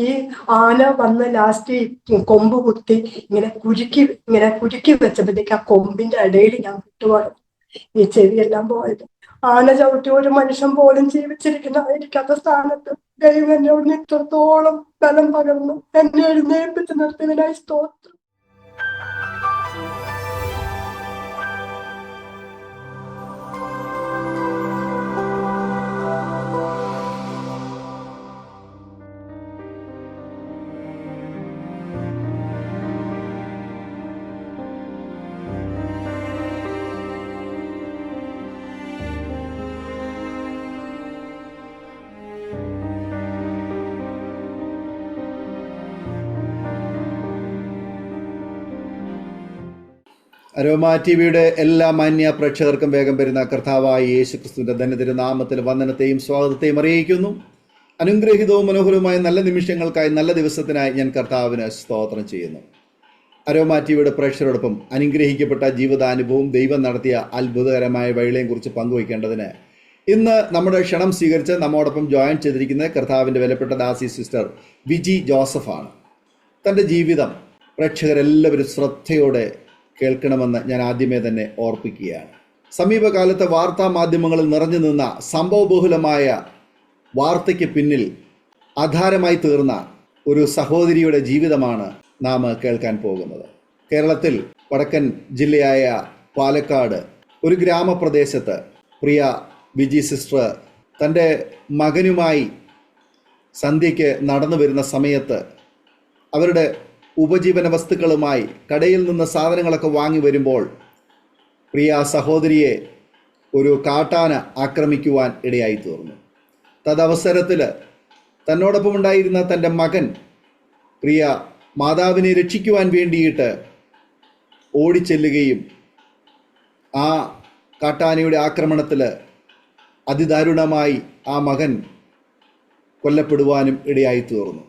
ഈ ആന വന്ന് ലാസ്റ്റ് കൊമ്പ് കുത്തി ഇങ്ങനെ കുരുക്കി വെച്ചപ്പോഴത്തേക്ക് ആ കൊമ്പിന്റെ ഇടയിൽ ഞാൻ വിട്ടുപോയത്, ഈ ചെവിയെല്ലാം പോയത്. ആന ചവിട്ടി ഒരു മനുഷ്യൻ പോലും ജീവിച്ചിരിക്കുന്നതായിരിക്കാത്ത സ്ഥാനത്ത് ദൈവം എന്നെ ഇത്രത്തോളം ബലം പകർന്നു എന്നെ എഴുന്നേൽപ്പിച്ച് നിർത്തിയതിനായി സ്തോത്രം. അരോമ ടിവിയുടെ എല്ലാ മാന്യ പ്രേക്ഷകർക്കും വേഗം വരുന്ന കർത്താവായ യേശു ക്രിസ്തുവിന്റെ ധന്യതിരു നാമത്തിൽ വന്ദനത്തെയും സ്വാഗതത്തെയും അറിയിക്കുന്നു. അനുഗ്രഹീതവും മനോഹരവുമായ നല്ല നിമിഷങ്ങൾക്കായി, നല്ല ദിവസത്തിനായി ഞാൻ കർത്താവിന് സ്തോത്രം ചെയ്യുന്നു. അരോമ ടിവിയുടെ പ്രേക്ഷകരോടൊപ്പം അനുഗ്രഹിക്കപ്പെട്ട ജീവിതാനുഭവവും ദൈവം നടത്തിയ അത്ഭുതകരമായ വഴികളെയും കുറിച്ച് പങ്കുവയ്ക്കേണ്ടതിന് ഇന്ന് നമ്മുടെ ക്ഷണം സ്വീകരിച്ച് നമ്മോടൊപ്പം ജോയിൻ ചെയ്തിരിക്കുന്ന കർത്താവിൻ്റെ വിലപ്പെട്ട ദാസി സിസ്റ്റർ വിജി ജോസഫാണ്. തൻ്റെ ജീവിതം പ്രേക്ഷകരെല്ലാവരും ശ്രദ്ധയോടെ കേൾക്കണമെന്ന് ഞാൻ ആദ്യമേ തന്നെ ഓർപ്പിക്കുകയാണ്. സമീപകാലത്തെ വാർത്താ മാധ്യമങ്ങളിൽ നിറഞ്ഞു നിന്ന സംഭവബഹുലമായ വാർത്തയ്ക്ക് പിന്നിൽ ആധാരമായി തീർന്ന ഒരു സഹോദരിയുടെ ജീവിതമാണ് നാം കേൾക്കാൻ പോകുന്നത്. കേരളത്തിൽ വടക്കൻ ജില്ലയായ പാലക്കാട് ഒരു ഗ്രാമപ്രദേശത്ത് പ്രിയ വിജി സിസ്റ്റർ തൻ്റെ മകനുമായി സന്ധ്യയ്ക്ക് നടന്നു വരുന്ന സമയത്ത് അവരുടെ ഉപജീവന വസ്തുക്കളുമായി കടയിൽ നിന്ന് സാധനങ്ങളൊക്കെ വാങ്ങി വരുമ്പോൾ പ്രിയ സഹോദരിയെ ഒരു കാട്ടാന ആക്രമിക്കുവാൻ ഇടയായി തീർന്നു. തദവസരത്തിൽ തന്നോടൊപ്പം ഉണ്ടായിരുന്ന തൻ്റെ മകൻ പ്രിയ മാതാവിനെ രക്ഷിക്കുവാൻ വേണ്ടിയിട്ട് ഓടിച്ചെല്ലുകയും ആ കാട്ടാനയുടെ ആക്രമണത്തിൽ അതിദാരുണമായി ആ മകൻ കൊല്ലപ്പെടുവാനും ഇടയായി തീർന്നു.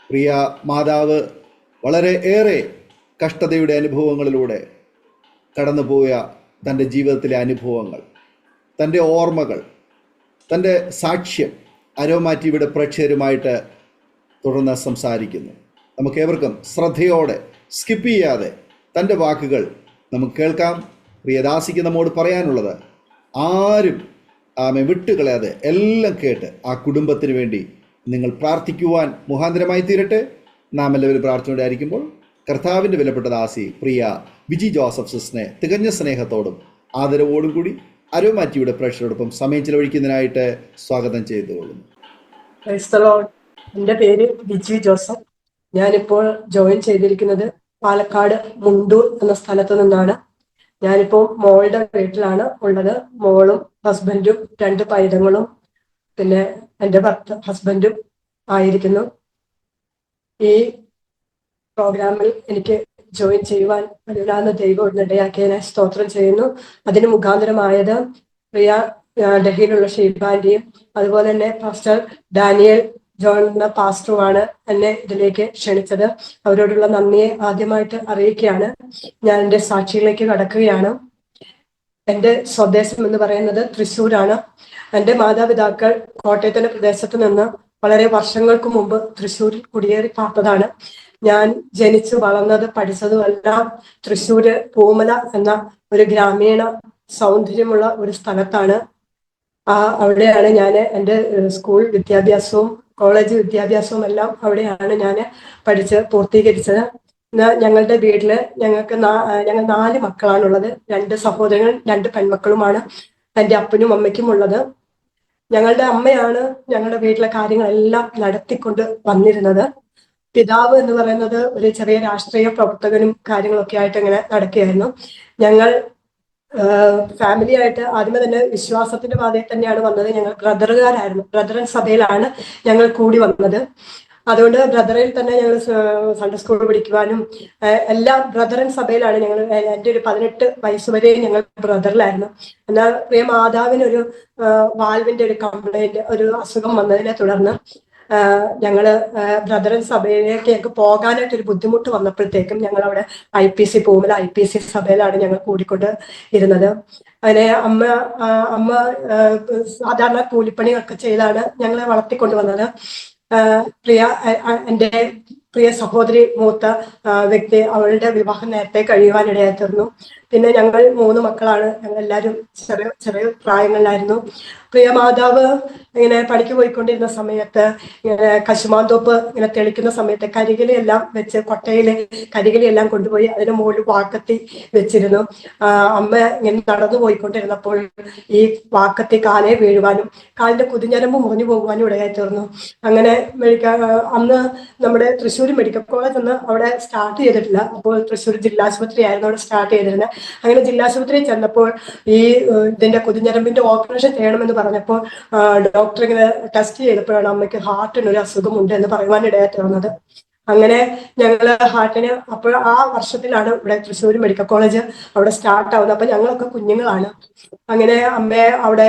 പ്രിയ മാതാവ് വളരെ ഏറെ കഷ്ടതയുടെ അനുഭവങ്ങളിലൂടെ കടന്നുപോയ തൻ്റെ ജീവിതത്തിലെ അനുഭവങ്ങൾ, തൻ്റെ ഓർമ്മകൾ, തൻ്റെ സാക്ഷ്യം അരോമ ടിവിയുടെ പ്രേക്ഷകരുമായിട്ട് തുടർന്ന് സംസാരിക്കുന്നു. നമുക്കേവർക്കും ശ്രദ്ധയോടെ സ്കിപ്പ് ചെയ്യാതെ തൻ്റെ വാക്കുകൾ നമുക്ക് കേൾക്കാം. പ്രിയദാസിക്ക് നമ്മോട് പറയാനുള്ളത് ആരും വിട്ടുകളയാതെ എല്ലാം കേട്ട് ആ കുടുംബത്തിന് വേണ്ടി നിങ്ങൾ പ്രാർത്ഥിക്കുവാൻ മുഖാന്തരമായി തീരട്ടെ. നാം എല്ലാവരും പ്രാർത്ഥനയോടെ ആയിരിക്കുമ്പോൾ കർത്താവിൻ്റെ വിലപ്പെട്ട ദാസി പ്രിയ വിജി ജോസഫ് സിസ്റ്ററിനെ തികഞ്ഞ സ്നേഹത്തോടും ആദരവോടും കൂടി അരോമ ടിവിയുടെ പ്രേക്ഷകരോടൊപ്പം സമയം ചിലവഴിക്കുന്നതിനായിട്ട് സ്വാഗതം ചെയ്തുകൊള്ളുന്നു. എൻ്റെ പേര് വിജി ജോസഫ്. ഞാനിപ്പോൾ ജോയിൻ ചെയ്തിരിക്കുന്നത് പാലക്കാട് മുണ്ടൂർ എന്ന സ്ഥലത്ത് നിന്നാണ്. ഞാനിപ്പോൾ മോളുടെ വീട്ടിലാണ് ഉള്ളത്. മോളും ഹസ്ബൻഡും 2 പൈതങ്ങളും പിന്നെ എൻ്റെ ഹസ്ബൻഡും ആയിരിക്കുന്നു. ഈ പ്രോഗ്രാമിൽ എനിക്ക് ജോയിൻ ചെയ്യുവാൻ വലുതാകുന്ന ദൈവം ഇടയാക്കിയതിനെ സ്തോത്രം ചെയ്യുന്നു. അതിന് മുഖാന്തരമായത് പ്രിയ ഡൽഹിയിലുള്ള ഷീബാന്റെയും അതുപോലെ തന്നെ പാസ്റ്റർ ഡാനിയൽ ജോൺ എന്ന പാസ്റ്ററുമാണ് എന്നെ ഇതിലേക്ക് ക്ഷണിച്ചത്. അവരോടുള്ള നന്ദിയെ ആദ്യമായിട്ട് അറിയിക്കുകയാണ്. ഞാൻ എൻ്റെ സാക്ഷിയിലേക്ക് കടക്കുകയാണ്. എൻ്റെ സ്വദേശം എന്ന് പറയുന്നത് തൃശ്ശൂരാണ്. എൻ്റെ മാതാപിതാക്കൾ കോട്ടയത്തിന്റെ പ്രദേശത്ത് നിന്ന് വളരെ വർഷങ്ങൾക്ക് മുമ്പ് തൃശ്ശൂരിൽ കുടിയേറി പാർത്തതാണ്. ഞാൻ ജനിച്ചു വളർന്നത് പഠിച്ചതും എല്ലാം തൃശ്ശൂര് പൂമല എന്ന ഒരു ഗ്രാമീണ സൗന്ദര്യമുള്ള ഒരു സ്ഥലത്താണ്. അവിടെയാണ് ഞാൻ എൻ്റെ സ്കൂൾ വിദ്യാഭ്യാസവും കോളേജ് വിദ്യാഭ്യാസവും എല്ലാം അവിടെയാണ് ഞാൻ പഠിച്ച് പൂർത്തീകരിച്ചത്. ഞങ്ങളുടെ വീട്ടില് ഞങ്ങൾ 4 മക്കളാണുള്ളത്. 2 സഹോദരങ്ങൾ, 2 പെൺമക്കളുമാണ് എൻ്റെ അപ്പനും അമ്മയ്ക്കും ഉള്ളത്. ഞങ്ങളുടെ അമ്മയാണ് ഞങ്ങളുടെ വീട്ടിലെ കാര്യങ്ങളെല്ലാം നടത്തിക്കൊണ്ട് വന്നിരുന്നത്. പിതാവ് എന്ന് പറയുന്നത് ഒരു ചെറിയ രാഷ്ട്രീയ പ്രവർത്തകനും കാര്യങ്ങളൊക്കെ ആയിട്ട് ഇങ്ങനെ നടക്കുകയായിരുന്നു. ഞങ്ങൾ ഫാമിലി ആയിട്ട് ആദ്യമേ തന്നെ വിശ്വാസത്തിന്റെ പാതയിൽ തന്നെയാണ് വന്നത്. ഞങ്ങൾ ബ്രദറുകാരായിരുന്നു. ബ്രദറൻ സഭയിലാണ് ഞങ്ങൾ കൂടി വന്നത്. അതുകൊണ്ട് ബ്രദറിൽ തന്നെ ഞങ്ങൾ സൺഡേ സ്കൂൾ പഠിക്കുവാനും എല്ലാം ബ്രദറൻ സഭയിലാണ്. ഞങ്ങൾ എൻ്റെ ഒരു 18 വയസ്സ് വരെ ഞങ്ങൾ ബ്രദറിലായിരുന്നു. എന്നാൽ പ്രിയ മാതാവിനൊരു വാൽവിന്റെ ഒരു കംപ്ലൈന്റ്, ഒരു അസുഖം വന്നതിനെ തുടർന്ന് ഞങ്ങള് ബ്രദറൻ സഭയിലേക്ക് ഞങ്ങൾക്ക് പോകാനായിട്ട് ഒരു ബുദ്ധിമുട്ട് വന്നപ്പോഴത്തേക്കും ഞങ്ങൾ അവിടെ IPC പൂമല IPC സഭയിലാണ് ഞങ്ങൾ കൂടിക്കൊണ്ട് ഇരുന്നത്. അങ്ങനെ അമ്മ സാധാരണ കൂലിപ്പണിയൊക്കെ ചെയ്താണ് ഞങ്ങളെ വളർത്തിക്കൊണ്ടുവന്നത്. പ്രിയ എൻ്റെ പ്രിയ സഹോദരി മൂത്ത വ്യക്തി, അവളുടെ വിവാഹം നേരത്തെ കഴിയുവാനിടയായി തീർന്നു. പിന്നെ ഞങ്ങൾ 3 മക്കളാണ്. ഞങ്ങൾ എല്ലാവരും ചെറിയ ചെറിയ പ്രായങ്ങളിലായിരുന്നു. പ്രിയ മാതാവ് ഇങ്ങനെ പണിക്ക് പോയിക്കൊണ്ടിരുന്ന സമയത്ത് ഇങ്ങനെ കശുമാന്തോപ്പ് ഇങ്ങനെ തെളിക്കുന്ന സമയത്ത് കരികിലെല്ലാം വെച്ച്, കൊട്ടയില് കരികിലെല്ലാം കൊണ്ടുപോയി അതിന് മുകളിൽ വാക്കത്തി വെച്ചിരുന്നു. അമ്മ ഇങ്ങനെ നടന്നു പോയിക്കൊണ്ടിരുന്നപ്പോൾ ഈ വാക്കത്തി കാലേ വീഴുവാനും കാലിന്റെ കുതിഞ്ഞരമ്പ് മുറിഞ്ഞു പോകുവാനും ഇടയായി തീർന്നു. അങ്ങനെ അന്ന് നമ്മുടെ തൃശ്ശൂർ മെഡിക്കൽ കോളേജ് ഒന്ന് അവിടെ സ്റ്റാർട്ട് ചെയ്തിട്ടില്ല. അപ്പോൾ തൃശ്ശൂർ ജില്ലാശുപത്രി ആയിരുന്നു അവിടെ സ്റ്റാർട്ട് ചെയ്തിരുന്നത്. അങ്ങനെ ജില്ലാശുപത്രിയിൽ ചെന്നപ്പോൾ ഈ ഇതിന്റെ കുതിഞ്ഞരമ്പിന്റെ ഓപ്പറേഷൻ ചെയ്യണമെന്ന് പറഞ്ഞപ്പോൾ ഡോക്ടർ ഇങ്ങനെ ടെസ്റ്റ് ചെയ്തപ്പോഴാണ് അമ്മയ്ക്ക് ഹാർട്ടിന് ഒരു അസുഖമുണ്ട് എന്ന് പറയുവാനിടയായി തീർന്നത്. അങ്ങനെ ഞങ്ങള് ഹാർട്ടിന് അപ്പോൾ ആ വർഷത്തിലാണ് ഇവിടെ തൃശ്ശൂർ മെഡിക്കൽ കോളേജ് അവിടെ സ്റ്റാർട്ട് ആവുന്നത്. അപ്പൊ ഞങ്ങളൊക്കെ കുഞ്ഞുങ്ങളാണ്. അങ്ങനെ അമ്മയെ അവിടെ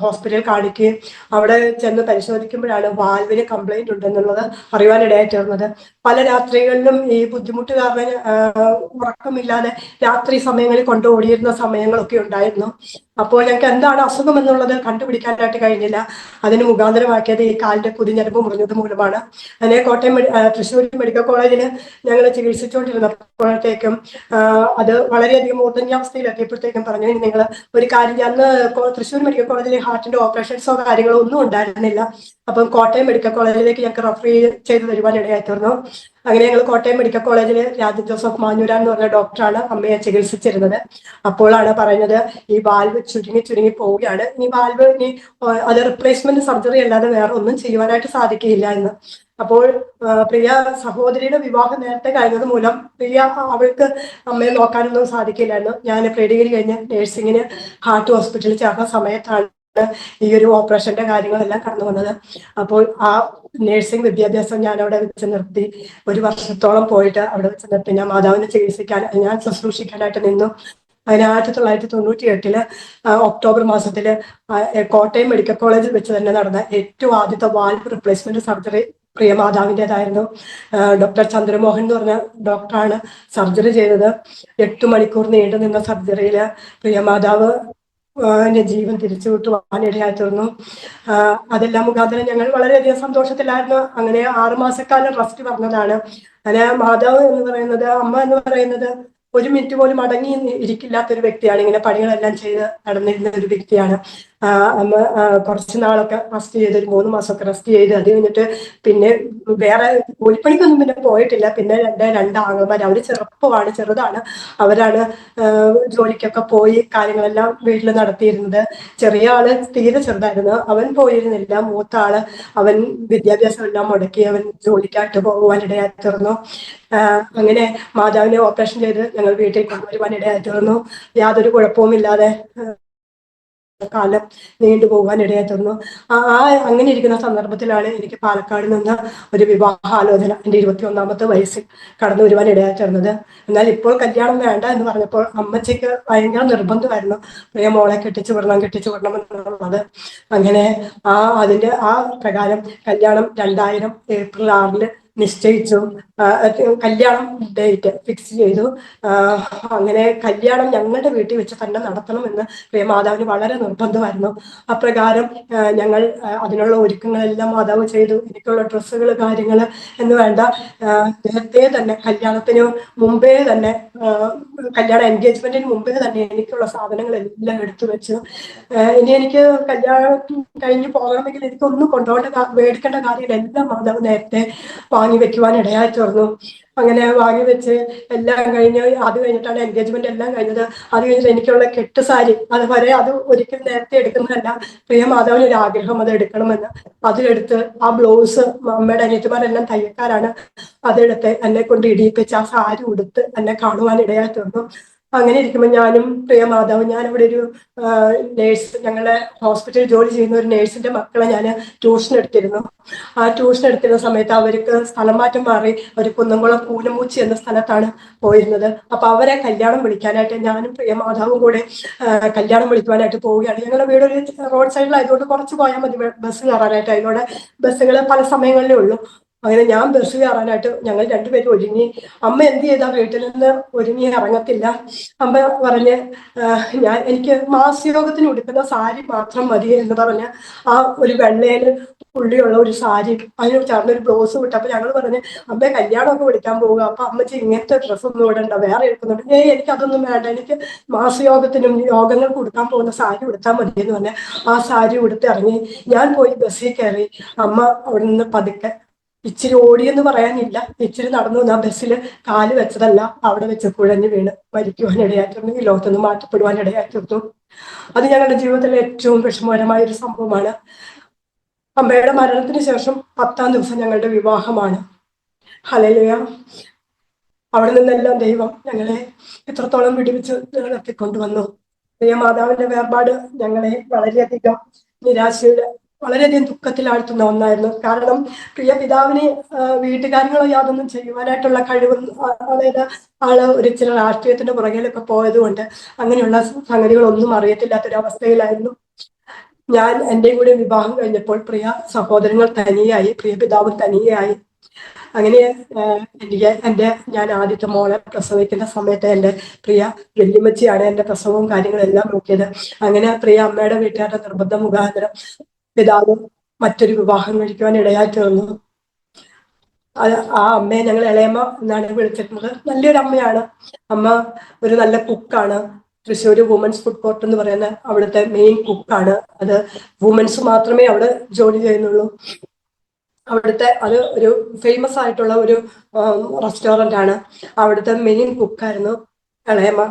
ഹോസ്പിറ്റലിൽ കാണിക്കുകയും അവിടെ ചെന്ന് പരിശോധിക്കുമ്പോഴാണ് വാൽവിന് കംപ്ലൈന്റ് ഉണ്ടെന്നുള്ളത് അറിയാനിടയായി തീർന്നത്. പല രാത്രികളിലും ഈ ബുദ്ധിമുട്ട് കാരണം ഉറക്കമില്ലാതെ രാത്രി സമയങ്ങളിൽ കൊണ്ടുപോടിയിരുന്ന സമയങ്ങളൊക്കെ ഉണ്ടായിരുന്നു. അപ്പോൾ ഞങ്ങൾക്ക് എന്താണ് അസുഖം എന്നുള്ളത് കണ്ടുപിടിക്കാനായിട്ട് കഴിഞ്ഞില്ല. അതിന് മുഖാന്തരമാക്കിയത് ഈ കാലിന്റെ കുതിഞ്ഞരമ്പ് മുറിഞ്ഞത് മൂലമാണ്. അങ്ങനെ തൃശ്ശൂർ മെഡിക്കൽ കോളേജിൽ ഞങ്ങൾ ചികിത്സിച്ചുകൊണ്ടിരുന്നപ്പോഴത്തേക്കും അത് വളരെയധികം മൂർധന്യാവസ്ഥയിലെത്തിയപ്പോഴത്തേക്കും പറഞ്ഞു, ഇനി നിങ്ങൾ ഒരു കാര്യം, അന്ന് തൃശ്ശൂർ മെഡിക്കൽ കോളേജിൽ ഹാർട്ടിന്റെ ഓപ്പറേഷൻസോ കാര്യങ്ങളോ ഒന്നും ഉണ്ടായിരുന്നില്ല. അപ്പം കോട്ടയം മെഡിക്കൽ കോളേജിലേക്ക് ഞങ്ങൾക്ക് റെഫർ ചെയ്ത് തരുവാൻ ഇടയായി തീർന്നു. അങ്ങനെ ഞങ്ങൾ കോട്ടയം മെഡിക്കൽ കോളേജിൽ രാജൻ ജോസഫ് മാഞ്ഞൂരാൻ എന്ന് പറഞ്ഞ ഡോക്ടറാണ് അമ്മയെ ചികിത്സിച്ചിരുന്നത്. അപ്പോഴാണ് പറയുന്നത് ഈ വാൽവ് ചുരുങ്ങി പോവുകയാണ്, ഇനി വാൽവ് അത് റിപ്ലേസ്മെന്റ് സർജറി അല്ലാതെ വേറെ ഒന്നും ചെയ്യുവാനായിട്ട് സാധിക്കില്ല എന്ന്. അപ്പോൾ പ്രിയ സഹോദരിയുടെ വിവാഹം നേരത്തെ കഴിഞ്ഞത് മൂലം അവൾക്ക് അമ്മയെ നോക്കാനൊന്നും സാധിക്കില്ലായിരുന്നു. ഞാൻ പ്രീ ഡിഗ്രി കഴിഞ്ഞ് നേഴ്സിങ്ങിന് ഹാർട്ട് ഹോസ്പിറ്റലിൽ ചേർന്ന സമയത്താണ് ഈ ഒരു ഓപ്പറേഷന്റെ കാര്യങ്ങളെല്ലാം കടന്നു വന്നത്. അപ്പോൾ ആ നേഴ്സിംഗ് വിദ്യാഭ്യാസം ഞാൻ അവിടെ വെച്ച് നിർത്തി. 1 വർഷത്തോളം പോയിട്ട് അവിടെ വെച്ച് നിർത്തി. ഞാൻ മാതാവിനെ ഞാൻ ശുശ്രൂഷിക്കാനായിട്ട് നിന്നു. അതിന് 1998 ഒക്ടോബർ മാസത്തില് കോട്ടയം മെഡിക്കൽ കോളേജിൽ വെച്ച് തന്നെ നടന്ന ഏറ്റവും ആദ്യത്തെ വാൽവ് റിപ്ലേസ്മെന്റ് സർജറി പ്രിയ മാതാവിൻ്റെതായിരുന്നു. ഡോക്ടർ ചന്ദ്രമോഹൻ എന്ന് പറഞ്ഞ ഡോക്ടറാണ് സർജറി ചെയ്തത്. 8 മണിക്കൂർ നീണ്ടു നിന്ന സർജറിയില് പ്രിയ മാതാവ് ജീവൻ തിരിച്ചു കിട്ടുവാനിടയായി തീർന്നു. അതെല്ലാം മുഖാന്തരം ഞങ്ങൾ വളരെയധികം സന്തോഷത്തിലായിരുന്നു. അങ്ങനെ 6 മാസക്കാലം റെസ്റ്റ് പറഞ്ഞതാണ്. അങ്ങനെ മാതാവ് എന്ന് പറയുന്നത്, അമ്മ എന്ന് പറയുന്നത് 1 മിനിറ്റ് പോലും അടങ്ങി ഇരിക്കില്ലാത്തൊരു വ്യക്തിയാണ്. ഇങ്ങനെ പണികളെല്ലാം ചെയ്ത് നടന്നിരുന്ന ഒരു വ്യക്തിയാണ്. അമ്മ കുറച്ച് നാളൊക്കെ റെസ്റ്റ് ചെയ്ത്, ഒരു 3 മാസമൊക്കെ റെസ്റ്റ് ചെയ്ത്, അത് കഴിഞ്ഞിട്ട് പിന്നെ വേറെ കൂലിപ്പണിക്കൊന്നും പിന്നെ പോയിട്ടില്ല. പിന്നെ 2 ആങ്ങളമാർ, അവര് ചെറുതാണ്, അവരാണ് ജോലിക്കൊക്കെ പോയി കാര്യങ്ങളെല്ലാം വീട്ടിൽ നടത്തിയിരുന്നത്. ചെറിയ ആള് തീരെ ചെറുതായിരുന്നു, അവൻ പോയിരുന്നില്ല. മൂത്ത ആള് അവൻ വിദ്യാഭ്യാസം എല്ലാം മുടക്കി അവൻ ജോലിക്കായിട്ട് പോകുവാനിടയായി തീർന്നു. അങ്ങനെ മാതാവിനെ ഓപ്പറേഷൻ ചെയ്ത് ഞങ്ങൾ വീട്ടിൽ കൊണ്ടുവരുവാനിടയായി തീർന്നു. യാതൊരു കുഴപ്പവുമില്ലാതെ കാലം നീണ്ടുപോകാൻ ഇടയായി തീർന്നു. അങ്ങനെ ഇരിക്കുന്ന സന്ദർഭത്തിലാണ് എനിക്ക് പാലക്കാട് നിന്ന് ഒരു വിവാഹാലോചന എൻ്റെ 21ാമത്തെ വയസ്സിൽ കടന്നു വരുവാൻ ഇടയായി തീർന്നത്. എന്നാൽ ഇപ്പോൾ കല്യാണം വേണ്ട എന്ന് പറഞ്ഞപ്പോൾ അമ്മച്ചിക്ക് ഭയങ്കര നിർബന്ധമായിരുന്നു, പ്രിയ മോളെ കെട്ടിച്ചു വിടണം എന്നുള്ളത്. അങ്ങനെ അതിന്റെ പ്രകാരം കല്യാണം 2000 ഏപ്രിൽ 6 നിശ്ചയിച്ചു. കല്യാണം ഡേറ്റ് ഫിക്സ് ചെയ്തു. അങ്ങനെ കല്യാണം ഞങ്ങളുടെ വീട്ടിൽ വെച്ച് തന്നെ നടത്തണമെന്ന് പ്രിയ മാതാവിന് വളരെ നിർബന്ധമായിരുന്നു. അപ്രകാരം ഞങ്ങൾ അതിനുള്ള ഒരുക്കങ്ങളെല്ലാം മാതാവ് ചെയ്തു. എനിക്കുള്ള ഡ്രസ്സുകൾ കാര്യങ്ങൾ എന്ന് വേണ്ട നേരത്തെ തന്നെ കല്യാണത്തിന് മുമ്പേ തന്നെ, കല്യാണ എൻഗേജ്മെന്റിന് മുമ്പേ തന്നെ എനിക്കുള്ള സാധനങ്ങളെല്ലാം എടുത്തു വെച്ചു. ഇനി എനിക്ക് കല്യാണം കഴിഞ്ഞ് പോകണമെങ്കിൽ എനിക്കൊന്നും മേടിക്കേണ്ട കാര്യങ്ങളെല്ലാം മാതാവ് നേരത്തെ വാങ്ങി വെക്കുവാൻ ഇടയായി തീർന്നു. അങ്ങനെ വാങ്ങി വെച്ച് എല്ലാം കഴിഞ്ഞ്, അത് കഴിഞ്ഞിട്ടാണ് എൻഗേജ്മെന്റ് എല്ലാം കഴിഞ്ഞത്. അത് കഴിഞ്ഞിട്ട് എനിക്കുള്ള കെട്ടുസാരി അതുവരെ അത് ഒരിക്കലും നേരത്തെ എടുക്കുന്നതല്ല. പ്രിയ മാതാവിന് ഒരു ആഗ്രഹം അത് എടുക്കണമെന്ന്. അതെടുത്ത് ആ ബ്ലൗസ്, അമ്മയുടെ അനിയത്തിമാരെല്ലാം തയ്യക്കാരാണ്, അതെടുത്ത് എന്നെ കൊണ്ട് ഇടിയിപ്പിച്ച് ആ സാരി ഉടുത്ത് എന്നെ കാണുവാൻ ഇടയായി തീർന്നു. അങ്ങനെ ഇരിക്കുമ്പോൾ ഞാനും പ്രിയ മാതാവ്, ഞാനിവിടെ ഒരു നേഴ്സ്, ഞങ്ങളുടെ ഹോസ്പിറ്റലിൽ ജോലി ചെയ്യുന്ന ഒരു നേഴ്സിന്റെ മക്കളെ ഞാൻ ട്യൂഷൻ എടുത്തിരുന്നു. ആ ട്യൂഷൻ എടുത്തിരുന്ന സമയത്ത് അവർക്ക് സ്ഥലം മാറ്റം മാറി ഒരു കുന്നംകുളം കൂനമൂച്ചി എന്ന സ്ഥലത്താണ് പോയിരുന്നത്. അപ്പൊ അവരെ കല്യാണം വിളിക്കാനായിട്ട് ഞാനും പ്രിയ മാതാവും കൂടെ കല്യാണം വിളിക്കുവാനായിട്ട് പോവുകയാണ്. ഞങ്ങളുടെ വീട് ഒരു റോഡ് സൈഡിലായതുകൊണ്ട് കുറച്ച് പോയാൽ മതി ബസ് കയറാനായിട്ട്. അതിലൂടെ ബസ്സുകൾ പല സമയങ്ങളിലേ ഉള്ളൂ. അങ്ങനെ ഞാൻ ബസ് കയറാനായിട്ട് ഞങ്ങൾ രണ്ടുപേരും ഒരുങ്ങി. അമ്മ എന്ത് ചെയ്താ വീട്ടിൽ നിന്ന് ഒരുങ്ങി ഇറങ്ങത്തില്ല. അമ്മ പറഞ്ഞ് എനിക്ക് മാസയോഗത്തിന് ഉടുക്കുന്ന സാരി മാത്രം മതി എന്ന് പറഞ്ഞ് ആ ഒരു വെള്ളയില് പുള്ളിയുള്ള ഒരു സാരി അതിന് ചേർന്നൊരു ബ്ലൗസ് വിട്ടു. അപ്പൊ ഞങ്ങൾ പറഞ്ഞ് അമ്മയെ കല്യാണമൊക്കെ വിളിക്കാൻ പോവുക, അപ്പൊ അമ്മച്ചി ഇങ്ങനത്തെ ഡ്രസ്സൊന്നും ഇടണ്ട, വേറെ എടുക്കുന്നുണ്ട്. എനിക്ക് അതൊന്നും വേണ്ട, എനിക്ക് മാസയോഗത്തിനും യോഗങ്ങൾക്ക് ഉടുക്കാൻ പോകുന്ന സാരി ഉടുത്താൽ മതി എന്ന് പറഞ്ഞ് ആ സാരി ഉടുത്ത് ഇറങ്ങി. ഞാൻ പോയി ബസ്സിൽ കയറി. അമ്മ അവിടെ നിന്ന് പതുക്കെ ഇച്ചിരി ഓടിയെന്ന് പറയാനില്ല, ഇച്ചിരി നടന്നു. ആ ബസ്സിൽ കാല് വെച്ചതല്ല, അവിടെ വെച്ച് കുഴഞ്ഞു വീണ് മരിക്കുവാനിടയായിത്തീർന്നു. ഈ ലോകത്തുനിന്ന് മാറ്റപ്പെടുവാനിടയായിത്തീർന്നു. അത് ഞങ്ങളുടെ ജീവിതത്തിലെ ഏറ്റവും വിഷമകരമായ ഒരു സംഭവമാണ്. അമ്മയുടെ മരണത്തിന് ശേഷം 10-ാം ദിവസം ഞങ്ങളുടെ വിവാഹമാണ്. ഹല്ലേലൂയ. അവിടെ നിന്നെല്ലാം ദൈവം ഞങ്ങളെ എത്രത്തോളം വിടുവിച്ച് നിലനിർത്തിക്കൊണ്ടുവന്നു. മാതാവിന്റെ വേർപാട് ഞങ്ങളെ വളരെയധികം നിരാശയുടെ, വളരെയധികം ദുഃഖത്തിലാഴ്ത്തുന്ന ഒന്നായിരുന്നു. കാരണം പ്രിയ പിതാവിന് വീട്ടുകാര്യങ്ങളോ യാതൊന്നും ചെയ്യുവാനായിട്ടുള്ള കഴിവൊന്നും, അതായത് ആള് ഒരു ചില രാഷ്ട്രീയത്തിന്റെ പുറകിലൊക്കെ പോയതുകൊണ്ട് അങ്ങനെയുള്ള സംഗതികളൊന്നും അറിയത്തില്ലാത്തൊരവസ്ഥയിലായിരുന്നു. ഞാൻ എന്റെയും കൂടെ വിവാഹം കഴിഞ്ഞപ്പോൾ പ്രിയ സഹോദരങ്ങൾ തനിയായി, പ്രിയ പിതാവും തനിയായി. അങ്ങനെ ഞാൻ ആദ്യത്തെ മോളെ പ്രസവിക്കുന്ന സമയത്ത് എൻ്റെ പ്രിയ വല്യമ്മച്ചിയാണ് എൻ്റെ പ്രസവവും കാര്യങ്ങളെല്ലാം നോക്കിയത്. അങ്ങനെ പ്രിയ അമ്മയുടെ വീട്ടുകാരുടെ നിർബന്ധ മുഖാന്തരം പിതാവും മറ്റൊരു വിവാഹം കഴിക്കുവാൻ ഇടയായി തീർന്നു. ആ അമ്മയെ ഞങ്ങൾ ഇളയമ്മ എന്നാണ് വിളിച്ചിരുന്നത്. നല്ലൊരു അമ്മയാണ്. അമ്മ ഒരു നല്ല കുക്കാണ്. തൃശ്ശൂർ വുമൻസ് ഫുഡ് കോർട്ട് എന്ന് പറയുന്ന അവിടുത്തെ മെയിൻ കുക്കാണ്. അത് വുമൻസ് മാത്രമേ അവിടെ ജോലി ചെയ്യുന്നുള്ളൂ. അവിടുത്തെ അത് ഒരു ഫേമസ് ആയിട്ടുള്ള ഒരു റെസ്റ്റോറൻ്റ് ആണ്. അവിടുത്തെ മെയിൻ കുക്കായിരുന്നു ഇളയമ്മ.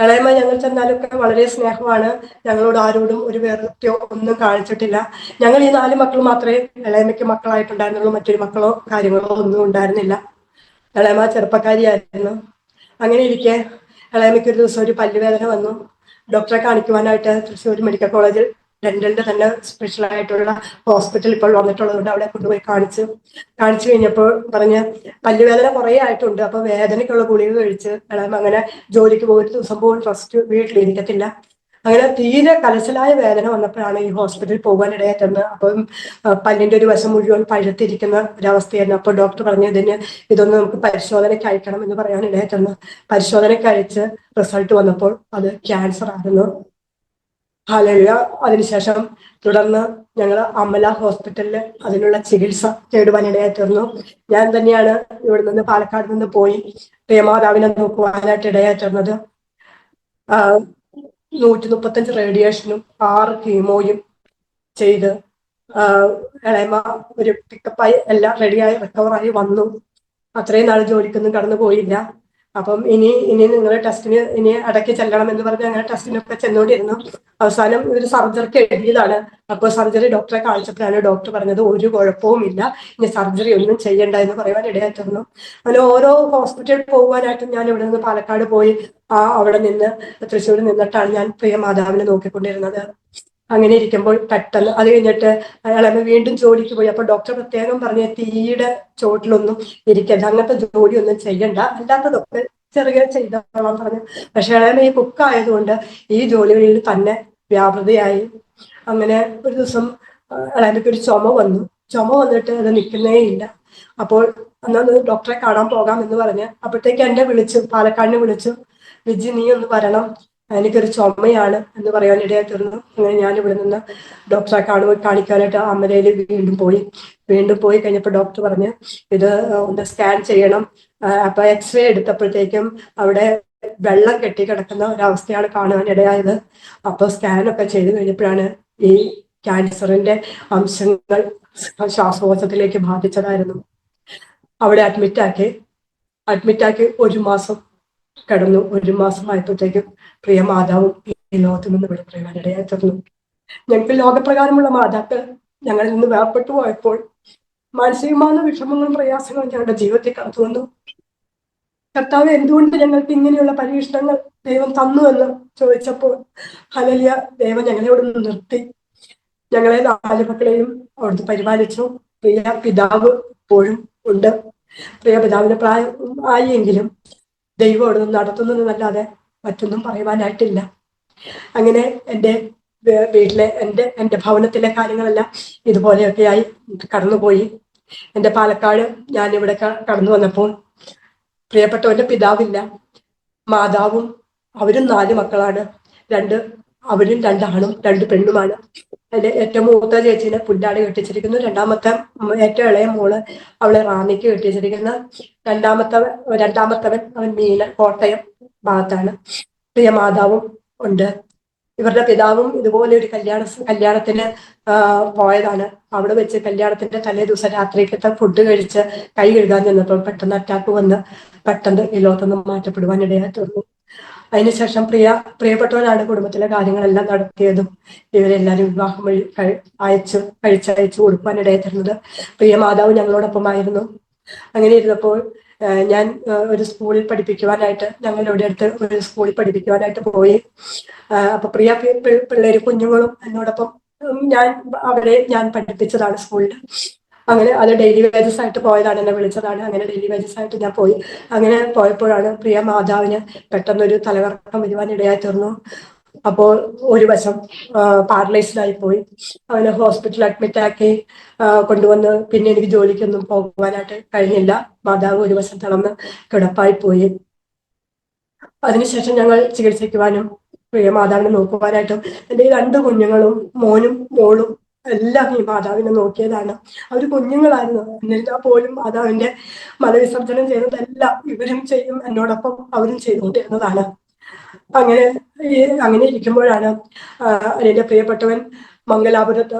ഇളയമ്മ ഞങ്ങൾ ചെന്നാലൊക്കെ വളരെ സ്നേഹമാണ്. ഞങ്ങളോട് ആരോടും ഒരു വേർതിയോ ഒന്നും കാണിച്ചിട്ടില്ല. ഞങ്ങൾ ഈ 4 മക്കൾ മാത്രമേ ഇളയമ്മയ്ക്ക് മക്കളായിട്ടുണ്ടായിരുന്നുള്ളൂ. മറ്റൊരു മക്കളോ കാര്യങ്ങളോ ഒന്നും ഉണ്ടായിരുന്നില്ല. ഇളയമ്മ ചെറുപ്പക്കാരിയായിരുന്നു. അങ്ങനെ ഇരിക്കെ ഇളയമ്മയ്ക്ക് ഒരു ദിവസം ഒരു പല്ലുവേദന വന്നു. ഡോക്ടറെ കാണിക്കുവാനായിട്ട് തൃശ്ശൂർ മെഡിക്കൽ കോളേജിൽ ഡെന്റലിന്റെ തന്നെ സ്പെഷ്യൽ ആയിട്ടുള്ള ഹോസ്പിറ്റൽ ഇപ്പോൾ വന്നിട്ടുള്ളതുകൊണ്ട് അവിടെ കൊണ്ടുപോയി കാണിച്ചു കഴിഞ്ഞപ്പോൾ പറഞ്ഞ് പല്ലുവേദന കുറേ ആയിട്ടുണ്ട്, അപ്പൊ വേദനയ്ക്കുള്ള ഗുളിക കഴിച്ച് ഇളയമ്മ അങ്ങനെ ജോലിക്ക് പോയി ഒരു ദിവസം പോലും റെസ്റ്റ് വീട്ടിലിരിക്കത്തില്ല. അങ്ങനെ തീരെ കലശലായ വേദന വന്നപ്പോഴാണ് ഈ ഹോസ്പിറ്റലിൽ പോകാനിടയായിട്ടെന്ന്. അപ്പം പല്ലിന്റെ ഒരു വശം മുഴുവൻ പഴുത്തിരിക്കുന്ന ഒരവസ്ഥയായിരുന്നു. അപ്പോൾ ഡോക്ടർ പറഞ്ഞു ഇതൊന്ന് നമുക്ക് പരിശോധനയ്ക്ക് അയക്കണം എന്ന് പറയാനിടയായിട്ടെന്ന്. പരിശോധനയ്ക്ക് അയച്ച് റിസൾട്ട് വന്നപ്പോൾ അത് ക്യാൻസർ ആയിരുന്നു. ഹല്ലേലൂയ. അതിനുശേഷം തുടർന്ന് ഞങ്ങൾ അമല ഹോസ്പിറ്റലിൽ അതിനുള്ള ചികിത്സ തേടുവാനിടയായി തീർന്നു. ഞാൻ തന്നെയാണ് ഇവിടെ നിന്ന് പാലക്കാട് നിന്ന് പോയി പ്രിയമാതാവിനെ നോക്കുവാനായിട്ട് ഇടയായി തീർന്നത്. 135 റേഡിയേഷനും 6 കീമോയും ചെയ്ത് ഇളയമ്മ ഒരു പിക്കപ്പായി എല്ലാം റെഡിയായി റിക്കവറായി വന്നു. അത്രയും നാൾ ജോലിക്കൊന്നും കടന്നു പോയില്ല. അപ്പം ഇനി നിങ്ങൾ ടെസ്റ്റിന് ഇനി ഇടയ്ക്ക് ചെല്ലണം എന്ന് പറഞ്ഞ് അങ്ങനെ ടെസ്റ്റിനൊക്കെ ചെന്നുകൊണ്ടിരുന്നു. അവസാനം ഒരു സർജറിക്ക് എഴുതിയതാണ്. അപ്പോൾ സർജറി ഡോക്ടറെ കാണിച്ചപ്പോഴാണ് ഡോക്ടർ പറഞ്ഞത് ഒരു കുഴപ്പവുമില്ല, ഇനി സർജറി ഒന്നും ചെയ്യണ്ട എന്ന് പറയാൻ ഇടയായിത്തീർന്നു. അങ്ങനെ ഓരോ ഹോസ്പിറ്റലിൽ പോകുവാനായിട്ടും ഞാൻ ഇവിടെ നിന്ന് പാലക്കാട് പോയി അവിടെ നിന്ന് തൃശ്ശൂരിൽ നിന്നിട്ടാണ് ഞാൻ പ്രിയ മാതാവിനെ നോക്കിക്കൊണ്ടിരുന്നത്. അങ്ങനെ ഇരിക്കുമ്പോൾ പെട്ടെന്ന് അത് കഴിഞ്ഞിട്ട് ഇളയമ്മ വീണ്ടും ജോലിക്ക് പോയി. അപ്പൊ ഡോക്ടർ പ്രത്യേകം പറഞ്ഞ തീയുടെ ചോട്ടിലൊന്നും ഇരിക്കരുത്, അങ്ങനത്തെ ജോലിയൊന്നും ചെയ്യണ്ട, അല്ലാത്തതൊക്കെ ചെറിയ ചെയ്തോളാൻ പറഞ്ഞു. പക്ഷെ ഇളയമ്മ ഈ കുക്കായതുകൊണ്ട് ഈ ജോലികളിൽ തന്നെ വ്യാപൃതയായി. അങ്ങനെ ഒരു ദിവസം ഇളയമ്മയ്ക്ക് ഒരു ചുമ വന്നിട്ട് അത് നിൽക്കുന്നേ ഇല്ല. അപ്പോൾ അന്ന് ഡോക്ടറെ കാണാൻ പോകാം എന്ന് പറഞ്ഞ് അപ്പോഴത്തേക്ക് എന്നെ വിളിച്ചു, പാലക്കാടിനെ വിളിച്ചു, വിജി നീ ഒന്ന് വരണം, എനിക്കൊരു ചുമയാണ് എന്ന് പറയാൻ ഇടയായി തീർന്നു. അങ്ങനെ ഞാൻ ഇവിടെ നിന്ന് ഡോക്ടറെ കാണിക്കാനായിട്ട് അമലയിൽ വീണ്ടും പോയി കഴിഞ്ഞപ്പോൾ ഡോക്ടർ പറഞ്ഞ് ഇത് ഒന്ന് സ്കാൻ ചെയ്യണം. അപ്പൊ എക്സ്റേ എടുത്തപ്പോഴത്തേക്കും അവിടെ വെള്ളം കെട്ടി കിടക്കുന്ന ഒരവസ്ഥയാണ് കാണാൻ ഇടയായത്. അപ്പൊ സ്കാനൊക്കെ ചെയ്ത് കഴിഞ്ഞപ്പോഴാണ് ഈ ക്യാൻസറിന്റെ അംശങ്ങൾ ശ്വാസകോശത്തിലേക്ക് ബാധിച്ചതായിരുന്നു. അവിടെ അഡ്മിറ്റാക്കി 1 മാസം കിടന്നു. 1 മാസമായപ്പോഴത്തേക്കും പ്രിയ മാതാവും ഈ ലോകത്തിൽ നിന്ന് വിളിപ്പറയാൻ ഇടയായി തീർന്നു. ഞങ്ങൾക്ക് ലോകപ്രകാരമുള്ള മാതാക്കൾ ഞങ്ങളിൽ നിന്ന് വേർപെട്ടു പോയപ്പോൾ മാനസികമായ വിഷമങ്ങളും പ്രയാസങ്ങളും ഞങ്ങളുടെ ജീവിതത്തിൽ കടന്നു വന്നു. കർത്താവ് എന്തുകൊണ്ട് ഞങ്ങൾക്ക് ഇങ്ങനെയുള്ള പരീക്ഷണങ്ങൾ ദൈവം തന്നു എന്ന് ചോദിച്ചപ്പോൾ ഹല്ലേലൂയ, ദൈവം ഞങ്ങളെ ഇവിടെ നിർത്തി. ഞങ്ങളെ 4 മക്കളെയും അവിടുന്ന് പരിപാലിച്ചു. പ്രിയ പിതാവ് ഇപ്പോഴും ഉണ്ട്. പ്രിയ പിതാവിന് പ്രായം ആയെങ്കിലും ദൈവം അവിടെ നിന്ന് നടത്തുന്നതെന്നല്ലാതെ മറ്റൊന്നും പറയുവാനായിട്ടില്ല. അങ്ങനെ എൻ്റെ വീട്ടിലെ എൻ്റെ ഭവനത്തിലെ കാര്യങ്ങളെല്ലാം ഇതുപോലെയൊക്കെയായി കടന്നുപോയി. എൻ്റെ പാലക്കാട് ഞാനിവിടെ കടന്നു വന്നപ്പോൾ പ്രിയപ്പെട്ടവന്റെ പിതാവില്ല, മാതാവും അവരും 4 മക്കളാണ്. രണ്ട് അവരും 2 ആണും 2 പെണ്ണുമാണ്. അതിന്റെ ഏറ്റവും മൂത്ത ചേച്ചീനെ പുല്ലാട് കെട്ടിച്ചിരിക്കുന്നു. ഏറ്റവും ഇളയ മോള് അവളെ റാന്നിക്ക് കെട്ടിച്ചിരിക്കുന്നു. രണ്ടാമത്തവൻ അവൻ കോട്ടയം ഭാഗത്താണ്. പ്രിയ മാതാവും ഉണ്ട്. ഇവരുടെ പിതാവും ഇതുപോലെ ഒരു കല്യാണത്തിന് പോയതാണ്. അവിടെ വെച്ച് കല്യാണത്തിന്റെ തലേ ദിവസം രാത്രിക്കത്തെ ഫുഡ് കഴിച്ച് കൈ കഴുകാൻ നിന്നപ്പോൾ പെട്ടെന്ന് അറ്റാക്ക് വന്ന് പെട്ടെന്ന് ഈ ലോകത്തൊന്നും മാറ്റപ്പെടുവാനിടയായി തീർന്നു. അതിനുശേഷം പ്രിയപ്പെട്ടവനാണ് കുടുംബത്തിലെ കാര്യങ്ങളെല്ലാം നടത്തിയതും ഇവരെല്ലാവരും വിവാഹം വഴി കഴിച്ചയച്ചു കൊടുക്കാനിടയായി തീർന്നത്. പ്രിയ മാതാവ് ഞങ്ങളോടൊപ്പമായിരുന്നു. അങ്ങനെ ഇരുന്നപ്പോൾ ഞാൻ ഒരു സ്കൂളിൽ പഠിപ്പിക്കുവാനായിട്ട്, ഞങ്ങളുടെ ഇവിടെ അടുത്ത് ഒരു സ്കൂളിൽ പഠിപ്പിക്കുവാനായിട്ട് പോയി. അപ്പൊ പ്രിയ പിള്ളേര് കുഞ്ഞുങ്ങളും എന്നോടൊപ്പം അവരെ ഞാൻ പഠിപ്പിച്ചതാണ് സ്കൂളിൽ. അങ്ങനെ അത് ഡെയിലി വേജസ് ആയിട്ട് പോയതാണ്, എന്നെ വിളിച്ചതാണ്. അങ്ങനെ ഡെയിലി വേജസ് ആയിട്ട് ഞാൻ പോയി. അങ്ങനെ പോയപ്പോഴാണ് പ്രിയ മാതാവിന് പെട്ടെന്നൊരു തലകറക്കം വരുവാനിടയായി തീർന്നു. അപ്പോൾ ഒരു വശം പാരലൈസ്ഡായി പോയി. അവനെ ഹോസ്പിറ്റലിൽ അഡ്മിറ്റ് ആക്കി കൊണ്ടുവന്ന് പിന്നെ എനിക്ക് ജോലിക്കൊന്നും പോകുവാനായിട്ട് കഴിഞ്ഞില്ല. മാതാവ് ഒരു വശം തളർന്ന് കിടപ്പായി പോയി. അതിനുശേഷം ഞങ്ങൾ ചികിത്സിക്കുവാനും പ്രിയ മാതാവിനെ നോക്കുവാനായിട്ടും എൻ്റെ 2 കുഞ്ഞുങ്ങളും മോനും മോളും എല്ലാം ഈ മാതാവിനെ നോക്കിയതാണ്. അവർ കുഞ്ഞുങ്ങളായിരുന്നു. എന്നിരുന്നാൽ പോലും മാതാവിന്റെ മലവിസർജനം ചെയ്യുന്നതെല്ലാം ഇവരും ചെയ്യും, എന്നോടൊപ്പം അവരും ചെയ്തുകൊണ്ടിരുന്നതാണ്. അങ്ങനെ ഇരിക്കുമ്പോഴാണ് എൻ്റെ പ്രിയപ്പെട്ടവൻ മംഗലാപുരത്ത്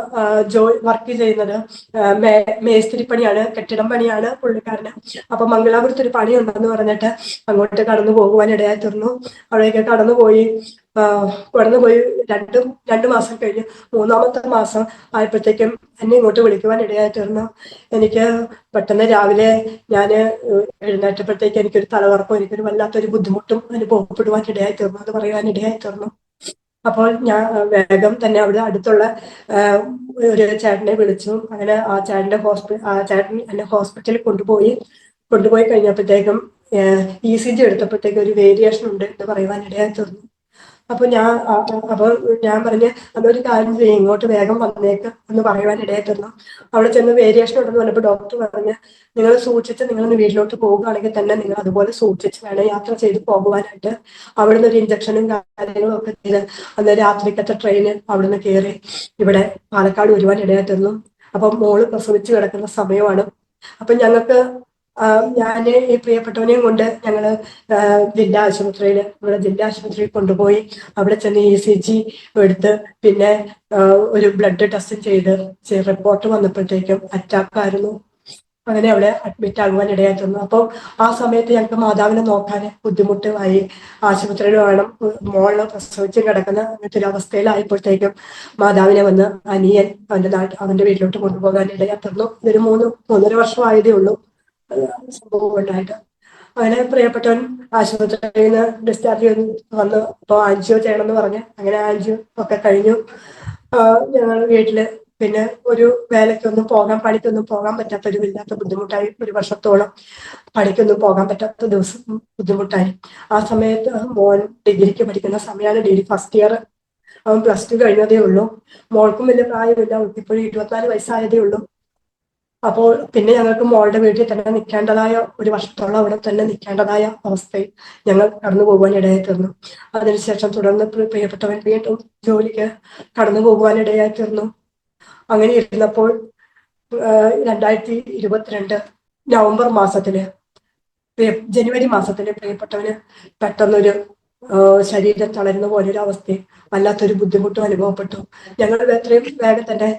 വർക്ക് ചെയ്യുന്നത്. മേസ്തിരിപ്പണിയാണ്, കെട്ടിടം പണിയാണ് പുള്ളിക്കാരന്. അപ്പൊ മംഗലാപുരത്ത് ഒരു പണിയുണ്ടെന്ന് പറഞ്ഞിട്ട് അങ്ങോട്ട് കടന്നു പോകുവാനിടയായി തീർന്നു. അവിടേക്ക് കടന്നുപോയി രണ്ട് മാസം കഴിഞ്ഞ് 3-ാമത്തെ മാസം ആയപ്പോഴത്തേക്കും എന്നെ ഇങ്ങോട്ട് വിളിക്കുവാൻ ഇടയായി തീർന്നു. എനിക്ക് പെട്ടെന്ന് രാവിലെ ഞാൻ എഴുന്നേറ്റപ്പോഴത്തേക്ക് എനിക്കൊരു തലകറക്കവും എനിക്കൊരു വല്ലാത്തൊരു ബുദ്ധിമുട്ടും അനുഭവപ്പെടുവാൻ ഇടയായി തീർന്നു, അത് പറയാൻ ഇടയായി തീർന്നു. അപ്പോൾ ഞാൻ വേഗം തന്നെ അവിടെ അടുത്തുള്ള ഒരു ചേട്ടനെ വിളിച്ചു. അങ്ങനെ ആ ചേട്ടൻ എന്നെ ഹോസ്പിറ്റലിൽ കൊണ്ടുപോയി കഴിഞ്ഞപ്പോഴത്തേക്കും ECG എടുത്തപ്പോഴത്തേക്കും ഒരു വേരിയേഷൻ ഉണ്ട് എന്ന് പറയുവാൻ ഇടയായി തീർന്നു. അപ്പൊ ഞാൻ പറഞ്ഞ് അതൊരു കാര്യം ചെയ്യും, ഇങ്ങോട്ട് വേഗം വന്നേക്ക് എന്ന് പറയുവാൻ ഇടയായി തീർന്നു. അവിടെ ചെന്ന് വേരിയേഷൻ ഉണ്ടെന്ന് പറഞ്ഞപ്പോൾ ഡോക്ടർ പറഞ്ഞ് നിങ്ങൾ സൂക്ഷിച്ച് നിങ്ങളൊന്ന് വീട്ടിലോട്ട് പോകുകയാണെങ്കിൽ തന്നെ നിങ്ങൾ അതുപോലെ സൂക്ഷിച്ച് വേണം യാത്ര ചെയ്ത് പോകുവാനായിട്ട്. അവിടുന്ന് ഒരു ഇഞ്ചക്ഷനും കാര്യങ്ങളും ഒക്കെ ചെയ്ത് അന്ന് രാത്രിക്കത്തെ ട്രെയിന് അവിടുന്ന് കയറി ഇവിടെ പാലക്കാട് വരുവാൻ ഇടയായി തീർന്നു. അപ്പൊ മോള് പ്രസവിച്ച് കിടക്കുന്ന സമയമാണ്. അപ്പൊ ഞങ്ങൾക്ക് ഞാൻ ഈ പ്രിയപ്പെട്ടവനെയും കൊണ്ട് ഞങ്ങള് ജില്ലാ ആശുപത്രിയിൽ കൊണ്ടുപോയി. അവിടെ ചെന്ന് ECG എടുത്ത് പിന്നെ ഒരു ബ്ലഡ് ടെസ്റ്റ് ചെയ്ത് റിപ്പോർട്ട് വന്നപ്പോഴത്തേക്കും അറ്റാക്ക് ആയിരുന്നു. അങ്ങനെ അവിടെ അഡ്മിറ്റ് ആകുവാൻ ഇടയായി തീർന്നു. അപ്പോൾ ആ സമയത്ത് ഞങ്ങൾക്ക് മാതാവിനെ നോക്കാൻ ബുദ്ധിമുട്ടായി. ആശുപത്രിയിൽ വേണം, മോള് പ്രസവിച്ചും കിടക്കുന്ന അങ്ങനത്തെ ഒരു അവസ്ഥയിലായപ്പോഴത്തേക്കും മാതാവിനെ വന്ന് അനിയൻ അവന്റെ വീട്ടിലോട്ട് കൊണ്ടുപോകാൻ ഇടയായി തീർന്നു. ഇതൊരു 3-3.5 വർഷം ആയതേ ഉള്ളൂ സംഭവം ഉണ്ടായിട്ട്. അങ്ങനെ പ്രിയപ്പെട്ടവൻ ആശുപത്രിയിൽ നിന്ന് ഡിസ്ചാർജ് വന്ന് ഇപ്പോൾ ആൻജിയോ ചെയ്യണമെന്ന് പറഞ്ഞ് അങ്ങനെ ആൻജിയോ ഒക്കെ കഴിഞ്ഞു. ഞങ്ങൾ വീട്ടില് പിന്നെ ഒരു പണിക്കൊന്നും പോകാൻ പറ്റാത്തൊരു വല്ലാത്ത ബുദ്ധിമുട്ടായി. 1 വർഷത്തോളം പണിക്കൊന്നും പോകാൻ പറ്റാത്ത ദിവസം ബുദ്ധിമുട്ടായി. ആ സമയത്ത് മോൻ ഡിഗ്രിക്ക് പഠിക്കുന്ന സമയമാണ്, ഡിഗ്രി ഫസ്റ്റ് ഇയർ. അവൻ +2 കഴിഞ്ഞതേ ഉള്ളൂ. മോൾക്കും വലിയ പ്രായമില്ല, അവൾക്കിപ്പോഴും 24 വയസ്സായതേ ഉള്ളൂ. അപ്പോൾ പിന്നെ ഞങ്ങൾക്ക് മോളുടെ വീട്ടിൽ തന്നെ നിൽക്കേണ്ടതായ 1 വർഷത്തോളം അവിടെ തന്നെ നിൽക്കേണ്ടതായ അവസ്ഥയിൽ ഞങ്ങൾ കടന്നു പോകുവാൻ ഇടയായി തീർന്നു. അതിനുശേഷം തുടർന്ന് പ്രിയപ്പെട്ടവൻ വീണ്ടും ജോലിക്ക് കടന്നു പോകുവാൻ ഇടയായി തീർന്നു. അങ്ങനെ ഇരുന്നപ്പോൾ 2022 നവംബർ മാസത്തില് ജനുവരി മാസത്തില് പ്രിയപ്പെട്ടവന് പെട്ടെന്നൊരു ശരീരം തളരുന്ന പോലൊരു അവസ്ഥയും വല്ലാത്തൊരു ബുദ്ധിമുട്ടും അനുഭവപ്പെട്ടു. ഞങ്ങൾ എത്രയും വേഗം തന്നെ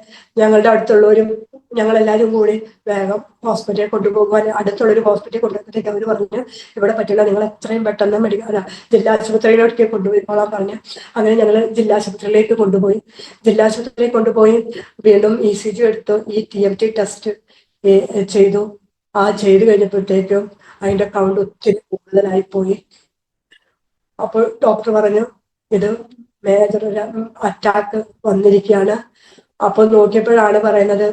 ഞങ്ങളുടെ അടുത്തുള്ളവരും ഞങ്ങളെല്ലാവരും കൂടി വേഗം ഹോസ്പിറ്റലിൽ കൊണ്ടുപോകാൻ അടുത്തുള്ളൊരു ഹോസ്പിറ്റലിൽ കൊണ്ടുപോയപ്പോഴത്തേക്ക് അവർ പറഞ്ഞു ഇവിടെ പറ്റില്ല, നിങ്ങൾ എത്രയും പെട്ടെന്ന് ജില്ലാ ആശുപത്രിയിലേക്ക് കൊണ്ടുപോയിക്കോളാൻ പറഞ്ഞു. അങ്ങനെ ഞങ്ങൾ ജില്ലാ ആശുപത്രിയിലേക്ക് കൊണ്ടുപോയി വീണ്ടും ECG എടുത്തു, TMT ടെസ്റ്റ് ചെയ്തു. ചെയ്ത് കഴിഞ്ഞപ്പോഴത്തേക്കും അതിന്റെ കൗണ്ട് ഒത്തിരി കൂടുതലായി പോയി. അപ്പോൾ ഡോക്ടർ പറഞ്ഞു ഇത് മേജർ അറ്റാക്ക് വന്നിരിക്കുകയാണ്. അപ്പോൾ നോക്കിയപ്പോഴാണ് പറയുന്നത്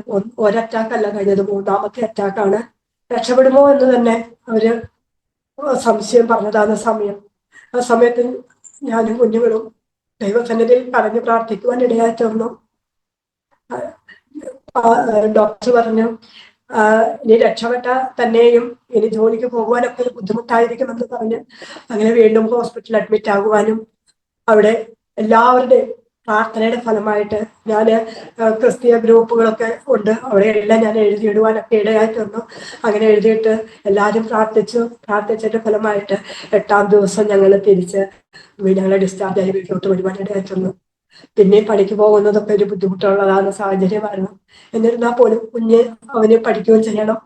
ഒരറ്റാക്ക് അല്ല കഴിഞ്ഞത്, 3-ാമത്തെ അറ്റാക്കാണ്. രക്ഷപ്പെടുമോ എന്ന് തന്നെ അവര് സംശയം പറഞ്ഞതാണ് ആ സമയത്ത് ഞാനും കുഞ്ഞുങ്ങളും ദൈവസന്നിധിയിൽ കരഞ്ഞു പ്രാർത്ഥിക്കുവാൻ ഇടയായി തീർന്നു. ഡോക്ടർ പറഞ്ഞു ഇനി രക്ഷപ്പെട്ട തന്നെയും ഇനി ജോലിക്ക് പോകുവാനൊക്കെ ഒരു ബുദ്ധിമുട്ടായിരിക്കുമെന്ന് പറഞ്ഞ് അങ്ങനെ വീണ്ടും ഹോസ്പിറ്റലിൽ അഡ്മിറ്റ് ആകുവാനും അവിടെ എല്ലാവരുടെയും പ്രാർത്ഥനയുടെ ഫലമായിട്ട് ഞാൻ ക്രിസ്തീയ ഗ്രൂപ്പുകളൊക്കെ ഉണ്ട്, അവിടെയെല്ലാം ഞാൻ എഴുതിയിടുവാനൊക്കെ ഇടയായി തന്നു. അങ്ങനെ എഴുതിയിട്ട് എല്ലാവരും പ്രാർത്ഥിച്ചിട്ട് ഫലമായിട്ട് 8ാം ദിവസം ഞങ്ങൾ തിരിച്ച് ഞങ്ങളെ ഡിസ്ചാർജ് ആയി വീട്ടിലോട്ട് വരുവാൻ ഇടയായി തന്നു. പിന്നെയും പണിക്ക് പോകുന്നതൊക്കെ ഒരു ബുദ്ധിമുട്ടുള്ളതാണ് സാഹചര്യമായിരുന്നു. എന്നിരുന്നാൽ പോലും അവന് പഠിക്കുകയും ചെയ്യണം.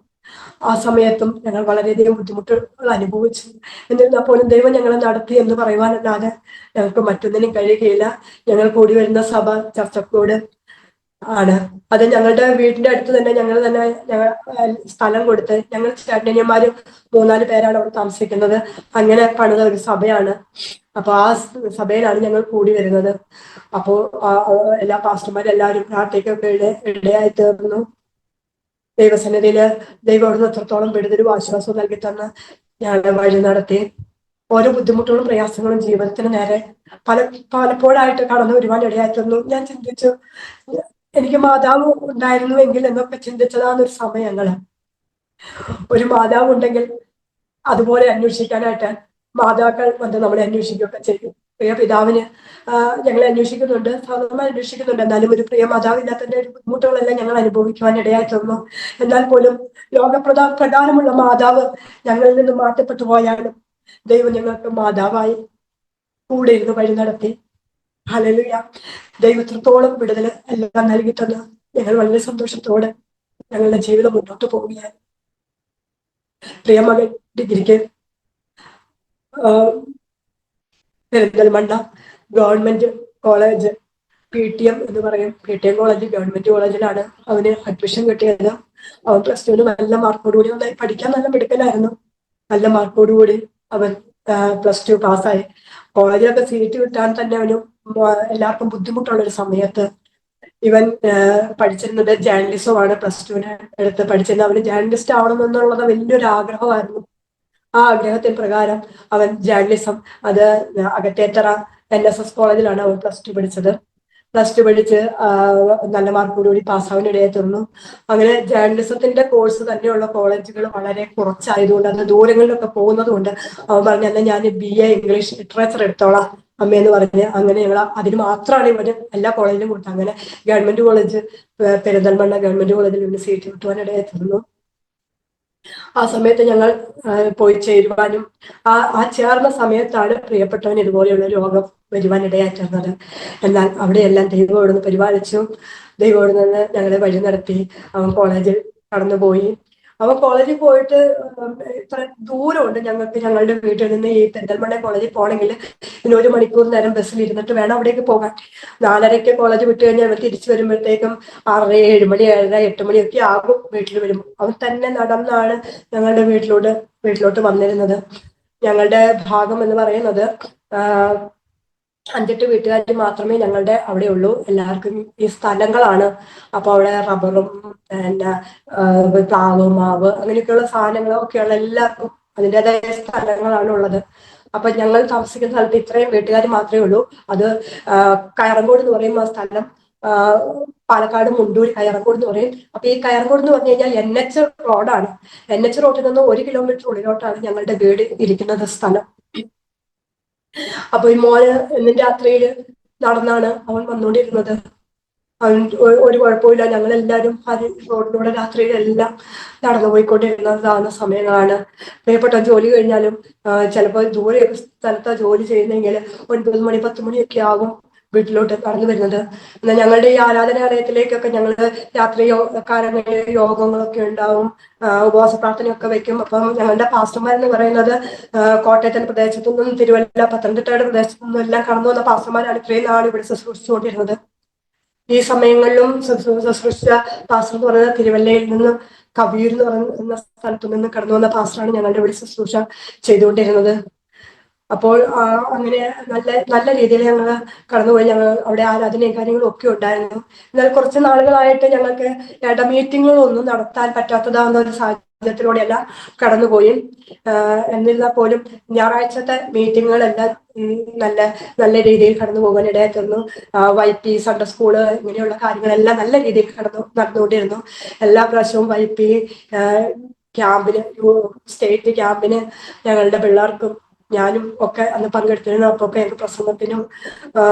ആ സമയത്തും ഞങ്ങൾ വളരെയധികം ബുദ്ധിമുട്ടുകൾ അനുഭവിച്ചു. എന്നിരുന്നാൽ പോലും ദൈവം ഞങ്ങളെ നടത്തി എന്ന് പറയുവാനല്ലാതെ ഞങ്ങൾക്ക് മറ്റൊന്നിനും കഴിയുകയില്ല. ഞങ്ങൾ കൂടി വരുന്ന സഭ ചർച്ചക്കോട് ആണ്. അത് ഞങ്ങളുടെ വീടിന്റെ അടുത്ത് തന്നെ ഞങ്ങൾ സ്ഥലം കൊടുത്ത് ഞങ്ങൾ ചേട്ടനിയന്മാരും 3-4 പേരാണ് അവിടെ താമസിക്കുന്നത്. അങ്ങനെ പണിത ഒരു സഭയാണ്. അപ്പൊ ആ സഭയിലാണ് ഞങ്ങൾ കൂടി വരുന്നത്. അപ്പോൾ എല്ലാ പാസ്റ്റർമാരും എല്ലാവരും പ്രാർത്ഥിക്കൊക്കെ ഇടയായി തീർന്നു. ദൈവസന്നിധിയില് ദൈവം അവിടുന്ന് എത്രത്തോളം വിടുതലും ആശ്വാസവും നൽകി തന്ന് ഞങ്ങളെ വഴി നടത്തി. ഓരോ ബുദ്ധിമുട്ടുകളും പ്രയാസങ്ങളും ജീവിതത്തിന് നേരെ പലപ്പോഴായിട്ട് കടന്നു വരുവാൻ ഇടയായി തന്നു. ഞാൻ ചിന്തിച്ചു, എനിക്ക് മാതാവ് ഉണ്ടായിരുന്നുവെങ്കിൽ എന്നൊക്കെ ചിന്തിച്ചതാന്നൊരു സമയങ്ങള്. ഒരു മാതാവ് ഉണ്ടെങ്കിൽ അതുപോലെ അന്വേഷിക്കാനായിട്ട് മാതാക്കൾ വന്ന് നമ്മളെ അന്വേഷിക്കുകയൊക്കെ ചെയ്യും. പ്രിയ പിതാവിന് ഞങ്ങളെ അന്വേഷിക്കുന്നുണ്ട്, സാധാരണ അന്വേഷിക്കുന്നുണ്ട്. എന്നാലും ഒരു പ്രിയ മാതാവില്ലാത്തതിന്റെ ഒരു ബുദ്ധിമുട്ടുകളെല്ലാം ഞങ്ങൾ അനുഭവിക്കുവാൻ ഇടയായി തന്നു. എന്നാൽ പോലും പ്രകാരമുള്ള മാതാവ് ഞങ്ങളിൽ നിന്ന് മാറ്റപ്പെട്ടു പോയാലും ദൈവം ഞങ്ങൾക്ക് മാതാവായി കൂടെ ഇരുന്ന് വഴി നടത്തി. ഹല്ലേലൂയ. ദൈവത്രത്തോളം വിടുതൽ എല്ലാം നൽകി തന്ന് ഞങ്ങൾ വളരെ സന്തോഷത്തോടെ ഞങ്ങളുടെ ജീവിതം മുന്നോട്ട് പോവുകയാണ്. പ്രിയമകൾ ഡിഗ്രിക്ക് പെരിന്തൽമണ്ണ ഗവൺമെന്റ് കോളേജ് PTM എന്ന് പറയും, PTM കോളേജ് ഗവൺമെന്റ് കോളേജിലാണ് അവന് അഡ്മിഷൻ കിട്ടിയത്. അവൻ +2 നല്ല മാർക്കോടുകൂടി, നന്നായി പഠിക്കാൻ നല്ല മിടുക്കനായിരുന്നു. നല്ല മാർക്കോടുകൂടി അവൻ +2 പാസ്സായി. കോളേജിലൊക്കെ സീറ്റ് കിട്ടാൻ തന്നെ അവന് എല്ലാവർക്കും ബുദ്ധിമുട്ടുള്ള ഒരു സമയത്ത് ഇവൻ പഠിച്ചിരുന്നത് ജേർണലിസമാണ്. +2 എടുത്ത് പഠിച്ചിരുന്നത്. അവന് ജേർണലിസ്റ്റ് ആവണം എന്നുള്ളത് വലിയൊരു ആഗ്രഹമായിരുന്നു. ആ ആഗ്രഹത്തിന് പ്രകാരം അവൻ ജേർണലിസം, അത് അകത്തേത്തറ NSS കോളേജിലാണ് അവൻ +2 പഠിച്ചത്. +2 പഠിച്ച് നല്ല മാർക്കോടുകൂടി പാസ്സാവാൻ ഇടയായി തീർന്നു. അങ്ങനെ ജേർണലിസത്തിന്റെ കോഴ്സ് തന്നെയുള്ള കോളേജുകൾ വളരെ കുറച്ചായതുകൊണ്ട്, അത് ദൂരങ്ങളിലൊക്കെ പോകുന്നത് കൊണ്ട് അവൻ പറഞ്ഞു, എന്നാൽ ഞാൻ BA ഇംഗ്ലീഷ് ലിറ്ററേച്ചർ എടുത്തോളാം അമ്മയെന്ന് പറഞ്ഞ് അങ്ങനെ ഞങ്ങൾ അതിന് മാത്രമാണ് ഇവര് എല്ലാ കോളേജിലും കൊടുത്തത്. അങ്ങനെ ഗവൺമെന്റ് കോളേജ് പെരിന്തൽമണ്ണ ഗവൺമെന്റ് കോളേജിൽ ഇവന് സീറ്റ് കിട്ടുവാൻ ഇടയായി തീർന്നു. ആ സമയത്ത് ഞങ്ങൾ പോയി ചേരുവാനും ആ ചേർന്ന സമയത്താണ് പ്രിയപ്പെട്ടവൻ ഇതുപോലെയുള്ള രോഗം വരുവാൻ ഇടയായി തീർന്നത്. എന്നാൽ അവിടെയെല്ലാം ദൈവം അവിടുന്ന് പരിപാലിച്ചു. ദൈവം അവിടെ നിന്ന് ഞങ്ങളെ വഴി നടത്തി. അവൻ കോളേജിൽ കടന്നുപോയി. അവൻ കോളേജിൽ പോയിട്ട് ഇത്ര ദൂരമുണ്ട് ഞങ്ങൾക്ക്. ഞങ്ങളുടെ വീട്ടിൽ നിന്ന് ഈ പെരിന്തൽമണ്ണ കോളേജിൽ പോകണമെങ്കിൽ പിന്നെ 1 മണിക്കൂർ നേരം ബസ്സിൽ ഇരുന്നിട്ട് വേണം അവിടേക്ക് പോകാൻ. 4:30 കോളേജ് വിട്ട് കഴിഞ്ഞാൽ അവൻ തിരിച്ചു വരുമ്പോഴത്തേക്കും 6, 7 മണി, 7:30, 8 മണിയൊക്കെ ആകും വീട്ടിൽ വരുമ്പോൾ. അവൻ തന്നെ നടന്നാണ് ഞങ്ങളുടെ വീട്ടിലോട്ട് വന്നിരുന്നത്. ഞങ്ങളുടെ ഭാഗം എന്ന് പറയുന്നത് 5-8 വീട്ടുകാർ മാത്രമേ ഞങ്ങളുടെ അവിടെ ഉള്ളൂ. എല്ലാവർക്കും ഈ സ്ഥലങ്ങളാണ്. അപ്പൊ അവിടെ റബ്ബറും പിന്നെ പ്ലാവ്, മാവ് അങ്ങനെയൊക്കെയുള്ള സാധനങ്ങളൊക്കെയുള്ള എല്ലാവർക്കും അതിൻ്റെതായ സ്ഥലങ്ങളാണ് ഉള്ളത്. അപ്പൊ ഞങ്ങൾ താമസിക്കുന്ന സ്ഥലത്ത് ഇത്രയും വീട്ടുകാർ മാത്രമേ ഉള്ളൂ. അത് കയറങ്കോട് എന്ന് പറയും ആ സ്ഥലം. പാലക്കാട് മുണ്ടൂര് കയറങ്കോട് എന്ന് പറയും. അപ്പൊ ഈ കയറങ്കോട് എന്ന് പറഞ്ഞു കഴിഞ്ഞാൽ NH റോഡാണ്. NH റോഡിൽ നിന്ന് 1 കിലോമീറ്റർ ഉള്ളിലോട്ടാണ് ഞങ്ങളുടെ വീട് ഇരിക്കുന്നത് സ്ഥലം. അപ്പൊ ഈ മോന് എന്നും രാത്രിയിൽ നടന്നാണ് അവൻ വന്നുകൊണ്ടിരുന്നത്. അവൻ ഒരു കുഴപ്പമില്ല. ഞങ്ങളെല്ലാവരും റോഡിലൂടെ രാത്രിയിലെല്ലാം നടന്നു പോയിക്കൊണ്ടിരുന്നതാണ് സമയങ്ങളാണ്. പ്രിയപ്പെട്ട ജോലി കഴിഞ്ഞാലും ചിലപ്പോൾ ദൂരെ സ്ഥലത്താ ജോലി ചെയ്യുന്നെങ്കിൽ 9 മണി 10 മണിയൊക്കെ ആകും വീട്ടിലോട്ട് കടന്നു വരുന്നത്. എന്നാൽ ഞങ്ങളുടെ ഈ ആരാധനാലയത്തിലേക്കൊക്കെ ഞങ്ങൾ രാത്രി കാലങ്ങളിൽ യോഗങ്ങളൊക്കെ ഉണ്ടാവും, ഉപവാസ പ്രാർത്ഥനയൊക്കെ വെക്കും. അപ്പം ഞങ്ങളുടെ പാസ്റ്റർമാരെന്ന് പറയുന്നത് കോട്ടയത്തിന്റെ പ്രദേശത്തു നിന്നും തിരുവല്ല, പത്തനംതിട്ടയുടെ പ്രദേശത്തു നിന്നും എല്ലാം കടന്നു വന്ന പാസ്റ്റർമാരാണ് ഇത്രയും നാൾ ഇവിടെ ശുശ്രൂഷിച്ചുകൊണ്ടിരുന്നത്. ഈ സമയങ്ങളിലും ശുശ്രൂഷിച്ച പാസ്റ്റർ എന്ന് പറയുന്നത് തിരുവല്ലയിൽ നിന്ന് കവിയൂർ എന്ന് പറയുന്ന സ്ഥലത്തു നിന്ന് കടന്നു വന്ന പാസ്റ്ററാണ് ഞങ്ങളുടെ ഇവിടെ ശുശ്രൂഷ ചെയ്തുകൊണ്ടിരുന്നത്. അപ്പോൾ അങ്ങനെ നല്ല രീതിയിൽ ഞങ്ങൾ കടന്നുപോയി. ഞങ്ങൾ അവിടെ ആരാധനയും കാര്യങ്ങളും ഒക്കെ ഉണ്ടായിരുന്നു. എന്നാൽ കുറച്ച് നാളുകളായിട്ട് ഞങ്ങൾക്ക് മീറ്റിങ്ങുകളൊന്നും നടത്താൻ പറ്റാത്തതാവുന്ന ഒരു സാഹചര്യം പരാജയത്തിലൂടെയല്ല കടന്നുപോയി. എന്നിരുന്നാൽ പോലും ഞായറാഴ്ചത്തെ മീറ്റിങ്ങുകളെല്ലാം നല്ല നല്ല രീതിയിൽ കടന്നു പോകാൻ ഇടയായി തീർന്നു. YP സൺഡേ സ്കൂള് ഇങ്ങനെയുള്ള കാര്യങ്ങളെല്ലാം നല്ല രീതിയിൽ നടന്നുകൊണ്ടിരുന്നു. എല്ലാ പ്രാവശ്യവും YP ക്യാമ്പിന്, സ്റ്റേറ്റ് ക്യാമ്പിന് ഞങ്ങളുടെ പിള്ളേർക്കും ഞാനും ഒക്കെ അന്ന് പങ്കെടുത്തിരുന്നു. അപ്പൊ ഞങ്ങൾക്ക് പ്രസംഗത്തിനും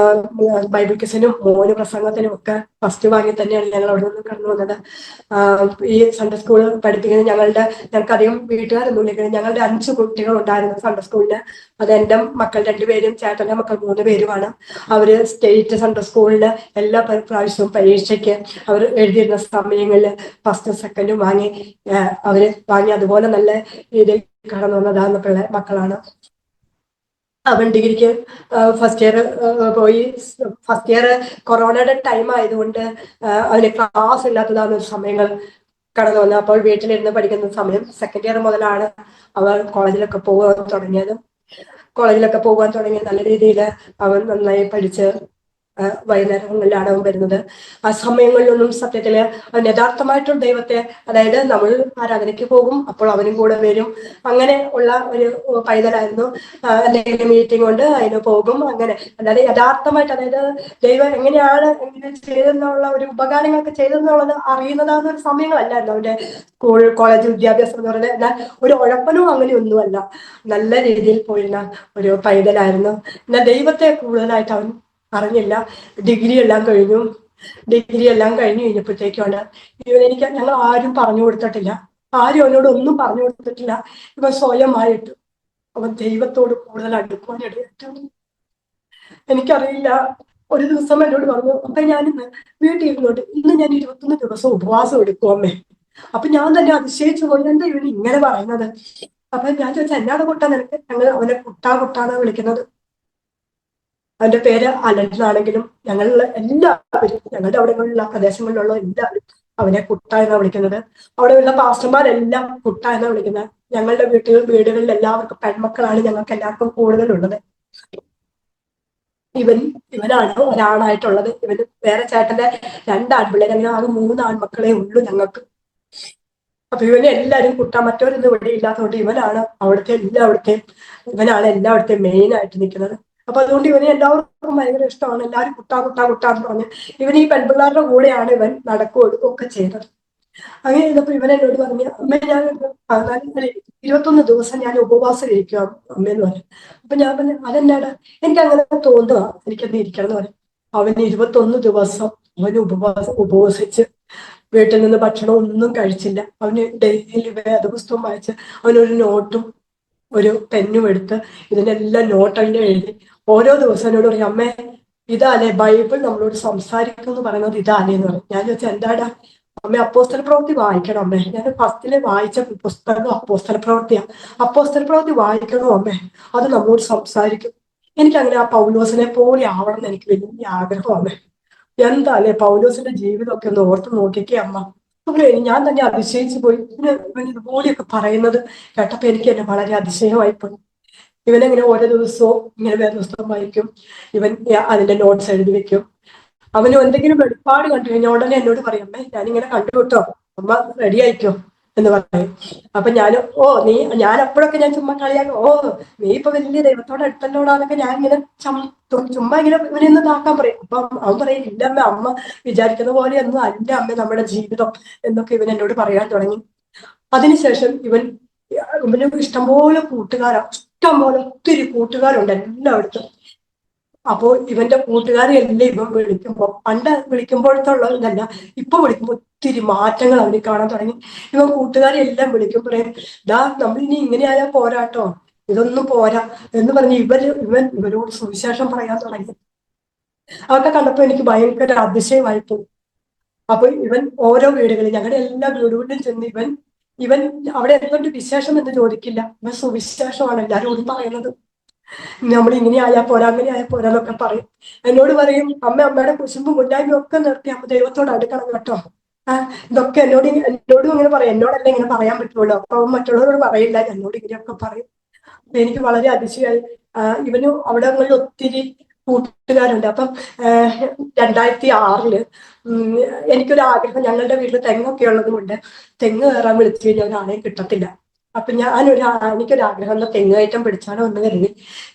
ബൈബിൾ ക്വിസിനും മോന് പ്രസംഗത്തിനും ഒക്കെ ഫസ്റ്റ് വാങ്ങി തന്നെയാണ് ഞങ്ങൾ അവിടെ നിന്ന് കടന്നു വന്നത്. ഈ സൺഡേ സ്കൂൾ പഠിപ്പിക്കുന്നത് ഞങ്ങൾക്ക് അധികം വീട്ടുകാരൊന്നും ഇല്ലെങ്കിൽ ഞങ്ങളുടെ 5 കുട്ടികൾ ഉണ്ടായിരുന്നു സൺഡേ സ്കൂളിന്. അത് എൻ്റെ മക്കൾ 2 പേരും ചേട്ടൻ്റെ മക്കൾ 3 പേരുമാണ്. അവര് സ്റ്റേറ്റ് സൺഡേ സ്കൂളില് എല്ലാ പ്രാവശ്യവും പരീക്ഷയ്ക്ക് അവർ എഴുതിയിരുന്ന സമയങ്ങളിൽ ഫസ്റ്റും സെക്കൻഡും അവര് വാങ്ങി അതുപോലെ നല്ല രീതിയിൽ കടന്നു വന്നതാകുന്ന മക്കളാണ്. അവൻ ഡിഗ്രിക്ക് ഫസ്റ്റ് ഇയർ പോയി. ഫസ്റ്റ് ഇയർ കൊറോണയുടെ ടൈം ആയതുകൊണ്ട് അവന് ക്ലാസ് ഇല്ലാത്തതാണ് സമയങ്ങൾ കടന്നു വന്നത്. അപ്പോൾ വീട്ടിലിരുന്ന് പഠിക്കുന്ന സമയം. സെക്കൻഡ് ഇയർ മുതലാണ് അവൻ കോളേജിലൊക്കെ പോകാൻ തുടങ്ങിയത്. നല്ല രീതിയിൽ അവൻ നന്നായി പഠിച്ച് വൈകുന്നേരങ്ങളിലാണ് അവൻ വരുന്നത്. ആ സമയങ്ങളിലൊന്നും സത്യത്തില് അവൻ യഥാർത്ഥമായിട്ടുള്ള ദൈവത്തെ, അതായത് നമ്മൾ ആരാധനയ്ക്ക് പോകും, അപ്പോൾ അവനും കൂടെ വരും, അങ്ങനെ ഉള്ള ഒരു പൈതലായിരുന്നു. എന്തെങ്കിലും മീറ്റിംഗ് കൊണ്ട് അതിന് പോകും, അങ്ങനെ. അല്ലാതെ യഥാർത്ഥമായിട്ട്, അതായത് ദൈവം എങ്ങനെയാണ് എങ്ങനെ ചെയ്തെന്നുള്ള ഒരു ഉപകാരങ്ങളൊക്കെ ചെയ്തെന്നുള്ളത് അറിയുന്നതാകുന്ന ഒരു സമയങ്ങളല്ലായിരുന്നു അവന്റെ കോളേജ് വിദ്യാഭ്യാസം എന്ന് പറയുന്നത്. എന്നാൽ ഒരു ഉഴപ്പനും അങ്ങനെയൊന്നുമല്ല, നല്ല രീതിയിൽ പോയിരുന്ന ഒരു പൈതലായിരുന്നു. എന്നാൽ ദൈവത്തെ കൂടുതലായിട്ട് അവൻ അറിഞ്ഞില്ല. ഡിഗ്രി എല്ലാം കഴിഞ്ഞപ്പോഴത്തേക്കാണ് ഞങ്ങൾ ആരും പറഞ്ഞു കൊടുത്തിട്ടില്ല, ആരും അവനോട് ഒന്നും പറഞ്ഞു കൊടുത്തിട്ടില്ല. ഇവൻ സ്വയമായിട്ട് അവൻ ദൈവത്തോട് കൂടുതൽ അടുക്കുവാൻ ഇടയായിട്ടാണ്. എനിക്കറിയില്ല, ഒരു ദിവസം എന്നോട് പറഞ്ഞു, അപ്പൊ ഞാനിന്ന് വീട്ടിൽ ഇരുന്നോട്ട് ഇന്ന് ഞാൻ 21 ദിവസം ഉപവാസം എടുക്കും അമ്മേ. അപ്പൊ ഞാൻ തന്നെ അതിശയിച്ചു പോയി, എന്താ ഇവന് ഇങ്ങനെ പറയുന്നത്? അപ്പൊ ഞാൻ ചോദിച്ചാൽ എന്നാണ് കുട്ടാ നിനക്ക്? ഞങ്ങൾ അവനെ കുട്ടാന്നാണ് വിളിക്കുന്നത്. അവന്റെ പേര് അലൻ എന്നാണെങ്കിലും ഞങ്ങളുടെ അവിടെയുള്ള പ്രദേശങ്ങളിലുള്ള എല്ലാവരും അവനെ കുട്ട എന്നാണ് വിളിക്കുന്നത്. അവിടെയുള്ള പാസ്റ്റർമാരെല്ലാം കുട്ട എന്നാണ് വിളിക്കുന്നത്. ഞങ്ങളുടെ വീടുകളിൽ എല്ലാവർക്കും പെൺമക്കളാണ് ഞങ്ങൾക്ക് എല്ലാവർക്കും കൂടുതലുള്ളത്. ഇവനാണ് ഒരാളായിട്ടുള്ളത്. ഇവന് വേറെ ചേട്ടന്റെ 2 ആൺപിള്ളേർ, അങ്ങനെ ആകെ 3 ആൺമക്കളെ ഉള്ളൂ ഞങ്ങൾക്ക്. അപ്പൊ ഇവനെ എല്ലാവരും മറ്റവരൊന്നും ഇവിടെ ഇല്ലാത്തതുകൊണ്ട് ഇവനാണ് എല്ലായിടത്തെയും മെയിൻ ആയിട്ട് നിൽക്കുന്നത്. അപ്പൊ അതുകൊണ്ട് ഇവനെ എല്ലാവർക്കും ഭയങ്കര ഇഷ്ടമാണ്. എല്ലാവരും കുട്ടാന്ന് പറഞ്ഞ് ഇവൻ ഈ പെൺപിള്ളേരുടെ കൂടെയാണ് ഇവൻ നടക്കുകയും ഒക്കെ ചെയ്തത്. അങ്ങനെ ഇരുന്നപ്പോ ഇവൻ എന്നോട് പറഞ്ഞു, അമ്മ ഞാൻ 21 ദിവസം ഞാൻ ഉപവാസം ഇരിക്കുക അമ്മയെന്ന് പറഞ്ഞു. അപ്പൊ ഞാൻ പറഞ്ഞു, അതെന്നാടാ? എനിക്ക് അങ്ങനെ തോന്നുക, എനിക്കെന്ത് ഇരിക്കണം എന്ന് പറഞ്ഞു. അവന് 21 ദിവസം അവന് ഉപവസിച്ച് വീട്ടിൽ നിന്ന് ഭക്ഷണം ഒന്നും കഴിച്ചില്ല. അവന് ഡെയിലി വേദപുസ്തകം വായിച്ച് അവനൊരു നോട്ടും ഒരു പെന്നും എടുത്ത് ഇതിനെല്ലാം നോട്ടെല്ലാം എഴുതി ഓരോ ദിവസം എന്നോട് പറയും, അമ്മേ ഇതാലേ ബൈബിൾ നമ്മളോട് സംസാരിക്കുന്നു പറയുന്നത് ഇതാലേ എന്ന് പറയും. ഞാൻ ചോദിച്ചാൽ എന്താടാ? അമ്മ അപ്പോസ്തല പ്രവൃത്തി വായിക്കണം അമ്മേ. ഞാൻ ഫസ്റ്റില് വായിച്ച പുസ്തകം അപ്പോസ്തല പ്രവൃത്തി വായിക്കണോ അമ്മേ, അത് നമ്മോട് സംസാരിക്കും. എനിക്കങ്ങനെ ആ പൗലോസിനെ പോലെ ആവണം എന്ന് എനിക്ക് വലിയ ആഗ്രഹം അമ്മേ. എന്താല്ലേ പൗലോസിന്റെ ജീവിതമൊക്കെ ഒന്ന് ഓർത്ത് നോക്കിക്കേ അമ്മ. അങ്ങനെ ഞാൻ തന്നെ അതിശയിച്ചു പോയി. ഇവൻ ഇതുപോലെയൊക്കെ പറയുന്നത് കേട്ടപ്പോ എനിക്ക് തന്നെ വളരെ അതിശയമായി പോയി. ഇവനെങ്ങനെ ഓരോ ദിവസവും ഇങ്ങനെ വേദപുസ്തകം വായിക്കും, ഇവൻ അതിന്റെ നോട്ട്സ് എഴുതി വെക്കും. അവന് എന്തെങ്കിലും വെളിപ്പാട് കണ്ടു കഴിഞ്ഞാൽ ഉടനെ എന്നോട് പറയും, അമ്മേ ഞാനിങ്ങനെ കണ്ടു കേട്ടോ, അമ്മ റെഡി ആയിക്കോ എന്ന് പറയും. അപ്പൊ ഞാൻ അപ്പോഴൊക്കെ ഞാൻ ചുമ്മാ കളിയാക്കും, നീ ഇപ്പൊ വലിയ ദൈവത്തോടെ അടുത്തല്ലോടാന്നൊക്കെ ഞാൻ ഇങ്ങനെ ചുമ്മാ ഇങ്ങനെ ഇവനൊന്ന് ഇതാക്കാൻ പറയും. അപ്പൊ അവൻ പറയും, ഇല്ല അമ്മ വിചാരിക്കുന്ന പോലെ ഒന്നും അല്ല അമ്മ നമ്മുടെ ജീവിതം എന്നൊക്കെ ഇവൻ എന്നോട് പറയാൻ തുടങ്ങി. അതിനുശേഷം ഇവന് ഇഷ്ടംപോലെ ഒത്തിരി കൂട്ടുകാരുണ്ട് എല്ലായിടത്തും. അപ്പോ ഇവന്റെ കൂട്ടുകാരെല്ലാം ഇവൻ പണ്ട് വിളിക്കുമ്പോഴത്തുള്ളതല്ല, ഇപ്പൊ വിളിക്കുമ്പോൾ ഒത്തിരി മാറ്റങ്ങൾ അവന് കാണാൻ തുടങ്ങി. ഇവൻ കൂട്ടുകാരെല്ലാം വിളിക്കും, പറയും, നമ്മളിനി ഇങ്ങനെ ആയാൽ പോരാട്ടോ, ഇതൊന്നും പോരാ എന്ന് പറഞ്ഞ് ഇവരോട് സുവിശേഷം പറയാൻ തുടങ്ങി. അതൊക്കെ കണ്ടപ്പോ എനിക്ക് ഭയങ്കര അതിശയമായിപ്പോയി. അപ്പൊ ഇവൻ ഓരോ വീടുകളിൽ, ഞങ്ങളുടെ എല്ലാ വീടുകളിലും ചെന്ന് ഇവൻ അവിടെ എന്തുകൊണ്ട് വിശേഷം എന്ന് ചോദിക്കില്ല, ഇവൻ സുവിശേഷമാണ് എല്ലാവരോടും പറയുന്നത്. നമ്മൾ ഇങ്ങനെ ആയാൽ പോരാ, അങ്ങനെ ആയാൽ പോരാ എന്നൊക്കെ പറയും. എന്നോട് പറയും, അമ്മയുടെ കുശുമ്പും മുല്ലായ്മയും ഒക്കെ നിർത്തി അമ്മ ദൈവത്തോട് അടുക്കണം കേട്ടോ. ഇതൊക്കെ എന്നോടും ഇങ്ങനെ പറയും. എന്നോടല്ല ഇങ്ങനെ പറയാൻ പറ്റുള്ളൂ, അപ്പൊ അവൻ മറ്റുള്ളവരോട് പറയില്ല, എന്നോട് ഇങ്ങനെയൊക്കെ പറയും. എനിക്ക് വളരെ അതിശയായി. ഇവന് അവിടങ്ങളിൽ ഒത്തിരി കൂട്ടുകാരുണ്ട്. അപ്പം 2006 എനിക്കൊരു ആഗ്രഹം, ഞങ്ങളുടെ വീട്ടിൽ തെങ്ങൊക്കെ ഉള്ളത് കൊണ്ട് തെങ്ങ് കയറാൻ വിളിച്ചു കഴിഞ്ഞാൽ ഒരാളെയും കിട്ടത്തില്ല. അപ്പൊ എനിക്കൊരാഗ്രഹം എന്നാൽ തെങ്ങ് കയറ്റം പിടിച്ചാലോ എന്ന് കരുതി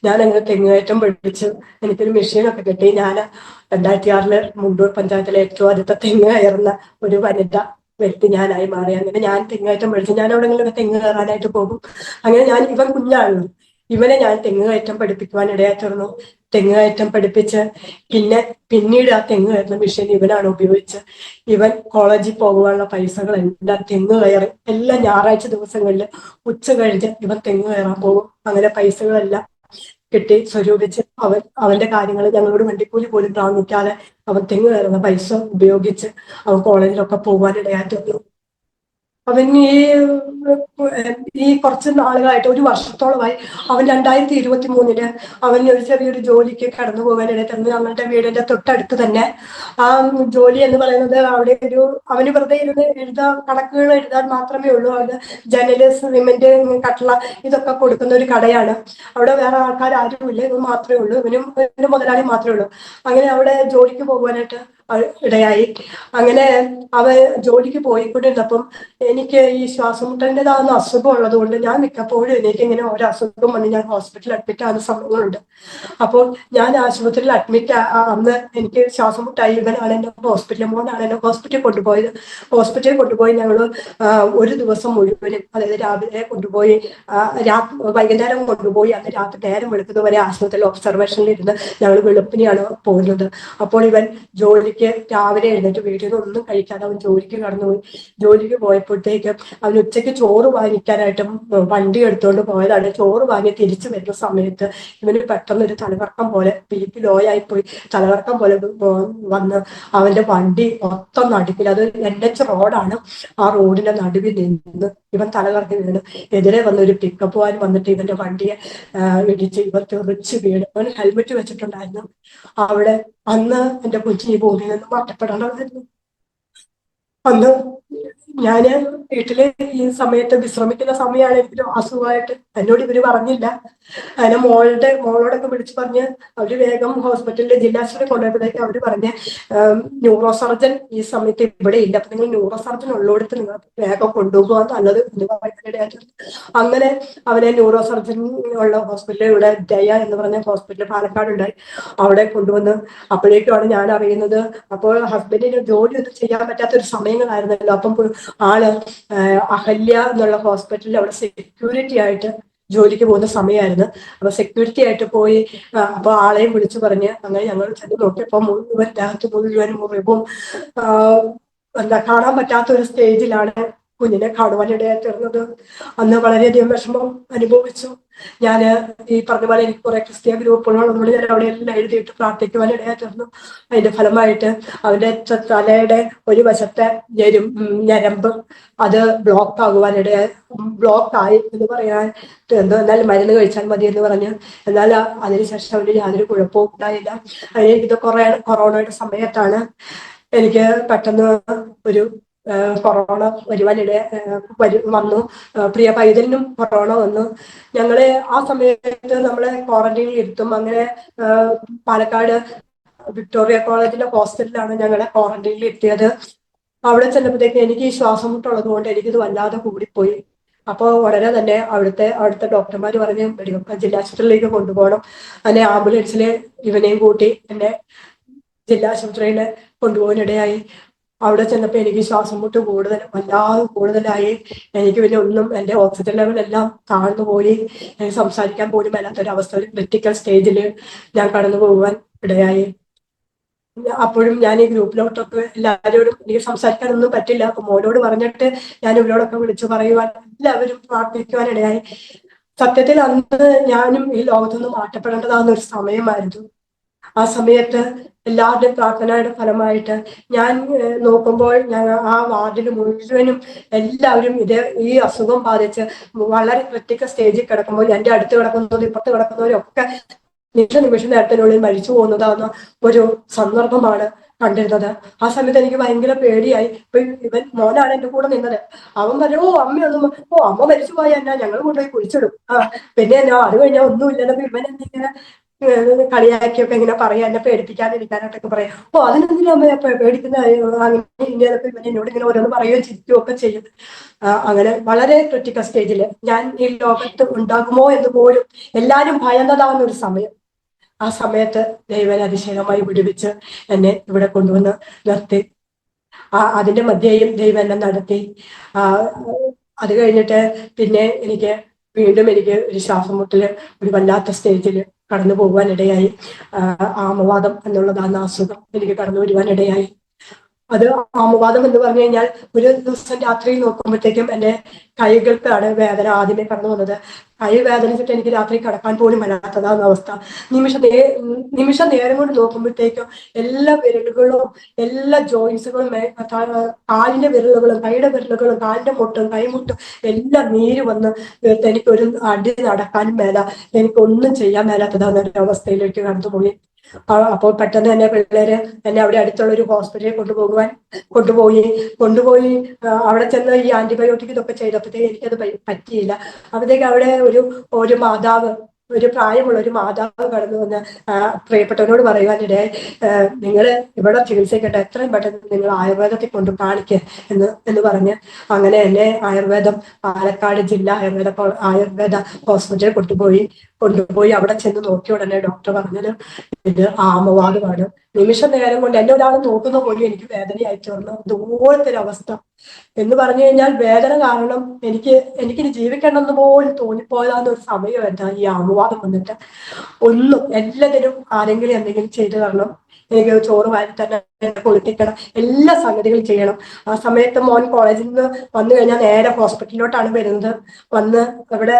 ഞാൻ അങ്ങനെ തെങ്ങ് കയറ്റം പിടിച്ച് എനിക്കൊരു മെഷീനൊക്കെ കിട്ടി. ഞാൻ 2006 മുണ്ടൂർ പഞ്ചായത്തിലെ ഏറ്റവും അടുത്ത തെങ്ങ് കയറുന്ന ഒരു വനിത വ്യക്തി ഞാനായി മാറി. അങ്ങനെ ഞാൻ തെങ്ങുകയറ്റം പഠിച്ചു. ഞാൻ എവിടെയെങ്കിലും തെങ്ങ് കയറാനായിട്ട് പോകും. അങ്ങനെ ഇവൻ കുഞ്ഞാണല്ലോ, ഇവനെ ഞാൻ തെങ്ങ് കയറ്റം പഠിപ്പിക്കുവാൻ ഇടയായി തീർന്നു. തെങ്ങ് കയറ്റം പഠിപ്പിച്ച് പിന്നീട് ആ തെങ്ങ് കയറുന്ന മെഷീൻ ഇവനാണ് ഉപയോഗിച്ച് ഇവൻ കോളേജിൽ പോകുവാനുള്ള പൈസകളെല്ലാം തെങ്ങ് കയറി എല്ലാ ഞായറാഴ്ച ദിവസങ്ങളിൽ ഉച്ച കഴിഞ്ഞ് ഇവൻ തെങ്ങ് കയറാൻ പോകും. അങ്ങനെ പൈസകളെല്ലാം കിട്ടി സ്വരൂപിച്ച് അവന്റെ കാര്യങ്ങൾ ഞങ്ങളോട് വണ്ടിക്കൂലി പോലും താങ്ങിക്കാതെ അവൻ തെങ്ങ് കയറുന്ന പൈസ ഉപയോഗിച്ച് അവൻ കോളേജിലൊക്കെ പോകാനിടയായി തീർന്നു. അവൻ ഈ കുറച്ച് നാളുകളായിട്ട്, ഒരു വർഷത്തോളമായി അവൻ 2023 അവൻ ഒരു ചെറിയൊരു ജോലിക്ക് കടന്നു പോകാനിടയായിരുന്നു. ഞങ്ങളുടെ വീടിന്റെ തൊട്ടടുത്ത് തന്നെ. ആ ജോലി എന്ന് പറയുന്നത് അവിടെ അവന് വെറുതെ ഇരുന്ന് കണക്കുകൾ എഴുതാൻ മാത്രമേ ഉള്ളൂ. അത് ജനല്, സിമെന്റ്, കട്ടള ഇതൊക്കെ കൊടുക്കുന്ന ഒരു കടയാണ്. അവിടെ വേറെ ആൾക്കാർ ആരുമില്ല, ഇത് മാത്രമേ ഉള്ളൂ, ഇവന്റെ മുതലാളി മാത്രമേ ഉള്ളൂ. അങ്ങനെ അവിടെ ജോലിക്ക് പോകുവാനായിട്ട് ഇടയായി. അങ്ങനെ അവൻ ജോലിക്ക് പോയിക്കൊണ്ടിരുന്നപ്പം എനിക്ക് ഈ ശ്വാസം മുട്ടലിൻ്റെതാകുന്ന അസുഖം ഉള്ളത് കൊണ്ട് ഞാൻ മിക്കപ്പോഴും എനിക്ക് ഇങ്ങനെ ഓരോ അസുഖം വന്ന് ഞാൻ ഹോസ്പിറ്റലിൽ അഡ്മിറ്റ് ആകുന്ന സമയങ്ങളുണ്ട്. അപ്പോൾ ഞാൻ ആശുപത്രിയിൽ അന്ന് എനിക്ക് ശ്വാസം മുട്ടായി. ഇവനാണ് എന്നെ മോനാണ് എന്നെ ഹോസ്പിറ്റലിൽ കൊണ്ടുപോയത്. ഹോസ്പിറ്റലിൽ കൊണ്ടുപോയി ഞങ്ങൾ ഒരു ദിവസം മുഴുവനും, അതായത് രാവിലെ കൊണ്ടുപോയി വൈകുന്നേരം കൊണ്ടുപോയി, അന്ന് രാത്രി നേരം വെളുക്കുന്നത് വരെ ആശുപത്രിയിൽ ഒബ്സർവേഷനിൽ ഇരുന്ന് ഞങ്ങൾ വെളുപ്പിനെയാണ് പോകുന്നത്. അപ്പോൾ ഇവൻ ജോലിക്ക് രാവിലെ എഴുന്നേറ്റ് വീട്ടിൽ നിന്ന് ഒന്നും കഴിക്കാതെ അവൻ ജോലിക്ക് കടന്നുപോയി. ജോലിക്ക് പോയപ്പോഴത്തേക്ക് അവൻ ഉച്ചയ്ക്ക് ചോറ് വാങ്ങിക്കാനായിട്ടും വണ്ടി എടുത്തുകൊണ്ട് പോയതാണ്. ചോറ് വാങ്ങി തിരിച്ചു വരുന്ന സമയത്ത് ഇവന് പെട്ടെന്നൊരു തലകറക്കം പോലെ, BP ലോ ആയിപ്പോയി, തലകറക്കം പോലെ വന്ന് അവന്റെ വണ്ടി മൊത്തം നടുക്കിൽ, അത് NH റോഡാണ്, ആ റോഡിന്റെ നടുവിൽ നിന്ന് ഇവൻ തലകറക്കി വീണ്. എതിരെ വന്ന ഒരു പിക്കപ്പ് വാൻ വന്നിട്ട് ഇവന്റെ വണ്ടിയെ ഇടിച്ച് ഇവർ തെറിച്ച് വീണ്. അവൻ ഹെൽമെറ്റ് വെച്ചിട്ടുണ്ടായിരുന്നു. അവിടെ അന്ന് എന്റെ കൊച്ചി ഈ ഭൂമിയിൽ നിന്ന് മാറ്റപ്പെടേണ്ടതായിരുന്നു. അന്ന് ഞാന് വീട്ടില് ഈ സമയത്ത് വിശ്രമിക്കുന്ന സമയമാണ്. എനിക്കൊരു അസുഖമായിട്ട് എന്നോട് ഇവര് പറഞ്ഞില്ല. അങ്ങനെ മോളോടൊക്കെ വിളിച്ചു പറഞ്ഞ് അവര് വേഗം ഹോസ്പിറ്റലിൽ ജില്ലാ ആശുപത്രി കൊണ്ടുപോയപ്പോഴേക്ക് അവര് പറഞ്ഞ് ന്യൂറോ സർജൻ ഈ സമയത്ത് ഇവിടെ ഇല്ല, അപ്പൊ നിങ്ങൾ ന്യൂറോ സർജൻ ഉള്ളിടത്ത് നിങ്ങൾ വേഗം കൊണ്ടുപോകാൻ നല്ലത് എന്ന് പറയുന്നതിനിടയായിട്ട് അങ്ങനെ അവരെ ന്യൂറോ സർജൻ ഉള്ള ഹോസ്പിറ്റലിൽ, ഇവിടെ ജയ എന്ന് പറഞ്ഞ ഹോസ്പിറ്റൽ പാലക്കാട് ഉണ്ടായി, അവിടെ കൊണ്ടുവന്ന് അപ്പോഴേക്കുമാണ് ഞാൻ അറിയുന്നത്. അപ്പോൾ ഹസ്ബൻഡിന് ജോലി ഒന്നും ചെയ്യാൻ പറ്റാത്തൊരു സമയങ്ങളായിരുന്നല്ലോ. അപ്പം ആള് അഹല്യ എന്നുള്ള ഹോസ്പിറ്റലിൽ അവിടെ സെക്യൂരിറ്റി ആയിട്ട് ജോലിക്ക് പോകുന്ന സമയമായിരുന്നു. അപ്പൊ സെക്യൂരിറ്റി ആയിട്ട് പോയി. അപ്പൊ ആളെയും വിളിച്ചു പറഞ്ഞ് അങ്ങനെ ഞങ്ങൾ ചെന്ന് നോക്കിയപ്പോ മുഴുവൻ മുറിവും കാണാൻ പറ്റാത്ത ഒരു സ്റ്റേജിലാണ് കുഞ്ഞിനെ കാണുവാനിടയായി തീർന്നത്. അന്ന് വളരെയധികം വിഷമം അനുഭവിച്ചു. ഞാന് ഈ പറഞ്ഞ പോലെ എനിക്ക് കുറെ ക്രിസ്ത്യൻ ഗ്രൂപ്പുകളോട് ഞാൻ അവിടെ എല്ലാം എഴുതിയിട്ട് പ്രാർത്ഥിക്കുവാനിടയായി തീർന്നു. അതിന്റെ ഫലമായിട്ട് അവന്റെ തലയുടെ ഒരു വശത്തെ ഞരമ്പ് അത് ബ്ലോക്കായി എന്ന് പറയാൻ എന്നാലും മരുന്ന് കഴിച്ചാൽ മതി എന്ന് പറഞ്ഞു. എന്നാൽ അതിനുശേഷം അവന് യാതൊരു കുഴപ്പവും ഉണ്ടായില്ല. ഇത് കൊറോണയുടെ സമയത്താണ് എനിക്ക് പെട്ടെന്ന് ഒരു കൊറോണ വന്നു. പ്രിയ പൈതലിനും കൊറോണ വന്നു. ഞങ്ങളെ ആ സമയത്ത് നമ്മളെ ക്വാറന്റൈനിൽ ഇരുത്തും. അങ്ങനെ പാലക്കാട് വിക്ടോറിയ കോളേജിന്റെ ഹോസ്റ്റലിലാണ് ഞങ്ങളെ ക്വാറന്റൈനിൽ എത്തിയത്. അവിടെ ചെന്നപ്പോഴത്തേക്ക് എനിക്ക് ഈ ശ്വാസം മുട്ടുള്ളത് കൊണ്ട് എനിക്കിത് വല്ലാതെ കൂടിപ്പോയി. അപ്പോൾ ഉടനെ തന്നെ അവിടുത്തെ ഡോക്ടർമാർ പറഞ്ഞ് ജില്ലാ ആശുപത്രിയിലേക്ക് കൊണ്ടുപോകണം. അങ്ങനെ ആംബുലൻസിൽ ഇവനെയും കൂട്ടി എന്നെ ജില്ലാ ആശുപത്രിയിൽ കൊണ്ടുപോകാനിടയായി. അവിടെ ചെന്നപ്പോൾ എനിക്ക് ശ്വാസം മുട്ട് വല്ലാതെ കൂടുതലായി. എനിക്ക് പിന്നെ എന്റെ ഓക്സിജൻ ലെവൽ എല്ലാം താഴ്ന്നു പോയി. എനിക്ക് സംസാരിക്കാൻ പോലും മേലാത്തൊരവസ്ഥ, ഒരു ക്രിട്ടിക്കൽ സ്റ്റേജിൽ ഞാൻ കടന്നു പോകുവാൻ ഇടയായി. അപ്പോഴും ഞാൻ ഈ ഗ്രൂപ്പിലോട്ടൊക്കെ എല്ലാവരോടും എനിക്ക് സംസാരിക്കാനൊന്നും പറ്റില്ല. അപ്പൊ മോനോട് പറഞ്ഞിട്ട് ഞാൻ ഇവരോടൊക്കെ വിളിച്ചു പറയുവാൻ, എല്ലാവരും പ്രാർത്ഥിക്കുവാനിടയായി. സത്യത്തിൽ അന്ന് ഞാനും ഈ ലോകത്തുനിന്ന് മാറ്റപ്പെടേണ്ടതാകുന്ന ഒരു സമയമായിരുന്നു. ആ സമയത്ത് എല്ലാവരുടെയും പ്രാർത്ഥനയുടെ ഫലമായിട്ട് ഞാൻ നോക്കുമ്പോൾ ആ വാർഡിൽ മുഴുവനും എല്ലാവരും ഈ അസുഖം ബാധിച്ച് വളരെ ക്രിട്ടിക്കൽ സ്റ്റേജിൽ കിടക്കുമ്പോൾ എന്റെ അടുത്ത് കിടക്കുന്നവരും ഇപ്പുറത്ത് കിടക്കുന്നവരും ഒക്കെ നിമിഷ നേരത്തിനുള്ളിൽ മരിച്ചു പോകുന്നതാകുന്ന ഒരു സന്ദർഭമാണ് കണ്ടിരുന്നത്. ആ സമയത്ത് എനിക്ക് ഭയങ്കര പേടിയായി. ഇപ്പൊ മോനാണ് എന്റെ കൂടെ നിന്നത്. അവൻ പറഞ്ഞു, അമ്മ മരിച്ചു പോയാ എന്നാ, ഞങ്ങൾ കൊണ്ടുപോയി കുഴിച്ചിടും. പിന്നെ അത് കഴിഞ്ഞാൽ ഒന്നുമില്ലെന്നപ്പോ ഇവൻ എന്തിങ്ങനെ കളിയാക്കിയൊക്കെ ഇങ്ങനെ പറയാം, എന്നെ പേടിപ്പിക്കാതിരിക്കാനായിട്ടൊക്കെ പറയാം. ഓ അതിനെന്തിനാ അമ്മ പേടിക്കുന്ന, അങ്ങനെ ഇങ്ങനെയൊക്കെ എന്നോട് ഇങ്ങനെ ഓരോന്ന് പറയുകയും ചിരിക്കുകയും ഒക്കെ ചെയ്യും. അങ്ങനെ വളരെ ക്രിട്ടിക്കൽ സ്റ്റേജിൽ ഞാൻ ഈ ലോകത്ത് ഉണ്ടാകുമോ എന്ന് പോലും എല്ലാരും ഭയന്നതാവുന്ന ഒരു സമയം. ആ സമയത്ത് ദൈവം അതിശയമായി വിടുവിച്ച് എന്നെ ഇവിടെ കൊണ്ടുവന്ന് നിർത്തി. അതിന്റെ മധ്യേയും ദൈവം എന്നെ നടത്തി. അത് കഴിഞ്ഞിട്ട് പിന്നെ വീണ്ടും എനിക്ക് ഒരു ശ്വാസം മുട്ടല്, ഒരു വല്ലാത്ത സ്റ്റേജിൽ കടന്നു പോകുവാനിടയായി. ആമവാദം എന്നുള്ളതാണ് അസുഖം എനിക്ക് കടന്നു വരുവാനിടയായി. അത് ആമവാദം എന്ന് പറഞ്ഞു കഴിഞ്ഞാൽ ഒരു ദിവസം രാത്രി നോക്കുമ്പോഴത്തേക്കും എന്റെ കൈകൾക്കാണ് വേദന ആദ്യമേ കടന്നു വന്നത്. കൈ വേദനിച്ചിട്ട് എനിക്ക് രാത്രി കിടക്കാൻ പോലും വരാത്തതാണ് അവസ്ഥ. നിമിഷ നേരം കൊണ്ട് നോക്കുമ്പോഴത്തേക്കും എല്ലാ വിരലുകളും, എല്ലാ ജോയിന്റ്സുകളും, കാലിന്റെ വിരലുകളും, കൈയുടെ വിരലുകളും, കാലിന്റെ മുട്ടും, കൈമുട്ടും എല്ലാം നീര് വന്ന് എനിക്കൊരു അടി നടക്കാനും മേല, എനിക്കൊന്നും ചെയ്യാൻ മേലാത്തതാണ് ഒരു അവസ്ഥയിലേക്ക് കടന്നുപോയി. അപ്പോൾ പെട്ടെന്ന് തന്നെ പിള്ളേര് എന്നെ അവിടെ അടുത്തുള്ള ഒരു ഹോസ്പിറ്റലിൽ കൊണ്ടുപോയി അവിടെ ചെന്ന് ഈ ആന്റിബയോട്ടിക് ഇതൊക്കെ ചെയ്തപ്പോഴത്തേക്ക് എനിക്കത് പറ്റിയില്ല. അപ്പോഴത്തേക്ക് അവിടെ ഒരു മാതാവ്, ഒരു പ്രായമുള്ള ഒരു മാതാവ് കടന്നു വന്ന് പ്രിയപ്പെട്ടവനോട് പറയുവാനിടെ, നിങ്ങൾ ഇവിടെ ചികിത്സിക്കട്ടെ, എത്രയും പെട്ടെന്ന് നിങ്ങൾ ആയുർവേദത്തിൽ കൊണ്ട് കാണിക്കുക എന്ന് പറഞ്ഞ് അങ്ങനെ എന്നെ പാലക്കാട് ജില്ലാ ആയുർവേദ ഹോസ്പിറ്റലിൽ കൊണ്ടുപോയി അവിടെ ചെന്ന് നോക്കിയ ഉടനെ ഡോക്ടർ പറഞ്ഞത് ഇത് ആമവാദമാണ്. നിമിഷ നേരം കൊണ്ട് എന്നെ ഒരാൾ നോക്കുന്ന പോലും എനിക്ക് വേദനയായി തീർന്നു. അതുപോലത്തെ ഒരു അവസ്ഥ എന്ന് പറഞ്ഞു കഴിഞ്ഞാൽ വേദന കാരണം എനിക്കിനി ജീവിക്കണമെന്ന് പോലും തോന്നിപ്പോയതാന്ന ഒരു സമയമായിരുന്നു ഈ ആമവാദം വന്നിട്ട്. എല്ലാത്തിനും ആരെങ്കിലും എന്തെങ്കിലും ചെയ്തു തരണം, എനിക്ക് ചോറ് വാരി തന്നെ കുളിപ്പിക്കണം, എല്ലാ സംഗതികളും ചെയ്യണം. ആ സമയത്ത് മോൻ കോളേജിൽ നിന്ന് വന്നു കഴിഞ്ഞാൽ നേരെ ഹോസ്പിറ്റലിലോട്ടാണ് വരുന്നത്. വന്ന് ഇവിടെ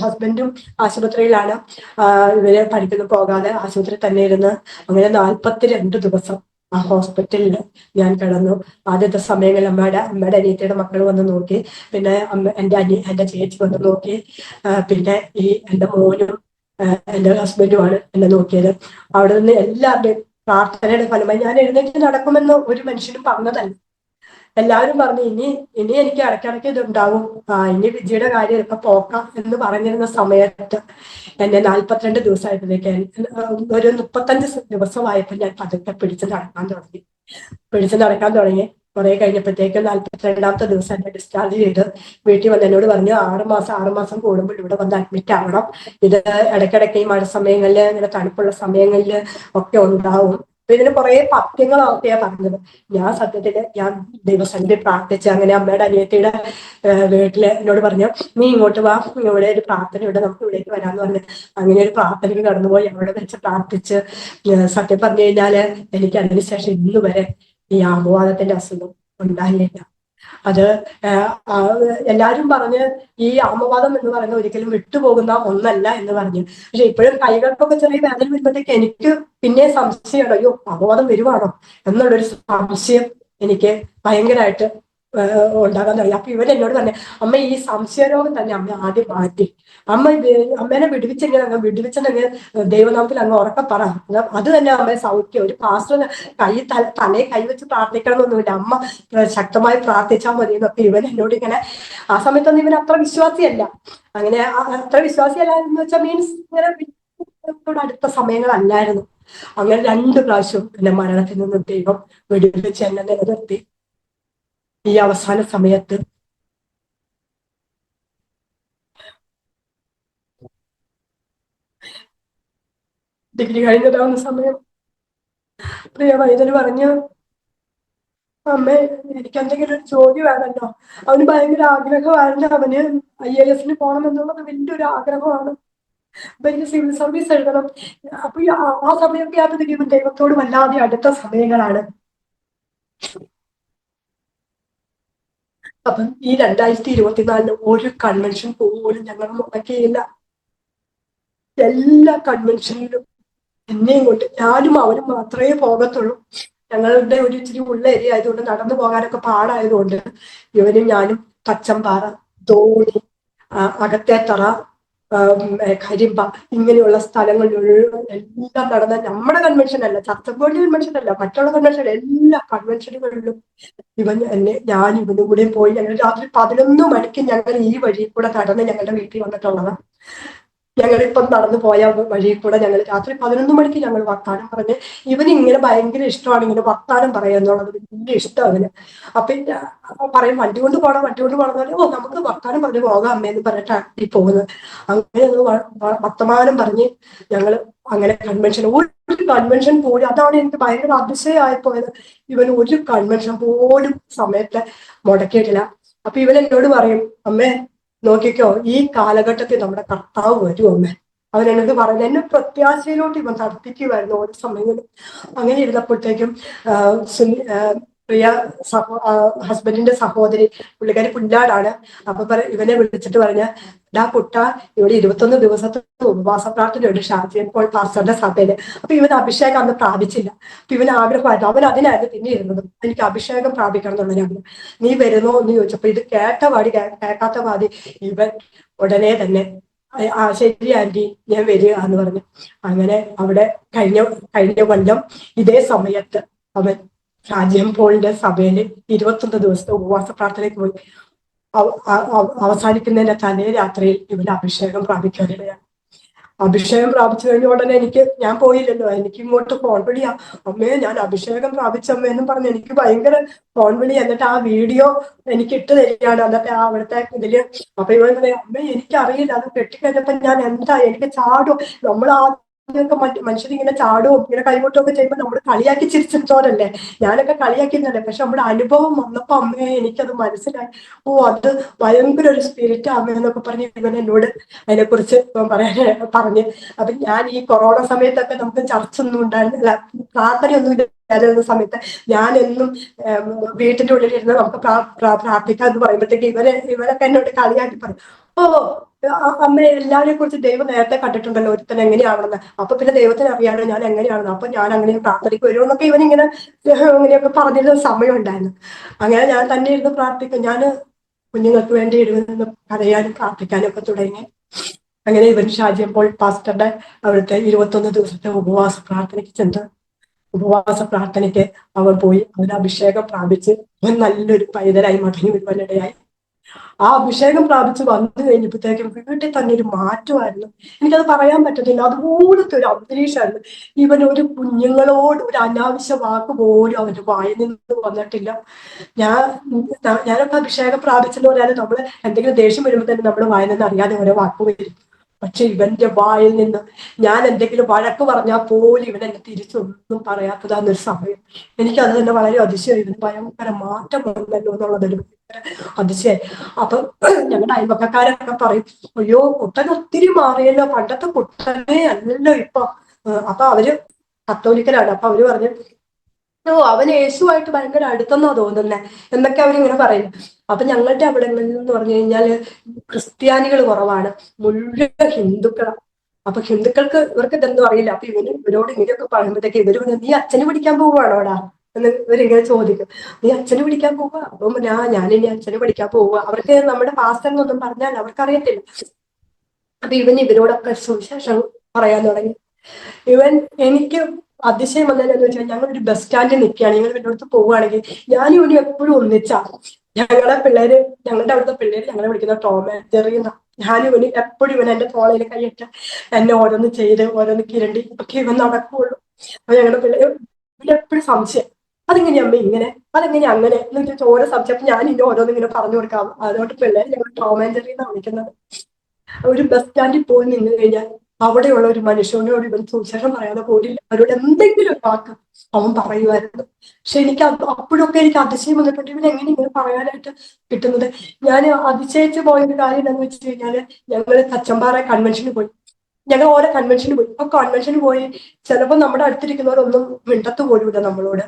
ഹസ്ബൻഡും ആശുപത്രിയിലാണ്, ഇവര് പഠിക്കുന്നു പോകാതെ ആശുപത്രി തന്നെ ഇരുന്ന്. അങ്ങനെ 42 ദിവസം ആ ഹോസ്പിറ്റലിൽ ഞാൻ കിടന്നു. ആദ്യത്തെ സമയങ്ങളിൽ അമ്മയുടെ അനിയത്തിയുടെ മക്കൾ വന്ന് നോക്കി, പിന്നെ എന്റെ ചേച്ചി വന്ന് നോക്കി, പിന്നെ എന്റെ മോനും എന്റെ ഹസ്ബൻഡുമാണ് എന്നെ നോക്കിയത്. അവിടെ നിന്ന് എല്ലാവരുടെയും പ്രാർത്ഥനയുടെ ഫലമായി ഞാൻ എഴുന്നേറ്റ് നടക്കുമെന്ന് ഒരു മനുഷ്യനും പറഞ്ഞതല്ല. എല്ലാവരും പറഞ്ഞു ഇനി എനിക്ക് ഇടയ്ക്കിടയ്ക്ക് ഇത് ഉണ്ടാവും, ഇനി വിജയുടെ കാര്യം ഒക്കെ പോക്കാം എന്ന് പറഞ്ഞിരുന്ന സമയത്ത് എന്നെ 42 ദിവസമായപ്പോഴേക്ക് ഒരു 35 ദിവസമായപ്പോൾ ഞാൻ പതുക്കെ പിടിച്ചു നടക്കാൻ തുടങ്ങി. കുറെ കഴിഞ്ഞപ്പോഴത്തേക്ക് 42ാമത്തെ ദിവസം എന്നെ ഡിസ്ചാർജ് ചെയ്ത് വീട്ടിൽ വന്ന് എന്നോട് പറഞ്ഞു 6 മാസം കൂടുമ്പോൾ ഇവിടെ വന്ന് അഡ്മിറ്റ് ആവണം. ഇത് ഇടയ്ക്കിടയ്ക്ക് ഈ മഴ സമയങ്ങളിൽ, ഇങ്ങനെ തണുപ്പുള്ള സമയങ്ങളിൽ ഒക്കെ ഉണ്ടാവും. അപ്പൊ ഇതിന് കുറെ പഥ്യങ്ങളൊക്കെയാ പറഞ്ഞത്. ഞാൻ സത്യത്തില് ദൈവസന്നിധി പ്രാർത്ഥിച്ച് അങ്ങനെ അമ്മയുടെ അനിയത്തിയുടെ വീട്ടില് എന്നോട് പറഞ്ഞു, നീ ഇങ്ങോട്ട് വാ, ഇവിടെ ഒരു പ്രാർത്ഥനയുണ്ട്, നമുക്ക് ഇവിടേക്ക് വരാന്ന് പറഞ്ഞു. അങ്ങനെ ഒരു പ്രാർത്ഥനയ്ക്ക് കടന്നുപോയി അവിടെ വെച്ച് പ്രാർത്ഥിച്ച്. സത്യം പറഞ്ഞു കഴിഞ്ഞാല് എനിക്ക് അതിനുശേഷം ഇന്ന് വരെ ഈ ആമവാദത്തിന്റെ അസുഖം ഉണ്ടായില്ല. അത് എല്ലാരും പറഞ്ഞ് ഈ ആമവാദം എന്ന് പറയുന്നത് ഒരിക്കലും വിട്ടുപോകുന്ന ഒന്നല്ല എന്ന് പറഞ്ഞു. പക്ഷെ ഇപ്പോഴും കൈകൾക്കൊക്കെ ചെറിയ വേദന വരുമ്പോഴത്തേക്ക് എനിക്ക് പിന്നെ സംശയമാണ്, അയ്യോ ആമവാദം വരുവാണോ എന്നുള്ളൊരു സംശയം എനിക്ക് ഭയങ്കരമായിട്ട് ഉണ്ടാകാൻ തുടങ്ങി. അപ്പൊ എന്നോട് തന്നെ, അമ്മ ഈ സംശയരോഗം തന്നെ അമ്മ ആദ്യം മാറ്റി, അമ്മേനെ വിടുവിച്ചെന്നെങ്കിൽ ദൈവനാമത്തിൽ അങ്ങ് ഉറക്കെ പറ, അത് തന്നെ അമ്മയെ സൗഖ്യം. ഒരു പാസ്റ്റർ തലയെ കൈവച്ച് പ്രാർത്ഥിക്കണമെന്നൊന്നുമില്ല, അമ്മ ശക്തമായി പ്രാർത്ഥിച്ചാൽ മതി എന്നൊക്കെ എന്നോട് ഇങ്ങനെ. ആ സമയത്തൊന്നും ഇവൻ അത്ര വിശ്വാസിയല്ല. അങ്ങനെ അത്ര വിശ്വാസിയല്ല എന്ന് വെച്ചാൽ മീൻസ് ഇങ്ങനെ അടുത്ത സമയങ്ങളല്ലായിരുന്നു. അങ്ങനെ 2 പ്രാവശ്യം എന്നെ മരണത്തിൽ നിന്ന് ദൈവം വിടുവിച്ച് എന്നെ നിലനിർത്തി. ഈ അവസാന സമയത്ത് ഡിഗ്രി കഴിഞ്ഞതാവുന്ന സമയം പ്രിയ വൈദ്യര് പറഞ്ഞു, അമ്മേ എനിക്ക് എന്തെങ്കിലും ഒരു ജോലി വേണമല്ലോ. അവന് ഭയങ്കര ആഗ്രഹമായിരുന്നു, അവന് IAS പോകണം എന്നുള്ളത് വലിയൊരു ആഗ്രഹമാണ്. അപ്പൊ എനിക്ക് സിവിൽ സർവീസ് എഴുതണം. അപ്പൊ ആ സമയമൊക്കെ ആകുമ്പോഴത്തേക്കും ദൈവത്തോട് വല്ലാതെ അടുത്ത സമയങ്ങളാണ്. അപ്പം ഈ 2024 ഒരു കൺവെൻഷൻ പോലും ഞങ്ങൾ മുടക്കിയില്ല. എല്ലാ കൺവെൻഷനിലും എന്നെയും കൊണ്ട് ഞാനും അവനും മാത്രമേ പോകത്തുള്ളൂ. ഞങ്ങളുടെ ഒരു ഇച്ചിരി ഉള്ള ഏരിയ ആയതുകൊണ്ട് നടന്നു പോകാനൊക്കെ പാടായതുകൊണ്ട് ഇവനും ഞാനും തച്ചമ്പാറ, തോണി, അകത്തേത്തറ, കരിമ്പ ഇങ്ങനെയുള്ള സ്ഥലങ്ങളിലുള്ള എല്ലാം നടന്ന നമ്മുടെ കൺവെൻഷൻ അല്ല, ചർച്ചക്കോടി കൺവെൻഷൻ അല്ല, മറ്റുള്ള കൺവെൻഷൻ എല്ലാ കൺവെൻഷനുകളിലും ഞാൻ ഇവനും കൂടെയും പോയി. ഞങ്ങൾ രാത്രി 11 മണിക്ക് ഞങ്ങൾ ഈ വഴി കൂടെ നടന്ന് ഞങ്ങളുടെ വീട്ടിൽ വന്നിട്ടുള്ളതാണ്. ഞങ്ങളിപ്പം നടന്നു പോയ വഴി കൂടെ ഞങ്ങൾ രാത്രി 11 മണിക്ക് ഞങ്ങൾ വർത്താനം പറഞ്ഞ് ഇവന് ഇങ്ങനെ ഭയങ്കര ഇഷ്ടമാണ് ഇങ്ങനെ വർത്താനം പറയുക എന്നുള്ളത് വലിയ ഇഷ്ടം അവന്. അപ്പൊ പറയും വണ്ടി കൊണ്ട് പോകണം വണ്ടി കൊണ്ട് പോകണം എന്ന് പറഞ്ഞാൽ നമുക്ക് വർത്താനം പറഞ്ഞ് പോകാം അമ്മയെന്ന് പറഞ്ഞിട്ടാണ് ഈ പോകുന്നത്. അങ്ങനെ ഞങ്ങൾ വർത്തമാനം പറഞ്ഞ് ഞങ്ങൾ അങ്ങനെ ഒരു കൺവെൻഷൻ പോലും, അതാണ് എനിക്ക് ഭയങ്കര അതിശയമായി പോയത്. ഇവന് ഒരു കൺവെൻഷൻ പോലും സമയത്ത് മുടക്കിയിട്ടില്ല. അപ്പൊ ഇവൻ എന്നോട് പറയും, അമ്മേ നോക്കിക്കോ ഈ കാലഘട്ടത്തിൽ നമ്മുടെ കർത്താവ് വരും അമ്മ. അവൻ എന്നോട് പറഞ്ഞു, എന്നെ പ്രത്യാശയിലോട്ട് ഇവൻ തടുപ്പിക്കുമായിരുന്നു ഓരോ സമയങ്ങളിൽ. അങ്ങനെ ഇരുന്നപ്പോഴത്തേക്കും പ്രിയ ഹസ്ബൻഡിന്റെ സഹോദരി, പുള്ളിക്കാരി പുല്ലാടാണ്. അപ്പൊ ഇവനെ വിളിച്ചിട്ട് പറഞ്ഞ, കുട്ട ഇവിടെ 21 ദിവസത്തെ ഉപവാസ പ്രാർത്ഥനയുണ്ട് ഷാജിയൻ പോൾ പാസ്റ്ററുടെ സഭയില്. അപ്പൊ ഇവൻ അഭിഷേകം അന്ന് പ്രാപിച്ചില്ല. അപ്പൊ ഇവൻ ആഗ്രഹമായിരുന്നു, അവൻ അതിനായിരുന്നു പിന്നെ ഇരുന്നത്, എനിക്ക് അഭിഷേകം പ്രാപിക്കണം എന്നുള്ളതാണ്. നീ വരുന്നോ എന്ന് ചോദിച്ചപ്പോ ഇത് കേൾക്കാത്ത പാതി ഇവൻ ഉടനെ തന്നെ ശരി ആന്റി ഞാൻ വരിക എന്ന് പറഞ്ഞു. അങ്ങനെ അവിടെ കഴിഞ്ഞ കൊല്ലം ഇതേ സമയത്ത് അവൻ ഷാജിയൻ പോളിന്റെ സഭയില് 21 ദിവസത്തെ ഉപവാസ പ്രാർത്ഥനയ്ക്ക് പോയി. അവസാനിക്കുന്നതിന്റെ തലേ രാത്രിയിൽ ഇവന് അഭിഷേകം പ്രാപിക്കാനിടയാണ്. അഭിഷേകം പ്രാപിച്ചു കഴിഞ്ഞ ഉടനെ ഞാൻ പോയില്ലല്ലോ, എനിക്ക് ഇങ്ങോട്ട് ഫോൺ വിളിയാ, അമ്മേ ഞാൻ അഭിഷേകം പ്രാപിച്ചമ്മ എന്നും പറഞ്ഞ് എനിക്ക് ഭയങ്കര ഫോൺ വിളി. എന്നിട്ട് ആ വീഡിയോ എനിക്ക് ഇട്ട് തരികയാണ് എന്നിട്ട് അവിടുത്തെ ഇതില്. അപ്പൊ ഇവൻ പറയാം, അമ്മേ എനിക്കറിയില്ല, അത് കെട്ടിക്കഴിഞ്ഞപ്പോ ഞാൻ എന്താ എനിക്ക് ചാടും. നമ്മൾ മനുഷ്യരിങ്ങനെ ചാടും ഇങ്ങനെ കൈകൊട്ടൊക്കെ ചെയ്യുമ്പോൾ നമ്മൾ കളിയാക്കി ചിരിച്ചിട്ടോരല്ലേ, ഞാനൊക്കെ കളിയാക്കിയിരുന്നല്ലേ. പക്ഷെ നമ്മുടെ അനുഭവം വന്നപ്പോ അമ്മയെ എനിക്കത് മനസ്സിലായി. അത് ഭയങ്കര ഒരു സ്പിരിറ്റ് അമ്മയെന്നൊക്കെ പറഞ്ഞ് ഇവൻ എന്നോട് അതിനെക്കുറിച്ച് പറഞ്ഞ്. അപ്പൊ ഞാൻ ഈ കൊറോണ സമയത്തൊക്കെ നമുക്ക് ചർച്ച ഒന്നും ഉണ്ടായിരുന്നില്ല, പ്രാർത്ഥനയൊന്നും ഇല്ലാതിരുന്ന സമയത്ത് ഞാൻ എന്നും വീട്ടിന്റെ ഉള്ളിലിരുന്ന് നമുക്ക് പ്രാർത്ഥിക്കാം എന്ന് പറയുമ്പോഴത്തേക്ക് ഇവരൊക്കെ എന്നോട് കളിയാക്കി പറയും, അമ്മയെ എല്ലാവരെ കുറിച്ച് ദൈവം നേരത്തെ കണ്ടിട്ടുണ്ടല്ലോ ഒരുത്തൻ എങ്ങനെയാണെന്ന്, അപ്പൊ പിന്നെ ദൈവത്തിന് അറിയാമല്ലോ ഞാൻ എങ്ങനെയാണെന്ന്, അപ്പൊ ഞാൻ അങ്ങനെ പ്രാർത്ഥനയ്ക്ക് വരുമെന്നൊക്കെ ഇവനിങ്ങനെ ഇങ്ങനെയൊക്കെ പറഞ്ഞിരുന്ന സമയം ഉണ്ടായിരുന്നു. അങ്ങനെ ഞാൻ തന്നെ ഇരുന്ന് പ്രാർത്ഥിക്കും. ഞാൻ കുഞ്ഞുങ്ങൾക്ക് വേണ്ടി ഇരുന്ന് കരയാനും പ്രാർത്ഥിക്കാനും ഒക്കെ തുടങ്ങി. അങ്ങനെ ഇവൻ ഷാജിയൻ പോൾ പാസ്റ്ററുടെ അവിടുത്തെ 21 ദിവസത്തെ ഉപവാസ പ്രാർത്ഥനയ്ക്ക് ചെന്ന് ഉപവാസ പ്രാർത്ഥനയ്ക്ക് അവൻ പോയി. അവന് അഭിഷേകം പ്രാപിച്ച് അവൻ നല്ലൊരു പൈതലായി മടങ്ങി വരുവാനിടയായി. ആ അഭിഷേകം പ്രാപിച്ച് വന്നു കഴിഞ്ഞപ്പോഴത്തേക്കും വീട്ടിൽ തന്നെ ഒരു മാറ്റമായിരുന്നു. എനിക്കത് പറയാൻ പറ്റത്തില്ല, അതുപോലത്തെ ഒരു അന്തരീക്ഷമായിരുന്നു. ഇവൻ ഒരു കുഞ്ഞുങ്ങളോട് ഒരു അനാവശ്യ വാക്ക് പോലും അവന്റെ വായിൽ നിന്ന് വന്നിട്ടില്ല. ഞാനൊക്കെ അഭിഷേകം പ്രാപിച്ചെന്ന് പറഞ്ഞാൽ നമ്മള് എന്തെങ്കിലും ദേഷ്യം വരുമ്പോൾ തന്നെ നമ്മുടെ വായിൽ നിന്ന് അറിയാതെ ഓരോ വാക്ക് വരും. പക്ഷെ ഇവന്റെ വായിൽ നിന്ന് ഞാൻ എന്തെങ്കിലും വഴക്ക് പറഞ്ഞാൽ പോലും ഇവൻ എന്നെ തിരിച്ചൊന്നും പറയാത്തതാന്നൊരു സമയം. എനിക്കത് തന്നെ വളരെ അതിശയം, ഇതിന് ഭയങ്കര മാറ്റം വന്നല്ലോ എന്നുള്ളതൊരു അതിശയായി. അപ്പൊ ഞങ്ങളുടെ അയൽപക്കക്കാരൊക്കെ പറയും, അയ്യോ കുട്ടൻ ഒത്തിരി മാറിയല്ലോ, പണ്ടത്തെ കുട്ടനെ അല്ലല്ലോ ഇപ്പൊ. അപ്പൊ അവര് കത്തോലിക്കലാണ്. അപ്പൊ അവര് പറഞ്ഞു, അവൻ യേശുവായിട്ട് ഭയങ്കര അടുത്തെന്നാ തോന്നുന്നേ എന്നൊക്കെ അവരിങ്ങനെ പറയും. അപ്പൊ ഞങ്ങളുടെ അവിടങ്ങളിൽ എന്ന് പറഞ്ഞു കഴിഞ്ഞാല് ക്രിസ്ത്യാനികൾ കുറവാണ്, മുഴുവൻ ഹിന്ദുക്കളാണ്. അപ്പൊ ഹിന്ദുക്കൾക്ക് ഇവർക്ക് ഇതൊന്നും അറിയില്ല. അപ്പൊ ഇവരോട് ഇങ്ങനെയൊക്കെ പറയുമ്പോഴത്തേക്ക് ഇവര് നീ അച്ഛന് പിടിക്കാൻ പോവുകയാണോടാ എന്ന് ഇവരിങ്ങനെ ചോദിക്കും. നീ അച്ഛന് പിടിക്കാൻ പോവുക? അപ്പം ഞാനിനി അച്ഛന് പിടിക്കാൻ പോവുക. അവർക്ക് നമ്മുടെ പാസ്റ്റർ എന്നൊന്നും പറഞ്ഞാൽ അവർക്കറിയത്തില്ല. അപ്പൊ ഇവരോടൊക്കെ സുവിശേഷം പറയാൻ തുടങ്ങി. എനിക്ക് അതിശയം വന്നതെന്ന് വെച്ചാൽ ഞങ്ങളൊരു ബസ് സ്റ്റാൻഡിൽ നിൽക്കുകയാണ്, ഞങ്ങൾ ഇവരുടെ പോവുകയാണെങ്കിൽ ഞാനും ഇവനും എപ്പോഴും ഒന്നിച്ചാ. ഞങ്ങളുടെ അവിടുത്തെ പിള്ളേര് ഞങ്ങളെ വിളിക്കുന്ന ടോം ആൻഡ് ജെറി എന്നാ. ഞാനും ഇവന് എപ്പോഴും ഇവൻ എന്റെ തോളയിൽ കൈയിട്ട് എന്നെ ഓരോന്ന് ചെയ്ത് ഓരോന്ന് കിരണ്ടി ഒക്കെ ഇവൻ നടക്കുകയുള്ളൂ. അപ്പൊ ഞങ്ങളുടെ പിള്ളേര് എപ്പോഴും സംശയം, അതെങ്ങനെയാ അമ്മ ഇങ്ങനെ, അതെങ്ങനെയാ അങ്ങനെ എന്ന് വെച്ചാൽ ഓരോ സംശയം. അപ്പൊ ഞാൻ ഇന്നെ ഓരോന്ന് ഇങ്ങനെ പറഞ്ഞു കൊടുക്കാം. അതുകൊണ്ട് പിള്ളേര് ഞങ്ങൾ ടോം ആൻഡ് ജെറി എന്നാണ് വിളിക്കുന്നത്. ഒരു ബസ് സ്റ്റാൻഡിൽ പോയി നിന്ന് കഴിഞ്ഞാൽ അവിടെയുള്ള ഒരു മനുഷ്യനോട് ഇവൻ സുവിശേഷം പറയാതെ പോലില്ല. അവരോട് എന്തെങ്കിലും ഒരു വാക്ക് അവൻ പറയുമായിരുന്നു. പക്ഷെ എനിക്ക് അപ്പോഴൊക്കെ എനിക്ക് അതിശയം വന്നിട്ടുണ്ട്, ഇവൻ എങ്ങനെ ഇങ്ങനെ പറയാനായിട്ട് കിട്ടുന്നത്. ഞാൻ അതിശയിച്ചു പോയൊരു കാര്യം എന്താണെന്ന് വെച്ച് കഴിഞ്ഞാല്, ഞങ്ങൾ തച്ചമ്പാറ കൺവെൻഷന് പോയി. ഞങ്ങൾ ഓരോ കൺവെൻഷന് പോയി. അപ്പൊ കൺവെൻഷന് പോയി ചിലപ്പോൾ നമ്മുടെ അടുത്തിരിക്കുന്നവരൊന്നും മിണ്ടത്ത് പോലുമില്ല നമ്മളോട്.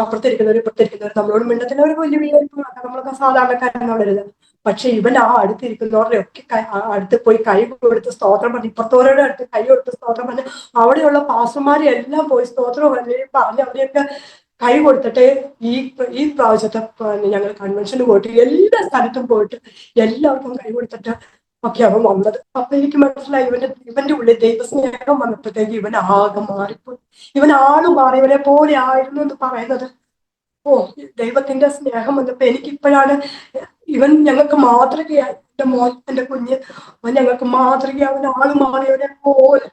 അപ്പുറത്തിരിക്കുന്നവർ ഇപ്പുറത്തിരിക്കുന്നവർ നമ്മളോട് മിണ്ടത്തില്ല. ഒരു വലിയ വീരായിരിക്കും, നമ്മളൊക്കെ സാധാരണക്കാരെന്നുള്ളരുത്. പക്ഷെ ഇവൻ അടുത്തിരിക്കുന്നവരുടെ ഒക്കെ അടുത്ത് പോയി കൈ കൊടുത്ത് സ്തോത്രം പറഞ്ഞു, ഇപ്പുറത്തവരുടെ അടുത്ത് കൈ കൊടുത്ത് സ്തോത്രം പറഞ്ഞു. അവിടെയുള്ള പാസ്റ്റർമാരെ എല്ലാം പോയി സ്തോത്രം പറഞ്ഞ് അവരെയൊക്കെ കൈ കൊടുത്തിട്ട് ഈ പ്രാവശ്യത്തെ ഞങ്ങൾ കൺവെൻഷന് പോയിട്ട് എല്ലാ സ്ഥലത്തും പോയിട്ട് എല്ലാവർക്കും കൈ കൊടുത്തിട്ട് ഒക്കെ അവൻ വന്നത്. അപ്പൊ എനിക്ക് മനസ്സിലായി ഇവന്റെ ഉള്ളിൽ ദൈവസ്നേഹം വന്നപ്പോഴത്തേക്ക് ഇവൻ ആകെ മാറിപ്പോയി. ഇവൻ ആള് മാറിയവനെ പോലെ ആയിരുന്നു എന്ന് പറയുന്നത്. ദൈവത്തിന്റെ സ്നേഹം വന്നപ്പോ എനിക്കിപ്പോഴാണ് ഇവൻ ഞങ്ങൾക്ക് മാതൃകയായി. എന്റെ മോൻ, എന്റെ കുഞ്ഞ്, അവൻ ഞങ്ങൾക്ക് മാതൃകയായി. അവൻ ആള് മാറിയവനെ പോലെ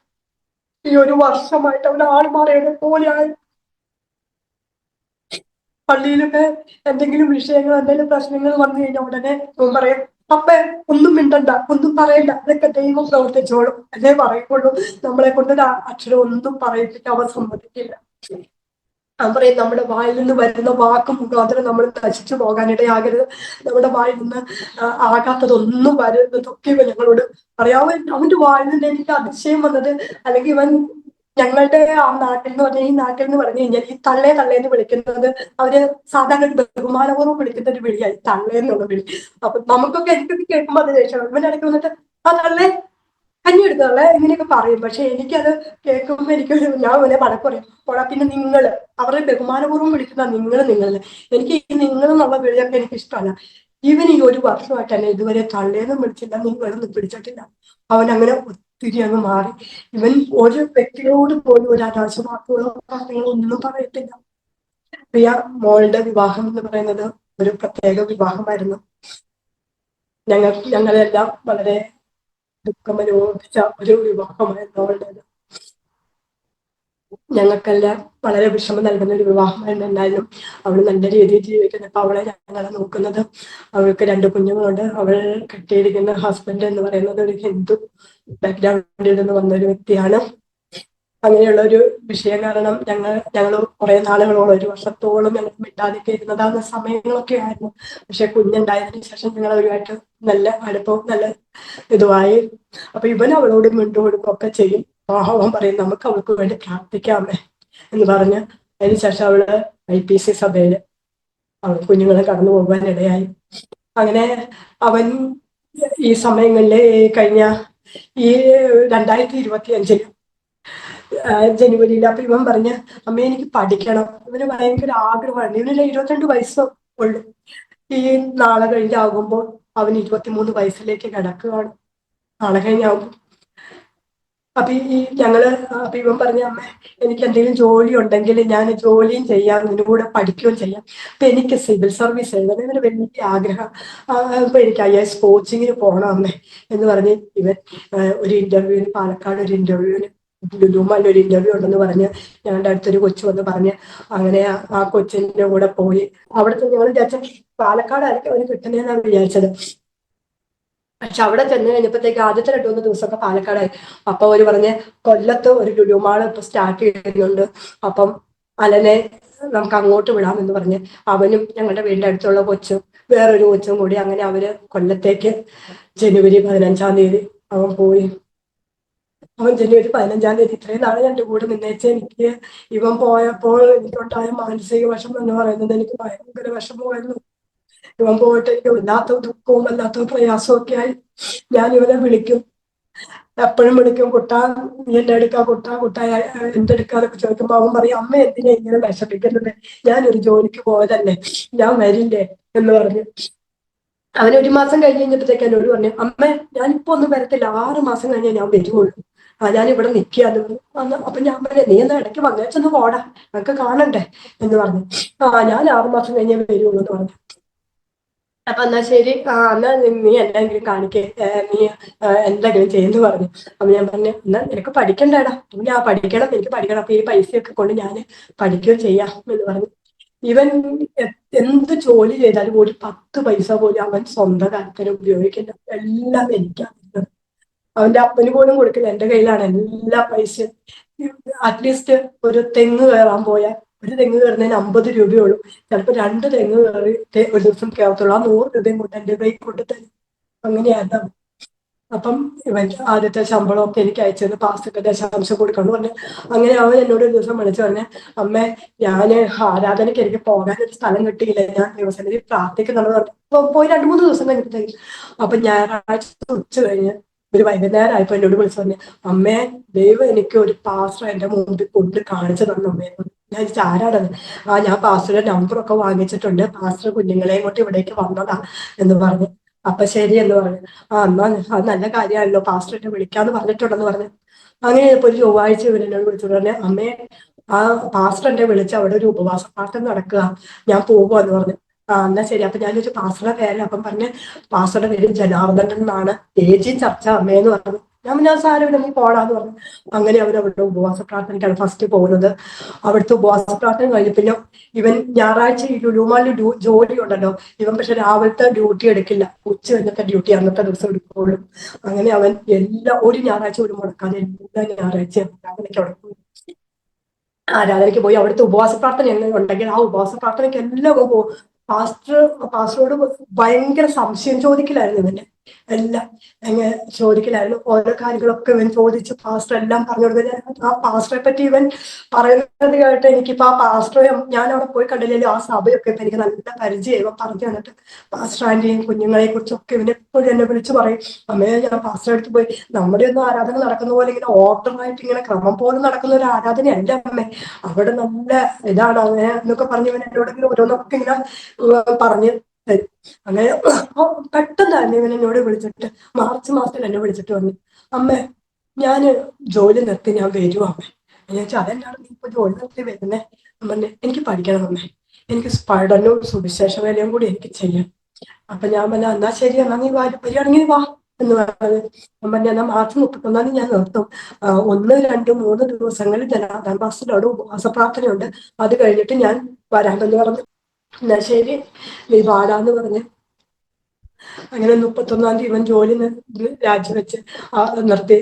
ഈ ഒരു വർഷമായിട്ട് അവൻ ആള് മാറിയവനെ പോലെയായി. പള്ളിയിലൊക്കെ എന്തെങ്കിലും വിഷയങ്ങൾ, എന്തെങ്കിലും പ്രശ്നങ്ങൾ വന്നു കഴിഞ്ഞാൽ ഉടനെ അവൻ പറയും, അപ്പ ഒന്നും മിണ്ടണ്ട, ഒന്നും പറയണ്ട, അതൊക്കെ ദൈവം പ്രവർത്തിച്ചോളും എന്നേ പറയുള്ളൂ. നമ്മളെ കൊണ്ട് അക്ഷരം ഒന്നും പറയിപ്പിച്ച് അവൻ സമ്മതിക്കില്ല. അവൻ പറയും, നമ്മുടെ വായിൽ നിന്ന് വരുന്ന വാക്കും മുഖാന്തരം നമ്മൾ നശിച്ചു പോകാനിടയാകരുത്. നമ്മുടെ വായിൽ നിന്ന് ആകാത്തതൊന്നും വരുന്നതൊക്കെ ഞങ്ങളോട് പറയാൻ. അവന്റെ വായിൽ നിന്ന് എനിക്ക് അതിശയം വന്നത്, അല്ലെങ്കിൽ ഇവൻ ഞങ്ങളുടെ ആ നാട്ടിൽ എന്ന് പറഞ്ഞാൽ, ഈ നാട്ടിൽ എന്ന് പറഞ്ഞു കഴിഞ്ഞാൽ ഈ തള്ളേ തള്ളേന്ന് വിളിക്കുന്നത് അവര് സാധാരണ ഒരു ബഹുമാനപൂർവ്വം വിളിക്കുന്ന ഒരു വിളിയായി തള്ളേ എന്നുള്ള വിളി. അപ്പൊ നമുക്കൊക്കെ, എനിക്കൊക്കെ കേൾക്കുമ്പോൾ അത് ദേഷ്യം. ഇവൻ ഇടയ്ക്ക് വന്നിട്ട് ആ തള്ളേ, കഞ്ഞി എടുത്തോളെ, ഇങ്ങനെയൊക്കെ പറയും. പക്ഷെ എനിക്കത് കേൾക്കുമ്പോൾ ഞാൻ അവനെ വഴക്ക് പറയും. പോടാ, പിന്നെ നിങ്ങള്, അവരെ ബഹുമാനപൂർവ്വം വിളിക്കുന്ന നിങ്ങള്. എനിക്ക് ഈ നിങ്ങളെന്നുള്ള വിളിയൊക്കെ എനിക്ക് ഇഷ്ടമല്ല. ഇവൻ ഈ ഒരു വർഷമായിട്ട് തന്നെ ഇതുവരെ തള്ളേന്നും വിളിച്ചില്ല, നിങ്ങളൊന്നും പിടിച്ചിട്ടില്ല. അവൻ അങ്ങനെ ഒത്തിരി അങ്ങ് മാറി. ഇവൻ ഒരു വ്യക്തികളോട് പോലും ഒരു അനാശവാക്കുകളോ കാര്യങ്ങളോ ഒന്നും പറയത്തില്ല. പ്രിയ മോളുടെ വിവാഹം എന്ന് പറയുന്നത് ഒരു പ്രത്യേക വിവാഹമായിരുന്നു. ഞങ്ങളെല്ലാം വളരെ ദുഃഖമനുഭവിച്ച ഒരു വിവാഹമായിരുന്നു അവളുടേത്. ഞങ്ങൾക്കെല്ലാം വളരെ വിഷമം നൽകുന്ന ഒരു വിവാഹമായിരുന്നു. എന്തായാലും അവൾ നല്ല രീതിയിൽ ജീവിക്കുന്നപ്പോൾ അവളെ ഞങ്ങളെ നോക്കുന്നത്. അവൾക്ക് 2 കുഞ്ഞുങ്ങളുണ്ട്. അവൾ കെട്ടിയിരിക്കുന്ന ഹസ്ബൻഡ് എന്ന് പറയുന്നത് ഒരു ഹിന്ദു ബാക്ക്ഗ്രൗണ്ടിൽ നിന്ന് വന്ന ഒരു വ്യക്തിയാണ്. അങ്ങനെയുള്ള ഒരു വിഷയം കാരണം ഞങ്ങൾ കുറെ നാളുകളോളം, 1 വർഷത്തോളം ഞങ്ങൾ മിണ്ടാതൊക്കെ ഇരുന്നതാകുന്ന സമയങ്ങളൊക്കെ ആയിരുന്നു. പക്ഷെ കുഞ്ഞുണ്ടായതിനു ശേഷം ഞങ്ങൾ ഒരുമായിട്ട് നല്ല അടുപ്പവും നല്ല ഇതുമായി. അപ്പൊ ഇവൻ അവളോട് മിണ്ടുകൊടുക്കുകയൊക്കെ ചെയ്യും. അവൻ പറയും, നമുക്ക് അവൾക്ക് വേണ്ടി പ്രാർത്ഥിക്കാമേ എന്ന് പറഞ്ഞ് അതിനുശേഷം അവള് IPC സഭയില് അവൾ കുഞ്ഞുങ്ങളെ കടന്നു പോകാനിടയായി. അങ്ങനെ അവൻ ഈ സമയങ്ങളില് കഴിഞ്ഞ ഈ 2025 ജനുവരിയിൽ, അപ്പൊ ഇവൻ പറഞ്ഞ്, അമ്മ എനിക്ക് പഠിക്കണം. ഇവന് ഭയങ്കര ആഗ്രഹമാണ്. ഇവന് 22 വയസ്സ് ഉള്ളു. ഈ നാളെ കഴിഞ്ഞാകുമ്പോൾ അവൻ 23 വയസ്സിലേക്ക് കിടക്കുകയാണ്. നാളെ കഴിഞ്ഞാകുമ്പോൾ അപ്പൊ അപ്പൊ ഇവൻ പറഞ്ഞ, അമ്മ എനിക്ക് എന്തെങ്കിലും ജോലി ഉണ്ടെങ്കിൽ ഞാൻ ജോലിയും ചെയ്യാം, ഇതിനും കൂടെ പഠിക്കുകയും ചെയ്യാം. അപ്പൊ എനിക്ക് സിവിൽ സർവീസ് എഴുതണം, ഇവന് വലിയ ആഗ്രഹം. അപ്പൊ എനിക്ക് IAS കോച്ചിങ്ങിന് പോകണം അമ്മേ എന്ന് പറഞ്ഞ് ഇവൻ ഒരു ഇന്റർവ്യൂവിന്, പാലക്കാട് ഒരു ഇന്റർവ്യൂവിന്, ലുലുമാലിൽ ഒരു ഇന്റർവ്യൂ ഉണ്ടെന്ന് പറഞ്ഞ് ഞങ്ങളുടെ അടുത്തൊരു കൊച്ചു വന്ന് പറഞ്ഞ് അങ്ങനെ ആ കൊച്ചിന്റെ കൂടെ പോയി. അവിടുത്തെ ഞങ്ങൾ വിചാരിച്ച പാലക്കാടായിരിക്കും അവന് കിട്ടുന്നതെന്നാണ് വിചാരിച്ചത്. പക്ഷെ അവിടെ ചെന്ന് കഴിഞ്ഞപ്പോഴത്തേക്ക് ആദ്യത്തെ 2-3 ദിവസമൊക്കെ പാലക്കാടായി. അപ്പൊ അവര് പറഞ്ഞ്, കൊല്ലത്ത് ഒരു ലുലുമാൾ ഇപ്പൊ സ്റ്റാർട്ട് ചെയ്യുന്നുണ്ട്, അപ്പം അലനെ നമുക്ക് അങ്ങോട്ട് വിടാമെന്ന് പറഞ്ഞ് അവനും ഞങ്ങളുടെ വീടിന്റെ അടുത്തുള്ള കൊച്ചും വേറൊരു കൊച്ചും കൂടി അങ്ങനെ അവര് കൊല്ലത്തേക്ക് ജനുവരി 15-ാം തീയതി അവൻ പോയി. അവൻ ജനുവരി 15-ാം തീയതി, ഇത്രയും നാളെ എൻ്റെ കൂടെ നിന്നേച്ച് എനിക്ക് ഇവൻ പോയപ്പോൾ എനിക്കുണ്ടായ മാനസിക വിഷമം എന്ന് പറയുന്നത് എനിക്ക് ഭയങ്കര വിഷമമായിരുന്നു. ഇവൻ പോയിട്ട് എനിക്ക് വല്ലാത്ത ദുഃഖവും വല്ലാത്ത പ്രയാസവും ഒക്കെ ആയി. ഞാൻ ഇവനെ വിളിക്കും, എപ്പോഴും വിളിക്കും, കുട്ടാ നീ എന്നെ എടുക്കാ, കുട്ടാ എന്തെടുക്കാന്നൊക്കെ ചോദിക്കുമ്പോ അവൻ പറയും, അമ്മ എന്തിനാ ഇങ്ങനെ വിഷമിക്കുന്നത്, ഞാനൊരു ജോലിക്ക് പോയതല്ലേ, ഞാൻ വരില്ലേ എന്ന് പറഞ്ഞു. അവൻ 1 മാസം കഴിഞ്ഞ് കഴിഞ്ഞപ്പോഴത്തേക്ക് എന്നോട് പറഞ്ഞു, അമ്മ ഞാനിപ്പോ ഒന്നും വരത്തില്ല, 6 മാസം കഴിഞ്ഞാൽ ഞാൻ വരുവുള്ളൂ, ഞാൻ ഇവിടെ നിൽക്കാന്ന് പറഞ്ഞു. അപ്പൊ ഞാൻ പറഞ്ഞു, നീ എന്നാ ഇടയ്ക്ക് വന്നേച്ചൊന്ന് പോടാ, നമുക്ക് കാണണ്ടേ എന്ന് പറഞ്ഞു. ഞാൻ 6 മാസം കഴിഞ്ഞേ വരുള്ളൂ എന്ന് പറഞ്ഞു. അപ്പൊ എന്നാ ശരി, എന്നാ നീ എന്തെങ്കിലും കാണിക്കേ, നീ എന്തെങ്കിലും ചെയ്യുന്നു പറഞ്ഞു. അപ്പൊ ഞാൻ പറഞ്ഞു, എന്നാ നിനക്ക് പഠിക്കണ്ടേടാ. ഞാൻ പഠിക്കണം, എനിക്ക് പഠിക്കണം, അപ്പൊ ഈ പൈസയൊക്കെ കൊണ്ട് ഞാൻ പഠിക്കുകയും ചെയ്യാം എന്ന് പറഞ്ഞു. ഇവൻ എന്ത് ജോലി ചെയ്താലും ഒരു 10 പൈസ പോലും അവൻ സ്വന്തം കാര്യത്തിന് ഉപയോഗിക്കില്ല. എല്ലാം എനിക്കാണ്. അവന്റെ അപ്പന് പോലും കൊടുക്കില്ല, എന്റെ കയ്യിലാണ് എല്ലാ പൈസയും. അറ്റ്ലീസ്റ്റ് ഒരു തെങ്ങ് കയറാൻ പോയാൽ, ഒരു തെങ്ങ് കയറുന്നതിന് 50 രൂപയുള്ളൂ. ചിലപ്പോൾ 2 തെങ്ങ് കയറി ഒരു ദിവസം കയറത്തുള്ളൂ. ആ 100 രൂപയും കൊണ്ട് എന്റെ കൈ കൊണ്ടു തരും. അങ്ങനെയാണ്. അപ്പം ഇവൻ ആദ്യത്തെ ശമ്പളമൊക്കെ എനിക്ക് അയച്ചത് പാസ്റ്റർക്ക് ദശാംശം കൊടുക്കണം പറഞ്ഞു. അങ്ങനെ അവൻ എന്നോട് ഒരു ദിവസം വിളിച്ചു പറഞ്ഞ, അമ്മേ ഞാന് ആരാധനയ്ക്ക് എനിക്ക് പോകാനൊരു സ്ഥലം കിട്ടിയില്ല, ഞാൻ ദൈവസന്നിധി പ്രാർത്ഥിക്കുന്നുണ്ട് പറഞ്ഞു. പോയി 2-3 ദിവസം കഴിഞ്ഞിട്ടേക്ക്. അപ്പൊ ഞായറാഴ്ച ഉച്ച കഴിഞ്ഞ് ഒരു വൈകുന്നേരം ആയപ്പോ എന്നോട് വിളിച്ചു പറഞ്ഞു, അമ്മേ ദൈവം എനിക്ക് ഒരു പാസ്റ്റർ എന്റെ മുമ്പിൽ കൊണ്ട് കാണിച്ചു തന്നു അമ്മേ. ഞാൻ ആരാണത്? ഞാൻ പാസ്റ്ററുടെ നമ്പറൊക്കെ വാങ്ങിച്ചിട്ടുണ്ട്, പാസ്റ്റർ കുഞ്ഞുങ്ങളെയും കൊണ്ട് ഇവിടേക്ക് വന്നതാ എന്ന് പറഞ്ഞു. അപ്പൊ ശരി എന്ന് പറഞ്ഞു. എന്നാ അത് നല്ല കാര്യമാണല്ലോ, പാസ്റ്ററിനെ വിളിക്കാന്ന് പറഞ്ഞിട്ടുണ്ടെന്ന് പറഞ്ഞു. അങ്ങനെ ഇപ്പൊ ഒരു ചൊവ്വാഴ്ച ഇവരെന്നോട് വിളിച്ചോണ്ട് പറഞ്ഞു, അമ്മേ പാസ്റ്ററിനെ വിളിച്ച് അവിടെ ഒരു ഉപവാസ പാഠം നടക്കുക, ഞാൻ പോകുമെന്ന് പറഞ്ഞു. എന്നാ ശരി. അപ്പൊ ഞാൻ ചോദിച്ചു പാസ്റ്ററുടെ പേര്. അപ്പം പറഞ്ഞ് പാസ്റ്ററുടെ പേര് ജനാർദ്ദനൻ എന്നാണ്. ഏജി ചർച്ച അമ്മയെന്ന് പറഞ്ഞു. ഞാൻ സാരമില്ല നീ പോടാന്ന് പറഞ്ഞു. അങ്ങനെ അവരവിടെ ഉപവാസ പ്രാർത്ഥനയ്ക്കാണ് ഫസ്റ്റ് പോകുന്നത്. അവിടുത്തെ ഉപവാസ പ്രാർത്ഥന കഴിഞ്ഞ് പിന്നെ ഇവൻ ഞായറാഴ്ച ഈ ലുലുമാളിൽ ജോലി ഉണ്ടല്ലോ. ഇവൻ പക്ഷെ രാവിലത്തെ ഡ്യൂട്ടി എടുക്കില്ല, ഉച്ച കഴിഞ്ഞത്തെ ഡ്യൂട്ടി അന്നത്തെ ദിവസം എടുക്കുള്ളൂ. അങ്ങനെ അവൻ ഒരു ഞായറാഴ്ച ഒരു മുടക്കാതെ എല്ലാ ഞായറാഴ്ചയും ആരാധനയ്ക്ക് പോയി. അവിടുത്തെ ഉപവാസ പ്രാർത്ഥന ഉണ്ടെങ്കിൽ ആ ഉപവാസ പ്രാർത്ഥനയ്ക്ക് എല്ലാം പോകും. പാസ്റ്ററോട് ഭയങ്കര സംശയം ചോദിക്കലായിരുന്നു ഇവന്റെ. എല്ലാം എങ്ങനെ ചോദിക്കലായിരുന്നു. ഓരോ കാര്യങ്ങളൊക്കെ ഇവൻ ചോദിച്ച് പാസ്റ്റർ എല്ലാം പറഞ്ഞു കൊടുക്കുന്നത്. ആ പാസ്റ്ററെ പറ്റി ഇവൻ പറയുന്നത് കേട്ട് എനിക്കിപ്പോ ആ പാസ്റ്ററെ ഞാൻ അവിടെ പോയി കണ്ടില്ലല്ലോ, ആ സഭയൊക്കെ ഇപ്പൊ എനിക്ക് നല്ല പരിചയം. ഇവൻ പറഞ്ഞു തന്നിട്ട് പാസ്റ്റർ ആന്റിയും കുഞ്ഞുങ്ങളെ കുറിച്ചൊക്കെ ഇവൻ എപ്പോഴും എന്നെ വിളിച്ചു പറയും. അമ്മയെ ഞാൻ പാസ്റ്ററെ അടുത്ത് പോയി, നമ്മുടെ ഒന്നും ആരാധന നടക്കുന്ന പോലെ ഇങ്ങനെ ഓർഡറായിട്ട് ഇങ്ങനെ ക്രമം പോലെ നടക്കുന്ന ഒരു ആരാധനയല്ല അമ്മേ, അവിടെ നല്ല ഇതാണ് അങ്ങനെ എന്നൊക്കെ പറഞ്ഞ് ഇവൻ എന്നോട് ഓരോന്നൊക്കെ ഇങ്ങനെ പറഞ്ഞ് തരും. അങ്ങനെ പെട്ടെന്നായിരുന്നു ഇവൻ എന്നോട് വിളിച്ചിട്ട് മാർച്ച് മാസത്തിൽ എന്നെ വിളിച്ചിട്ട് വന്നു, അമ്മേ ഞാന് ജോലി നിർത്തി ഞാൻ വരുവാ അമ്മേ. ഞാൻ ചോദിച്ചാൽ അതെന്നാണ് നീ ഇപ്പൊ ജോലി നിർത്തി വരുന്നേ? പറഞ്ഞേ എനിക്ക് പഠിക്കണം അമ്മേ, എനിക്ക് പഠനവും സുവിശേഷ വേലയും കൂടി എനിക്ക് ചെയ്യാം. അപ്പൊ ഞാൻ പറഞ്ഞ എന്നാ ശരി, എന്നാ നീ വരികയാണെങ്കിൽ വാ എന്ന് പറഞ്ഞത്. ഞാൻ പറഞ്ഞ എന്നാ മാർച്ച് 31 ഞാൻ നിർത്തും. 1, 2, 3 ദിവസങ്ങളിൽ ജനാർദ്ദൻ പാസ്റ്ററുടെ ഉപവാസ പ്രാർത്ഥനയുണ്ട്, അത് കഴിഞ്ഞിട്ട് ഞാൻ വരാമെന്ന് പറഞ്ഞു. എന്നാ ശരി നീ പാടാന്ന് പറഞ്ഞ് അങ്ങനെ 31 ഇവൻ ജോലി രാജിവെച്ച് നിർത്തി.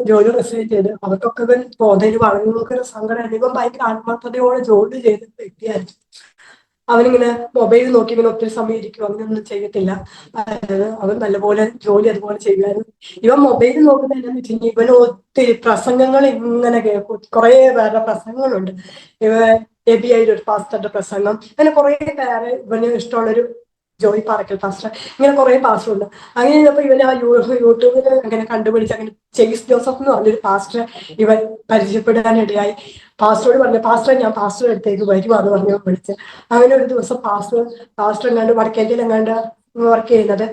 ജോലി റിസൈൻ ചെയ്ത്. അവർക്കൊക്കെ ഇവൻ പോകുന്നതിന് വളരെ സങ്കടമായിരുന്നു. ഇവൻ ഭയങ്കര ആത്മാർത്ഥതയോടെ ജോലി ചെയ്ത വ്യക്തിയായിരുന്നു. അവനിങ്ങനെ മൊബൈൽ നോക്കി ഇങ്ങനെ ഒത്തിരി സമയം ഇരിക്കും, അങ്ങനെയൊന്നും ചെയ്യത്തില്ല. അവൻ നല്ലപോലെ ജോലി അതുപോലെ ചെയ്യുമായിരുന്നു. ഇവൻ മൊബൈൽ നോക്കുന്ന എന്താണെന്ന് വെച്ച് കഴിഞ്ഞാൽ ഇവന് ഒത്തിരി പ്രസംഗങ്ങൾ ഇങ്ങനെ കേൾക്കും. കുറെ പേരുടെ പ്രസംഗങ്ങളുണ്ട്. ഇവ എബിഐ ഒരു പാസ്റ്ററുടെ പ്രസംഗം, അങ്ങനെ കുറെ പേരെ ഇവന് ഇഷ്ടമുള്ളൊരു ജോയി പാറക്കൽ പാസ്റ്റർ, ഇങ്ങനെ കുറെ പാസ്റ്റർ ഉണ്ട്. അങ്ങനെ കഴിഞ്ഞപ്പോ ഇവൻ ആ യൂട്യൂബിൽ അങ്ങനെ കണ്ടുപിടിച്ച് അങ്ങനെ ചെയ്സ് ജോസഫ് എന്ന് പറഞ്ഞൊരു പാസ്റ്റർ ഇവൻ പരിചയപ്പെടാനിടയായി. പാസ്റ്ററോട് പറഞ്ഞു, പാസ്റ്റർ ഞാൻ പാസ്റ്റർ അടുത്തേക്ക് വരുവാന്ന് പറഞ്ഞു വിളിച്ച്. അങ്ങനെ ഒരു ദിവസം പാസ്റ്റർ എങ്ങാണ്ട് വടക്കേന്ത്യയിൽ എങ്ങാണ്ട് വർക്ക് ചെയ്യുന്നത്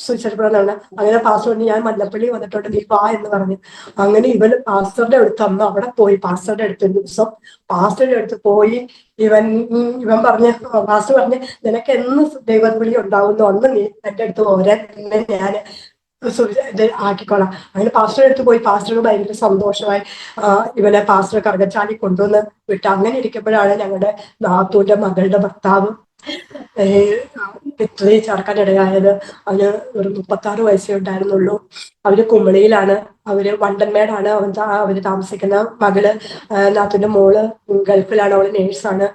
സുവിശേഷപ്പെടുന്നതാണ്. അങ്ങനെ പാസ്റ്ററിന് ഞാൻ മല്ലപ്പള്ളി വന്നിട്ടുണ്ട് നീ വാ എന്ന് പറഞ്ഞു. അങ്ങനെ ഇവൻ പാസ്റ്ററുടെ അടുത്ത് അന്ന് അവിടെ പോയി. പാസ്റ്ററുടെ അടുത്ത് ഒരു ദിവസം പാസ്റ്ററുടെ അടുത്ത് പോയി ഇവൻ പറഞ്ഞ് പാസ്റ്റർ പറഞ്ഞ് നിനക്ക് എന്ന് ദൈവവിളി ഉണ്ടാവുന്നു അന്ന് നീ എന്റെ അടുത്ത് പോരാൻ ഞാൻ ഇത് ആക്കിക്കോളാം. അങ്ങനെ പാസ്റ്ററുടെ അടുത്ത് പോയി. പാസ്റ്റർക്ക് ഭയങ്കര സന്തോഷമായി. ഇവനെ പാസ്റ്റർ കറുകച്ചാലി കൊണ്ടുവന്ന് വിട്ട്. അങ്ങനെ ഇരിക്കുമ്പോഴാണ് ഞങ്ങളുടെ നാത്തൂന്റെ മകളുടെ ഭർത്താവ് പിത്തളി ചേർക്കാനിടയായത്. അവന് ഒരു 36 വയസ്സേ ഉണ്ടായിരുന്നുള്ളൂ. അവര് കുമളിയിലാണ്, അവര് വണ്ടൻമേടാണ് അവര് താമസിക്കുന്ന. മകള് നാത്തൂന്റെ മോള് ഗൾഫിലാണ്, അവള് നേഴ്സാണ്.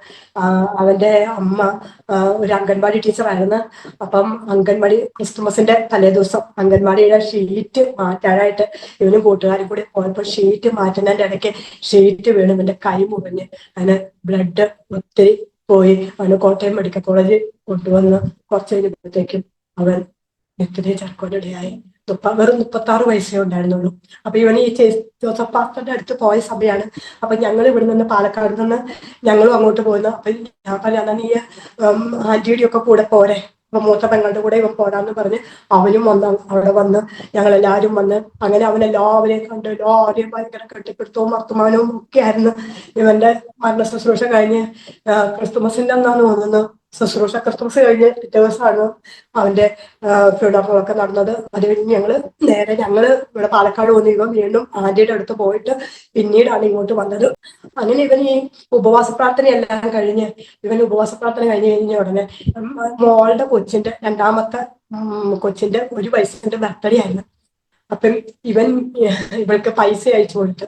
അവന്റെ അമ്മ ഒരു അംഗൻവാടി ടീച്ചറായിരുന്നു. അപ്പം അംഗൻവാടി ക്രിസ്തുമസിന്റെ തലേദിവസം അംഗൻവാടിയുടെ ഷീറ്റ് മാറ്റാനായിട്ട് ഇവനും കൂട്ടുകാരും കൂടി പോയപ്പോൾ ഷീറ്റ് മാറ്റുന്നതിന്റെ ഇടയ്ക്ക് ഷീറ്റ് വീണ് ഇവന്റെ കൈ മുറിഞ്ഞ് അതിന് ബ്ലഡ് ഒത്തിരി പോയി. അവന് കോട്ടയം മെഡിക്കൽ കോളേജിൽ കൊണ്ടുവന്ന് കുറച്ച് കഴിഞ്ഞപ്പോഴത്തേക്കും അവൻ നിത്യതയെ ചേർക്കാനിടയായി. വെറും 36 വയസ്സേ ഉണ്ടായിരുന്നുള്ളൂ. അപ്പൊ ഇവൻ ഈ ജോസഫ് പാസ്റ്ററുടെ അടുത്ത് പോയ സമയമാണ്. അപ്പൊ ഞങ്ങൾ ഇവിടെ നിന്ന് പാലക്കാട് നിന്ന് ഞങ്ങളും അങ്ങോട്ട് പോകുന്നു. അപ്പൊ ഞാൻ പറഞ്ഞ നീ ആന്റിയുടെ ഒക്കെ കൂടെ പോരെ, അപ്പൊ മൂത്ത പെങ്ങളുടെ കൂടെ ഇവൻ പോരാന്ന് പറഞ്ഞ് അവനും വന്ന് അവിടെ വന്ന് ഞങ്ങളെല്ലാരും വന്ന് അങ്ങനെ അവൻ എല്ലാവരെയും കണ്ട് എല്ലാവരെയും ഭയങ്കര കെട്ടിപ്പിടുത്തവും വർത്തമാനവും ഒക്കെ ആയിരുന്നു. ഇവന്റെ മരണ ശുശ്രൂഷ കഴിഞ്ഞ് ക്രിസ്തുമസിന്റെ അന്നാന്ന് തോന്നുന്നു ശുശ്രൂഷ. ക്രിസ്തുമസ് കഴിഞ്ഞ് പിറ്റേ ദിവസമാണ് അവന്റെ ഫ്യൂണറലൊക്കെ നടന്നത്. അത് കഴിഞ്ഞ് ഞങ്ങള് ഇവിടെ പാലക്കാട് വന്ന് ഇവൻ വീണ്ടും ആന്റിയുടെ അടുത്ത് പോയിട്ട് പിന്നീടാണ് ഇങ്ങോട്ട് വന്നത്. അങ്ങനെ ഇവൻ ഈ ഉപവാസ പ്രാർത്ഥനയെല്ലാം കഴിഞ്ഞ് ഉപവാസ പ്രാർത്ഥന കഴിഞ്ഞ ഉടനെ മോളുടെ കൊച്ചിന്റെ രണ്ടാമത്തെ കൊച്ചിന്റെ 1 വയസ്സിന്റെ ബർത്ത്ഡേ ആയിരുന്നു. അപ്പം ഇവൾക്ക് പൈസ അയച്ചു കൊടുത്തു.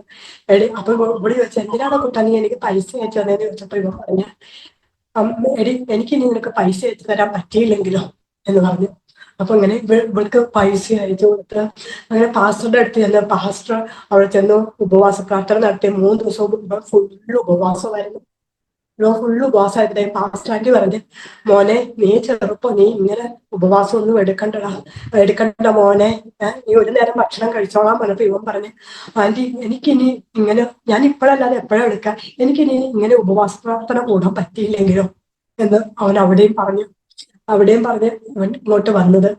അപ്പൊ ഇവിടെ ചോദിച്ചു എന്തിനാണ് കൂട്ടാ നീ എനിക്ക് പൈസ അയച്ചു തന്നേന്ന് ചോദിച്ചപ്പോ ഇവ പറഞ്ഞ എനിക്ക് ഇനി നിനക്ക് പൈസ അയച്ചു തരാൻ പറ്റിയില്ലെങ്കിലോ എന്ന് പറഞ്ഞു. അപ്പൊ ഇങ്ങനെ ഇവൾക്ക് പൈസ അയച്ചു കൊടുത്ത് അങ്ങനെ പാസ്റ്ററുടെ അടുത്ത് ചെന്ന് പാസ്റ്റർ അവിടെ ചെന്ന് ഉപവാസ പ്രാർത്ഥന നടത്തി. 3 ദിവസവും ഫുള്ള് ഉപവാസമായിരുന്നു. ഫുള്ള് ഉപവാസമായിട്ട് പാസ്റ്റർ ആന്റി പറഞ്ഞു, മോനെ നീ ചെറുപ്പം, നീ ഇങ്ങനെ ഉപവാസം ഒന്നും എടുക്കണ്ട മോനെ, നീ ഒരു നേരം ഭക്ഷണം കഴിച്ചോളാൻ പറഞ്ഞപ്പോ ഇവൻ പറഞ്ഞു, ആന്റി എനിക്കിനി ഇങ്ങനെ ഞാൻ ഇപ്പോഴല്ലാതെ എപ്പോഴാ എടുക്കാം, എനിക്കിനി ഇങ്ങനെ ഉപവാസ പ്രാർത്ഥന കൂടാൻ പറ്റിയില്ലെങ്കിലോ എന്ന് അവൻ അവിടെയും പറഞ്ഞ് അവൻ ഇങ്ങോട്ട് വന്നത്.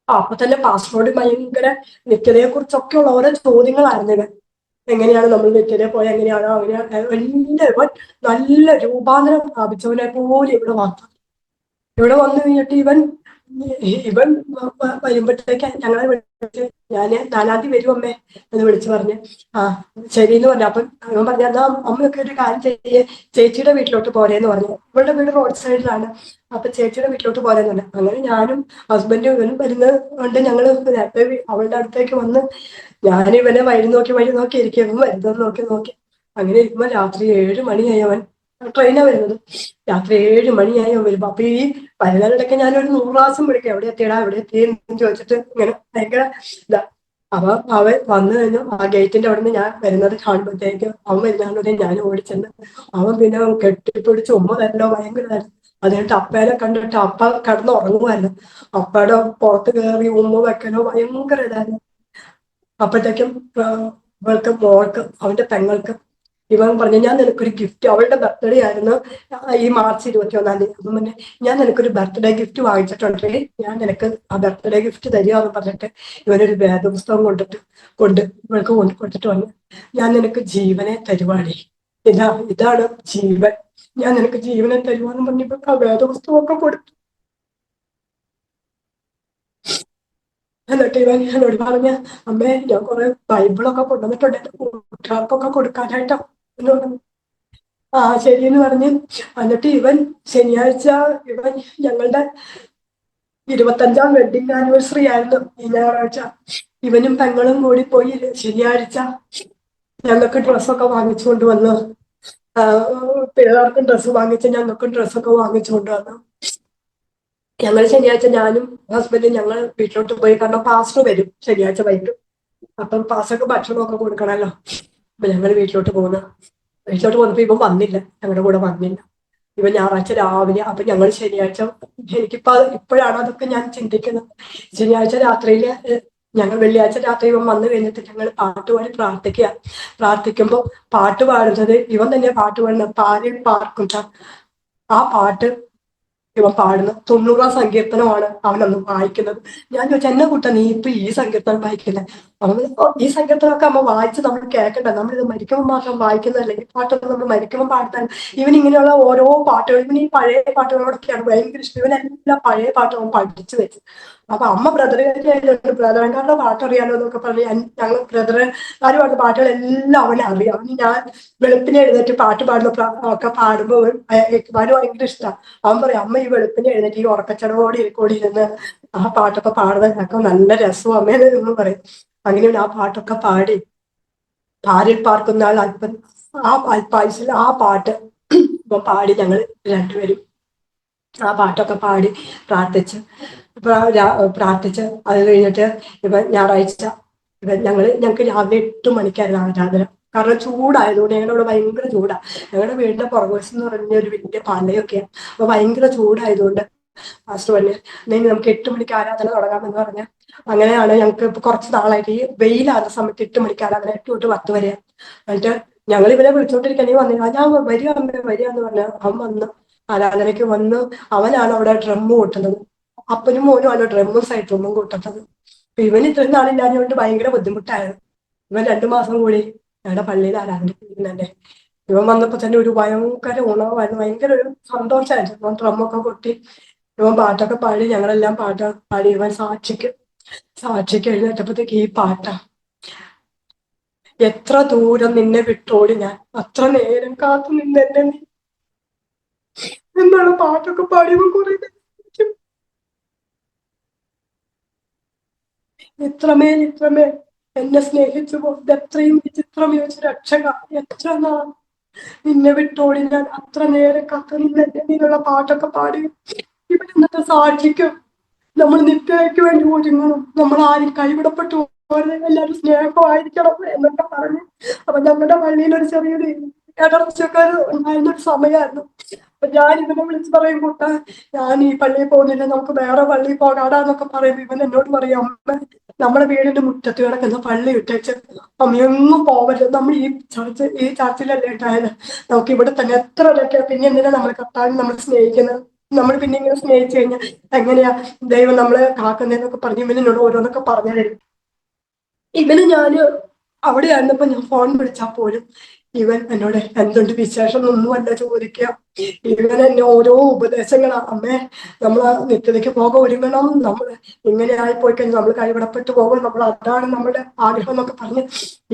അപ്പൊ തന്നെ പാസ്റ്ററോട് ഭയങ്കര നിത്യതയെ കുറിച്ചൊക്കെ ഉള്ള ഓരോ ചോദ്യങ്ങളായിരുന്നു ഇവൻ. എങ്ങനെയാണ് നമ്മൾ നിത്യത പോയ എങ്ങനെയാണോ അങ്ങനെ എല്ലാവരും നല്ല രൂപാന്തരം പ്രാപിച്ചവനെ പോലെ ഇവിടെ വന്നു കഴിഞ്ഞിട്ട് ഇവൻ വരുമ്പോഴത്തേക്ക് ഞങ്ങളെ വിളിച്ച് ഞാന് 4-ാം തീയതി വരും അമ്മേ എന്ന് വിളിച്ചു പറഞ്ഞ് ആ ശരി എന്ന് പറഞ്ഞു. അപ്പം അവൻ പറഞ്ഞ എന്നാ അമ്മയൊക്കെ ഒരു കാര്യം ചെയ്യേ, ചേച്ചിയുടെ വീട്ടിലോട്ട് പോരേന്ന് പറഞ്ഞു. ഇവളുടെ വീട് റോഡ് സൈഡിലാണ്. അപ്പൊ ചേച്ചിയുടെ വീട്ടിലോട്ട് പോരേന്ന് പറഞ്ഞു. അങ്ങനെ ഞാനും ഹസ്ബൻഡും ഇവനും വരുന്നത് കൊണ്ട് ഞങ്ങള് നേരത്തെ അവളുടെ അടുത്തേക്ക് വന്ന് ഞാൻ ഇവനെ വഴി നോക്കി ഇരിക്കും. ഇവൻ വരുന്നത് നോക്കി അങ്ങനെ ഇരിക്കുമ്പോ രാത്രി 7 മണിയായി. അവൻ ട്രെയിനാ വരുന്നത്. രാത്രി 7 മണിയായി അവൻ വരുമ്പോ. അപ്പൊ ഈ വരുന്നതിനിടയ്ക്ക് ഞാനൊരു 100 പ്രാവശ്യം വിളിക്കാം, എവിടെ എത്തിയടാ എവിടെ എത്തിയെന്ന് ചോദിച്ചിട്ട് ഇങ്ങനെ ഭയങ്കര ഇതാ. അപ്പൊ അവൻ വന്നു കഴിഞ്ഞു ആ ഗേറ്റിന്റെ അവിടെ നിന്ന് ഞാൻ വരുന്നത് കാണുമ്പോഴത്തേക്ക് അവൻ വരുന്നതാണെന്നുണ്ടെങ്കിൽ ഞാൻ ഓടിച്ചെന്ന് അവൻ പിന്നെ കെട്ടിപ്പിടിച്ച് ഉമ്മ തരലോ ഭയങ്കരമായിരുന്നു. അതിനിട്ട് അപ്പേനെ കണ്ടിട്ട് അപ്പ കിടന്ന് ഉറങ്ങുമായിരുന്നു. അപ്പയുടെ പുറത്ത് കയറി ഉമ്മ വെക്കലോ ഭയങ്കര ഇതായിരുന്നു. അപ്പോഴത്തേക്കും മോൾക്ക് അവന്റെ പെങ്ങൾക്ക് ഇവൻ പറഞ്ഞു ഞാൻ നിനക്കൊരു ഗിഫ്റ്റ്, അവളുടെ ബർത്ത്ഡേ ആയിരുന്നു ഈ മാർച്ച് 21-ാം തീയതി. അപ്പം പിന്നെ ഞാൻ നിനക്കൊരു ബർത്ത്ഡേ ഗിഫ്റ്റ് വാങ്ങിച്ചിട്ടുണ്ടേ, ഞാൻ നിനക്ക് ആ ബർത്ത്ഡേ ഗിഫ്റ്റ് തരികയെന്ന് പറഞ്ഞിട്ട് ഇവനൊരു വേദപുസ്തകം ഇവൾക്ക് കൊടുത്തിട്ട് വന്നു. ഞാൻ നിനക്ക് ജീവനെ തരുവാടി, ഇതാണ് ജീവൻ, ഞാൻ നിനക്ക് ജീവനെ തരുവാന്ന് പറഞ്ഞപ്പോ ആ വേദപുസ്തകമൊക്കെ കൊടുത്തു. എന്നിട്ട് ഇവൻ എന്നോട് പറഞ്ഞ അമ്മേ ഞാൻ കുറെ ബൈബിളൊക്കെ കൊണ്ടുവന്നിട്ടുണ്ട് എന്റെ കൂട്ടുകാർക്കൊക്കെ കൊടുക്കാനായിട്ടോ എന്ന് പറഞ്ഞു. ആ ശരിയെന്ന് പറഞ്ഞ് എന്നിട്ട് ശനിയാഴ്ച ഞങ്ങളുടെ 25-ാം വെഡിങ് ആനിവേഴ്സറി ആയിരുന്നു ഈ ഞായറാഴ്ച. ഇവനും പെങ്ങളും കൂടി പോയി ശനിയാഴ്ച ഞങ്ങൾക്ക് ഡ്രസ്സൊക്കെ വാങ്ങിച്ചു കൊണ്ടുവന്നു. പിള്ളേർക്കും ഡ്രസ്സ് വാങ്ങിച്ച് ഞങ്ങൾക്കും ഡ്രസ്സൊക്കെ വാങ്ങിച്ചു കൊണ്ടുവന്നു. ഞങ്ങൾ ശനിയാഴ്ച ഞാനും ഹസ്ബൻഡും ഞങ്ങൾ വീട്ടിലോട്ട് പോയി. കാരണം പാസ്റ്റർ വരും ശനിയാഴ്ച വൈകിട്ട്. അപ്പം പാസ്റ്റർക്ക് ഭക്ഷണമൊക്കെ കൊടുക്കണമല്ലോ. അപ്പൊ ഞങ്ങൾ വീട്ടിലോട്ട് പോന്നപ്പോ ഇവൻ വന്നില്ല, ഞങ്ങളുടെ കൂടെ വന്നില്ല. ഇവൻ ഞായറാഴ്ച രാവിലെ. അപ്പൊ ഞങ്ങൾ ശനിയാഴ്ച ഇപ്പോഴാണ് അതൊക്കെ ഞാൻ ചിന്തിക്കുന്നത്. ശനിയാഴ്ച രാത്രിയില് ഞങ്ങൾ വെള്ളിയാഴ്ച രാത്രി ഇവൻ വന്നു കഴിഞ്ഞിട്ട് ഞങ്ങൾ പാട്ടുപാടി പ്രാർത്ഥിക്കുമ്പോ പാട്ട് പാടുന്നത് ഇവൻ തന്നെ പാട്ട് പാടുന്നത് പാരിൽ പാർക്കുന്ന ആ പാട്ട് ഇവൻ പാടുന്നത് 90-ാം സങ്കീർത്തനമാണ് അവനന്ന് വായിക്കുന്നത്. ഞാൻ ചോദിച്ചു എന്നെ കൂട്ട നീ ഇപ്പൊ ഈ സങ്കീർത്തനം വായിക്കുന്നത്? ഈ സങ്കീർത്തനമൊക്കെ അമ്മ വായിച്ച് നമ്മൾ കേൾക്കണ്ട, നമ്മളിത് മരിക്കുമ്പോൾ മാത്രം വായിക്കുന്നതല്ല, ഈ പാട്ടൊക്കെ നമ്മൾ മരിക്കുമ്പോൾ പാടുത്താൽ. ഇവൻ ഇങ്ങനെയുള്ള ഓരോ പാട്ടുകൾ, ഇവൻ ഈ പഴയ പാട്ടുകളോടൊക്കെയാണ് ഭയങ്കര ഇഷ്ടം. ഇവനെല്ലാം പഴയ പാട്ട് അവൻ പഠിച്ചു വെച്ചു. അപ്പൊ അമ്മ ബ്രദറൻകാരുടെ പാട്ട് അറിയാലോ എന്നൊക്കെ പറഞ്ഞ് ഞങ്ങൾ ബ്രദറുകാരുമായിട്ട് പാട്ടുകളെല്ലാം അവനെ അറിയാം. അവന് ഞാൻ വെളുപ്പിനെ എഴുന്നേറ്റ് പാട്ട് ഒക്കെ പാടുമ്പോൾ അവന് ഭയങ്കര ഇഷ്ടമാണ്. അവൻ പറയും അമ്മ ഈ വെളുപ്പിനെ എഴുന്നേറ്റ് ഈ ഉറക്കച്ചടവോടെ കൂടി ഇരുന്ന് ആ പാട്ടൊക്കെ പാടുന്നതൊക്കെ നല്ല രസവും അമ്മേനെ എന്ന് പറയും. അങ്ങനെ ആ പാട്ടൊക്കെ പാടി പാരിൽ പാർക്കുന്ന ആൾ അല്പായുസിൽ ആ പാട്ട് ഇപ്പൊ പാടി ഞങ്ങൾ രണ്ടുപേരും ആ പാട്ടൊക്കെ പാടി പ്രാർത്ഥിച്ച് അത് കഴിഞ്ഞിട്ട് ഞായറാഴ്ച ഞങ്ങൾക്ക് രാവിലെ 8 മണിക്കായിരുന്നു ആരാധന. കാരണം ചൂടായതുകൊണ്ട് ഞങ്ങളുടെ ഭയങ്കര ചൂടാ. ഞങ്ങളുടെ വീടിന്റെ പുറകുവശം എന്ന് പറഞ്ഞ ഒരു വലിയ പലയൊക്കെയാണ്. അപ്പൊ ഭയങ്കര ചൂടായതുകൊണ്ട് പാസ്റ്റർ പറഞ്ഞു നമുക്ക് 8 മണിക്ക് ആരാധന തുടങ്ങാമെന്ന് പറഞ്ഞ. അങ്ങനെയാണ് ഞങ്ങൾക്ക് ഇപ്പൊ കുറച്ച് നാളായിട്ട് ഈ വെയിലാകുന്ന സമയത്ത് 8 മണിക്ക് ആരാധന 8 തൊട്ട് 10 വരെ. എന്നിട്ട് ഞങ്ങൾ ഇവനെ വിളിച്ചോണ്ടിരിക്കാൻ വന്നില്ല. ഞാൻ വരികയെന്ന് പറഞ്ഞ അവൻ വന്ന് ആരാധനയ്ക്ക് വന്ന് അവനാണ് അവിടെ ഡ്രമ്മ് കൂട്ടുന്നത്. അപ്പനും മോനും ആണ് ഡ്രമ്മും സൈഡ് ഡ്രമ്മും കൂട്ടുന്നത്. അപ്പൊ ഇവൻ ഇത്രയും നാളില്ലാഞ്ഞുകൊണ്ട് ഭയങ്കര ബുദ്ധിമുട്ടായിരുന്നു. ഇവൻ 2 മാസം കൂടി ഞങ്ങളുടെ പള്ളിയിൽ ആരാധനയ്ക്ക് ഇരിക്കുന്നുണ്ട്. ഇവൻ വന്നപ്പോ തന്നെ ഒരു ഭയങ്കര ഉണവായിരുന്നു, ഭയങ്കര ഒരു സന്തോഷമായിരുന്നു. ഇവൻ ഡ്രമ്മൊക്കെ കൊട്ടി ഇവൻ പാട്ടൊക്കെ പാടി, ഞങ്ങളെല്ലാം പാട്ടൊക്കെ പാടി. ഇവൻ സാക്ഷിക്ക് എഴുന്നേറ്റപ്പോഴത്തേക്ക് ഈ പാട്ടാ, എത്ര ദൂരം നിന്നെ വിട്ടോടി ഞാൻ, അത്ര നേരം കാത്തു നിന്നെന്നെ നീ എന്നുള്ള പാട്ടൊക്കെ പാടിയവൻ കുറെ ഇത്രമേൽ എന്നെ സ്നേഹിച്ചു പോകുന്നത് എത്രയും വിചിത്രം യോജിച്ച രക്ഷക, എത്ര നാൾ നിന്നെ വിട്ടോടി ഞാൻ, അത്ര നേരം കാത്തു നിന്നെന്നെ നീന്നുള്ള പാട്ടൊക്കെ പാടി. ഇവിടെ ഇന്നത്തെ സാക്ഷിക്കും നമ്മൾ നിത്യതയ്ക്ക് വേണ്ടി ഒരുങ്ങണം, നമ്മൾ ആരും കൈവിടപ്പെട്ടു എല്ലാവരും സ്നേഹമായിരിക്കണം എന്നൊക്കെ പറഞ്ഞു. അപ്പൊ ഞങ്ങളുടെ പള്ളിയിൽ ഒരു ചെറിയൊരു ഇടർച്ചയൊക്കെ ഉണ്ടായിരുന്ന ഒരു സമയമായിരുന്നു. അപ്പൊ ഞാൻ ഇവനെ വിളിച്ച് പറയും കൂട്ടാ ഞാൻ ഈ പള്ളിയിൽ പോകുന്നില്ല, നമുക്ക് വേറെ പള്ളിയിൽ പോകാടാന്നൊക്കെ പറയുമ്പോ ഇവൻ എന്നോട് പറയും അമ്മ നമ്മുടെ വീടിന്റെ മുറ്റത്ത് കിടക്കുന്ന പള്ളി ഇട്ടേച്ച് അമ്മയൊന്നും പോവരുത്, നമ്മൾ ഈ ചർച്ചിലല്ലേ ഉണ്ടായത്, നമുക്ക് ഇവിടെ തന്നെ എത്ര ഇതൊക്കെ, പിന്നെ എന്തിനാ നമ്മൾ കർത്താവിനെ നമ്മൾ സ്നേഹിക്കുന്നത്, നമ്മൾ പിന്നെ ഇങ്ങനെ സ്നേഹിച്ചു കഴിഞ്ഞാൽ എങ്ങനെയാ ദൈവം നമ്മളെ കാക്കുന്നതെന്നൊക്കെ പറഞ്ഞ് ഇവനോട് ഓരോന്നൊക്കെ പറഞ്ഞു തരും. ഇവന് ഞാന് അവിടെ ആയിരുന്നപ്പോ ഞാൻ ഫോൺ വിളിച്ചാൽ പോലും ഇവൻ എന്നോട് എന്തുണ്ട് വിശേഷം ഒന്നുമല്ല ചോദിക്കുക. ഇവൻ എന്നെ ഓരോ ഉപദേശങ്ങളാ, അമ്മേ നമ്മള് നിത്യതയ്ക്ക് പോകാൻ ഒരുങ്ങണം, നമ്മള് ഇങ്ങനെ ആയി പോയി കഴിഞ്ഞാൽ നമ്മൾ കൈവിടപ്പെട്ടു പോകും, നമ്മൾ അതാണ് നമ്മുടെ ആഗ്രഹം എന്നൊക്കെ പറഞ്ഞ്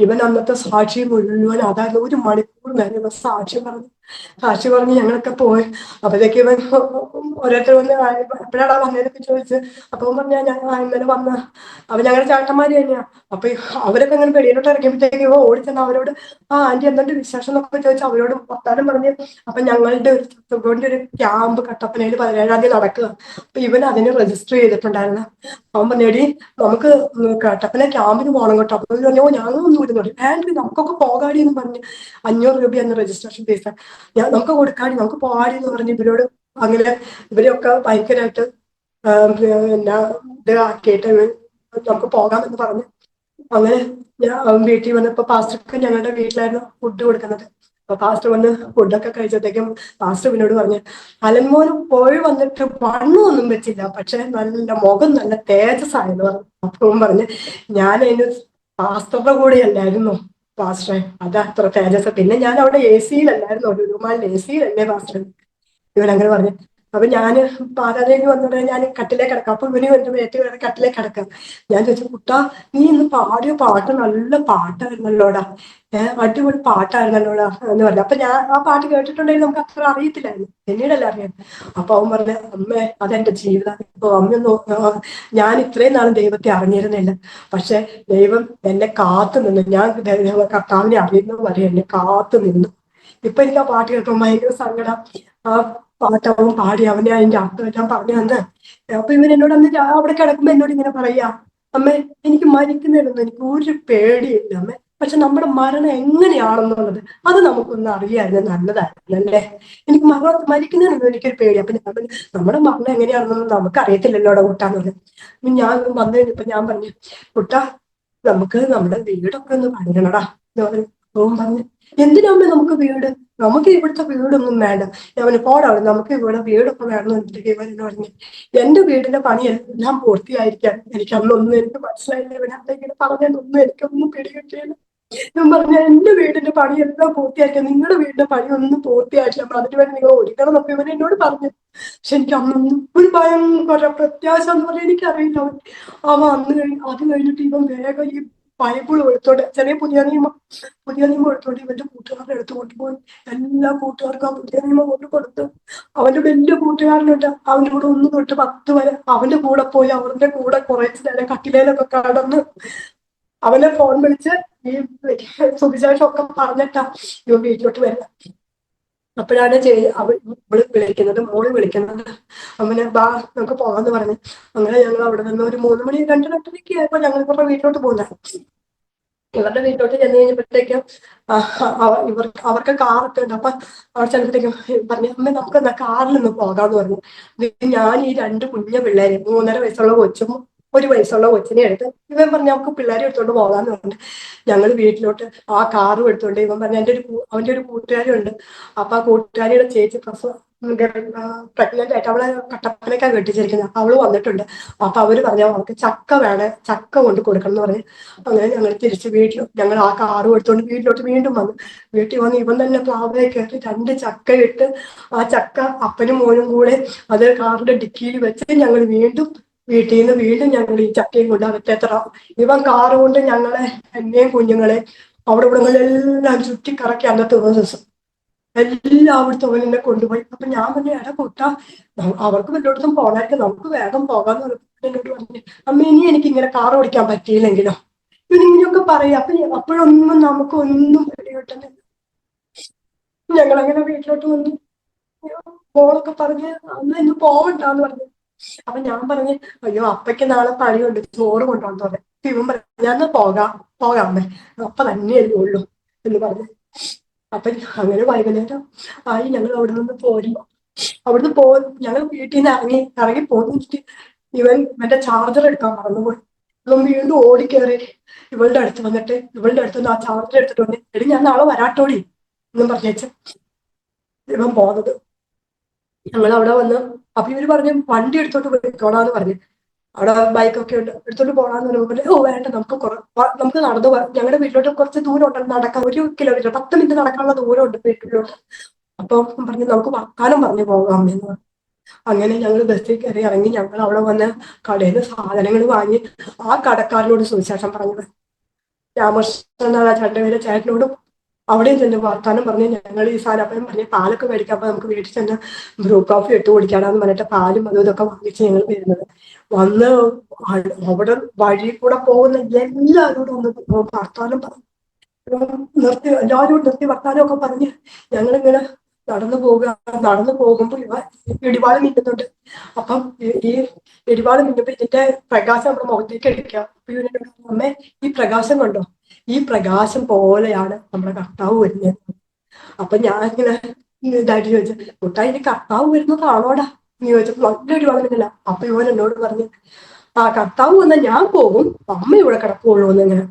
ഇവൻ അന്നത്തെ സാക്ഷി മുഴുവൻ അതായിരുന്നു. 1 മണിക്കൂർ നേരം ഇവൻ സാക്ഷി പറഞ്ഞ് ഞങ്ങളൊക്കെ പോയി. അപ്പോഴത്തേക്ക് ഇവൻ ഓരോരുത്തർ വന്ന് എപ്പോഴാടാ വന്നതൊക്കെ ചോദിച്ച് അപ്പൊ പറഞ്ഞാ ഞാൻ ഇന്നലെ വന്ന. അപ്പൊ ഞങ്ങളുടെ ചേട്ടന്മാര് തന്നെയാ. അപ്പൊ അവരൊക്കെ അങ്ങനെ വെളിയിലോട്ട് ഇറങ്ങിയപ്പോഴത്തേക്ക് ഇവ ഓടിച്ചെന്ന് അവരോട് ആന്റി എന്തുണ്ട് വിശേഷം എന്നൊക്കെ ചോദിച്ചു അവരോട് വർത്താനം പറഞ്ഞ്. അപ്പൊ ഞങ്ങളുടെ ഒരു ക്യാമ്പ് കട്ടപ്പനയിൽ 17-ാം തീയതി നടക്കുക. അപ്പൊ ഇവൻ അതിന് രജിസ്റ്റർ ചെയ്തിട്ടുണ്ടായിരുന്നു. അവൻ പറഞ്ഞേടി നമുക്ക് കട്ടപ്പന ക്യാമ്പിന് പോകണം കേട്ടോ. അപ്പൊ പറഞ്ഞോ ഞങ്ങളൊന്നും ഇരുന്നോളി ആന്റി നമുക്കൊക്കെ പോകാടി എന്ന് പറഞ്ഞ് 500 രൂപയാണ് രജിസ്ട്രേഷൻ ഫീസ്. നമുക്ക് കൊടുക്കാടി നമുക്ക് പോകാടി എന്ന് പറഞ്ഞ് ഇവരോട് അങ്ങനെ ഇവരൊക്കെ ഭയങ്കരമായിട്ട് പിന്നെ ഇത് ആക്കിയിട്ട് നമുക്ക് പോകാമെന്ന് പറഞ്ഞു. അങ്ങനെ ഞാൻ വീട്ടിൽ വന്നപ്പോ പാസ്റ്റർക്ക് ഞങ്ങളുടെ വീട്ടിലായിരുന്നു ഫുഡ് കൊടുക്കുന്നത്. അപ്പൊ പാസ്റ്റർ വന്ന് ഫുഡൊക്കെ കഴിച്ചപ്പോഴത്തേക്കും പാസ്റ്റർ പിന്നോട് പറഞ്ഞു അലൻമോന് പോയി വന്നിട്ട് വണ്ണമൊന്നും വെച്ചില്ല, പക്ഷെ നല്ല മുഖം നല്ല തേജസ് ആയെന്ന് പറഞ്ഞു. അപ്പം പറഞ്ഞ് ഞാൻ അതിന് പാസ്റ്ററുടെ കൂടെയല്ലായിരുന്നു പാസ്റ്ററെ, അത് അത്ര തേജസ്. പിന്നെ ഞാൻ അവിടെ AC-യിലല്ലായിരുന്നു, ഒരു രൂപ AC-യിലല്ലേ പാസ്റ്റർ. ഇവനങ്ങനെ പറഞ്ഞു. അപ്പൊ ഞാന് പാരാതേക്ക് വന്നിട്ട് ഞാൻ കട്ടിലേക്ക് കിടക്കാം. അപ്പൊ ഇവന് എന്റെ മേറ്റ് വേറെ കട്ടിലേക്ക് കിടക്കാം. ഞാൻ ചോദിച്ചു കുട്ടാ നീ ഇന്ന് പാടിയ പാട്ട് നല്ല പാട്ടായിരുന്നല്ലോടാ, അടിപൊളി പാട്ടായിരുന്നല്ലോടാ എന്ന് പറഞ്ഞു. അപ്പൊ ഞാൻ ആ പാട്ട് കേട്ടിട്ടുണ്ടെങ്കിൽ നമുക്ക് അത്ര അറിയത്തില്ലായിരുന്നു, പിന്നീടല്ലേ അറിയാം. അപ്പൊ അവൻ പറഞ്ഞ അമ്മേ അതെന്റെ ജീവിതം. ഇപ്പൊ ഞാൻ ഇത്രയും നാളും ദൈവത്തെ അറിഞ്ഞിരുന്നില്ല, പക്ഷെ ദൈവം എന്നെ കാത്തു നിന്നു. ഞാൻ കർത്താവിനെ അറിയുന്നത് വരെ എന്നെ കാത്തു നിന്നു. ഇപ്പൊ എനിക്ക് ആ പാട്ട് കേൾക്കുമ്പോൾ ഭയങ്കര സങ്കടം. ആ പാട്ട് അവൻ പാടി അവനെ അതിന്റെ അർത്ഥം എല്ലാം പറഞ്ഞു തന്ന്. അപ്പൊ ഇവൻ എന്നോട് അന്ന് അവിടെ കിടക്കുമ്പോ എന്നോട് ഇങ്ങനെ പറയാ അമ്മേ എനിക്ക് മരിക്കുന്നതിനൊന്നും എനിക്ക് ഒരു പേടിയില്ല അമ്മേ, പക്ഷെ നമ്മുടെ മരണം എങ്ങനെയാണെന്നുള്ളത് അത് നമുക്കൊന്ന് അറിയായിരുന്നു നല്ലതായിരുന്നു അല്ലേ. എനിക്ക് മരിക്കുന്നതിനൊന്നും എനിക്കൊരു പേടി. അപ്പൊ ഞാൻ പറഞ്ഞു നമ്മുടെ മരണം എങ്ങനെയാണെന്നൊന്നും നമുക്ക് അറിയത്തില്ലല്ലോ അവിടെ കൂട്ടാന്ന് പറഞ്ഞു. ഞാൻ വന്നു കഴിഞ്ഞപ്പോ ഞാൻ പറഞ്ഞു കുട്ടാ നമുക്ക് നമ്മുടെ വീടൊക്കെ ഒന്ന് പണിയണടാ എന്ന് പറഞ്ഞു. അവൻ പറഞ്ഞു എന്തിനാമ്മേ നമുക്ക് വീട്, നമുക്ക് ഇവിടുത്തെ വീടൊന്നും വേണ്ട. ഞാൻ പോടാണ് നമുക്ക് ഇവിടെ വീടൊക്കെ വേണം എന്നിട്ട് ഇവൻ പറഞ്ഞു എന്റെ വീടിന്റെ പണിയെല്ലാം പൂർത്തിയായിരിക്കാൻ എനിക്ക് അന്നൊന്നും എനിക്ക് മനസ്സിലായില്ല. ഇവനത്തെ ഇങ്ങനെ പറഞ്ഞതൊന്നും എനിക്കൊന്നും പിടികിട്ടിയില്ല. ഞാൻ പറഞ്ഞ എന്റെ വീടിന്റെ പണിയെല്ലാം പൂർത്തിയാക്കിയ നിങ്ങളുടെ വീടിന്റെ പണി ഒന്നും പൂർത്തിയാക്കില്ല, അപ്പൊ അതിന് വേണ്ടി നിങ്ങൾ ഒരുക്കണം എന്നൊക്കെ ഇവൻ എന്നോട് പറഞ്ഞു. പക്ഷെ എനിക്ക് അന്നൊന്നും ഒരു ഭയങ്കര പ്രത്യാശ എന്ന് പറയാൻ എനിക്കറിയില്ല. അവൻ അത് കഴിഞ്ഞിട്ട് ഇവൻ വേഗം ഈ ബൈബിൾ എടുത്തോണ്ട് പുതിയ നിയമം എടുത്തോണ്ട് ഇവന്റെ കൂട്ടുകാരുടെ അടുത്ത് കൊണ്ടുപോയി എല്ലാ കൂട്ടുകാർക്കും ആ പുതിയ നിയമം കൊണ്ട് കൊടുത്തു. അവന്റെ വലിയ കൂട്ടുകാരനുണ്ട്, അവന്റെ കൂടെ 1 തൊട്ട് 10 വരെ അവന്റെ കൂടെ പോയി അവന്റെ കൂടെ കുറച്ച് നേരം കട്ടിലേലൊക്കെ കടന്ന് അവനെ ഫോൺ വിളിച്ച് ഈ സുവിശേഷം ഒക്കെ പറഞ്ഞിട്ടാ ഇവൻ വീട്ടിലോട്ട് വരുന്നത്. അപ്പോഴാണ് ഇവള് വിളിക്കുന്നത്, മോള് വിളിക്കുന്നത്. അവന് ബാ നമുക്ക് പോകാന്ന് പറഞ്ഞു. അങ്ങനെ ഞങ്ങൾ അവിടെ നിന്ന് ഒരു 3 മണി 2:30 ആയപ്പോ ഞങ്ങൾ ഇവരുടെ വീട്ടിലോട്ട് പോകുന്നത്. ഇവരുടെ വീട്ടിലോട്ട് ചെന്ന് കഴിഞ്ഞപ്പോഴത്തേക്കും അവർക്ക് കാറൊക്കെ ഉണ്ട്. അപ്പൊ അവിടെ ചെന്നപ്പോഴത്തേക്കും പറഞ്ഞു അമ്മ നമുക്ക് എന്നാ കാറിൽ നിന്ന് പോകാന്ന് പറഞ്ഞു. ഞാൻ ഈ 2 കുഞ്ഞു പിള്ളേരെ 3.5 വയസ്സുള്ള കൊച്ചും 1 വയസ്സുള്ള കൊച്ചിനെ എടുത്ത് ഇവൻ പറഞ്ഞു നമുക്ക് പിള്ളേരെ എടുത്തോണ്ട് പോകാന്ന് പറഞ്ഞു. ഞങ്ങൾ വീട്ടിലോട്ട് ആ കാറും എടുത്തോണ്ട് ഇവൻ പറഞ്ഞു അവന്റെ ഒരു കൂട്ടുകാരുണ്ട്. അപ്പൊ ആ കൂട്ടുകാരിയുടെ ചേച്ചി പ്രഗ്നന്റ് ആയിട്ട് അവളെ കട്ടപ്പനക്കാണ് കെട്ടിച്ചിരിക്കുന്നത്. അപ്പൊ അവള് വന്നിട്ടുണ്ട്. അപ്പൊ അവര് പറഞ്ഞു അവർക്ക് ചക്ക കൊണ്ട് കൊടുക്കണം എന്ന് പറഞ്ഞു. അങ്ങനെ ഞങ്ങൾ തിരിച്ച് ഞങ്ങൾ ആ കാറും എടുത്തോണ്ട് വീട്ടിലോട്ട് വീണ്ടും വന്നു. വീട്ടിൽ വന്ന് ഇവൻ തന്നെ പ്ലാവിലെ കയറി 2 ചക്ക ഇട്ട് ആ ചക്ക അപ്പനും മോനും കൂടെ അത് കാറിന്റെ ഡിക്കിയിൽ വെച്ച് ഞങ്ങൾ വീട്ടിൽ നിന്ന് വീണ്ടും ഞങ്ങൾ ഈ ചക്കയും കൊണ്ട് അകത്തെത്ര ഇവൻ കാറ് കൊണ്ട് എന്നെയും കുഞ്ഞുങ്ങളെ അവിടെ ഇവിടങ്ങളെല്ലാം ചുറ്റിക്കറക്കി അന്നത്തെ ദിവസം എല്ലായിടത്തും അവൻ എന്നെ കൊണ്ടുപോയി. അപ്പൊ ഞാൻ പറഞ്ഞു എടാ കുട്ടാ അവർക്ക് വല്ലയിടത്തും പോകാനായിട്ട് നമുക്ക് വേഗം പോകാന്ന് പറഞ്ഞപ്പോൾ എന്നോട് പറഞ്ഞു അമ്മ ഇനി എനിക്ക് ഇങ്ങനെ കാർ ഓടിക്കാൻ പറ്റിയില്ലെങ്കിലോ. ഇവനിങ്ങനെയൊക്കെ പറയാം. അപ്പോഴൊന്നും നമുക്കൊന്നും പിടികിട്ടുന്നില്ല. ഞങ്ങളങ്ങനെ വീട്ടിലോട്ട് വന്നു. മോളൊക്കെ പറഞ്ഞ് അന്ന് ഇന്ന് പോവണ്ടാന്ന് പറഞ്ഞു. അപ്പൊ ഞാൻ പറഞ്ഞു അയ്യോ അപ്പയ്ക്ക് നാളെ പണിയുണ്ട്, ചോറ് കൊണ്ടുപോകാൻ തോന്നെ. ഇവൻ പറഞ്ഞു ഞാൻ പോകാമേ അപ്പ തന്നെയല്ലേ ഉള്ളൂ എന്ന് പറഞ്ഞു. അപ്പൊ അങ്ങനെ വൈകുന്നേരം ആയി. ഞങ്ങൾ അവിടെ നിന്ന് പോരുമ്പോ ഞങ്ങൾ വീട്ടിൽ നിന്ന് ഇറങ്ങി പോന്നിട്ട് ഇവന്റെ ചാർജർ എടുക്കാൻ മറന്നുപോയി. ഇവൻ വീണ്ടും ഓടിക്കേറി ഇവളുടെ അടുത്ത് വന്നിട്ട് ഇവളുടെ അടുത്ത് നിന്ന് ആ ചാർജർ എടുത്തിട്ട് വന്നു. എടി ഞാൻ നാളെ വരാട്ടോടി എന്നും പറഞ്ഞേച്ച് ഇവൻ പോകുന്നത്. ഞങ്ങൾ അവിടെ വന്ന് അപ്പൊ ഇവര് പറഞ്ഞു വണ്ടി എടുത്തോട്ട് പോയിക്കോളാന്ന് പറഞ്ഞു. അവിടെ ബൈക്കൊക്കെ ഉണ്ട്, എടുത്തോണ്ട് പോകാന്ന് പറയുമ്പോൾ ഓ വേണ്ട, നമുക്ക് നടന്നു പോകാം, ഞങ്ങളുടെ വീട്ടിലോട്ട് കുറച്ച് ദൂരം ഉണ്ട്, നടക്കാം, 1 കിലോമീറ്റർ 10 മിനിറ്റ് നടക്കാനുള്ള ദൂരം ഉണ്ട് വീട്ടിലോട്ട്. അപ്പൊ പറഞ്ഞു നമുക്ക് വർത്താനം പറഞ്ഞു പോകാം എന്ന് പറഞ്ഞു. അങ്ങനെ ഞങ്ങൾ ബസ്സിൽ കയറി ഇറങ്ങി. ഞങ്ങൾ അവിടെ വന്ന് കടയിൽ നിന്ന് സാധനങ്ങൾ വാങ്ങി ആ കടക്കാരനോട് സുവിശേഷം പറഞ്ഞത്. രാമകൃഷ്ണൻ എന്നാണ് ആ ചേട്ടൻ്റെ ചേട്ടനോടും അവിടെയും ചെന്ന് വർത്താനം പറഞ്ഞ് ഞങ്ങൾ ഈ സാധനം അപ്പം പറഞ്ഞ് പാലൊക്കെ മേടിക്കാം, അപ്പൊ നമുക്ക് വീട്ടിൽ ചെന്ന് ബ്രൂ കോഫി ഇട്ട് കുടിക്കാനാന്ന് പറഞ്ഞിട്ട് പാലും അതും ഇതൊക്കെ വാങ്ങിച്ച് ഞങ്ങൾ വരുന്നത്. വന്ന് അവിടെ വഴി കൂടെ പോകുന്ന എല്ലാവരോടും ഒന്ന് വർത്താനം പറഞ്ഞു, എല്ലാവരും നിർത്തി വർത്താനം ഒക്കെ പറഞ്ഞ് ഞങ്ങളിങ്ങനെ നടന്നു പോകുക. നടന്നു പോകുമ്പോൾ ഇടിവാള് മിന്നുന്നുണ്ട്. അപ്പം ഈ ഇടിവാള് മിന്നുമ്പോ ഇതിന്റെ പ്രകാശം നമ്മുടെ മുഖത്തേക്ക് അടിക്കുക. അപ്പൊ ഇവരുടെ അമ്മേ ഈ പ്രകാശം കണ്ടോ, ഈ പ്രകാശം പോലെയാണ് നമ്മുടെ കർത്താവ് വരുന്നത്. അപ്പൊ ഞാൻ ഇങ്ങനെ ഇതായിട്ട് ചോദിച്ചു, കുട്ടാ ഇനി കർത്താവ് വരുന്നതാണോടാ നീ ചോദിച്ചപ്പോ നല്ലൊരു വളമില്ല. അപ്പൊ ഇവൻ എന്നോട് പറഞ്ഞു, ആ കർത്താവ് വന്നാൽ ഞാൻ പോകും, അമ്മ ഇവിടെ കിടക്കുള്ളൂ എന്ന് ഇങ്ങനെ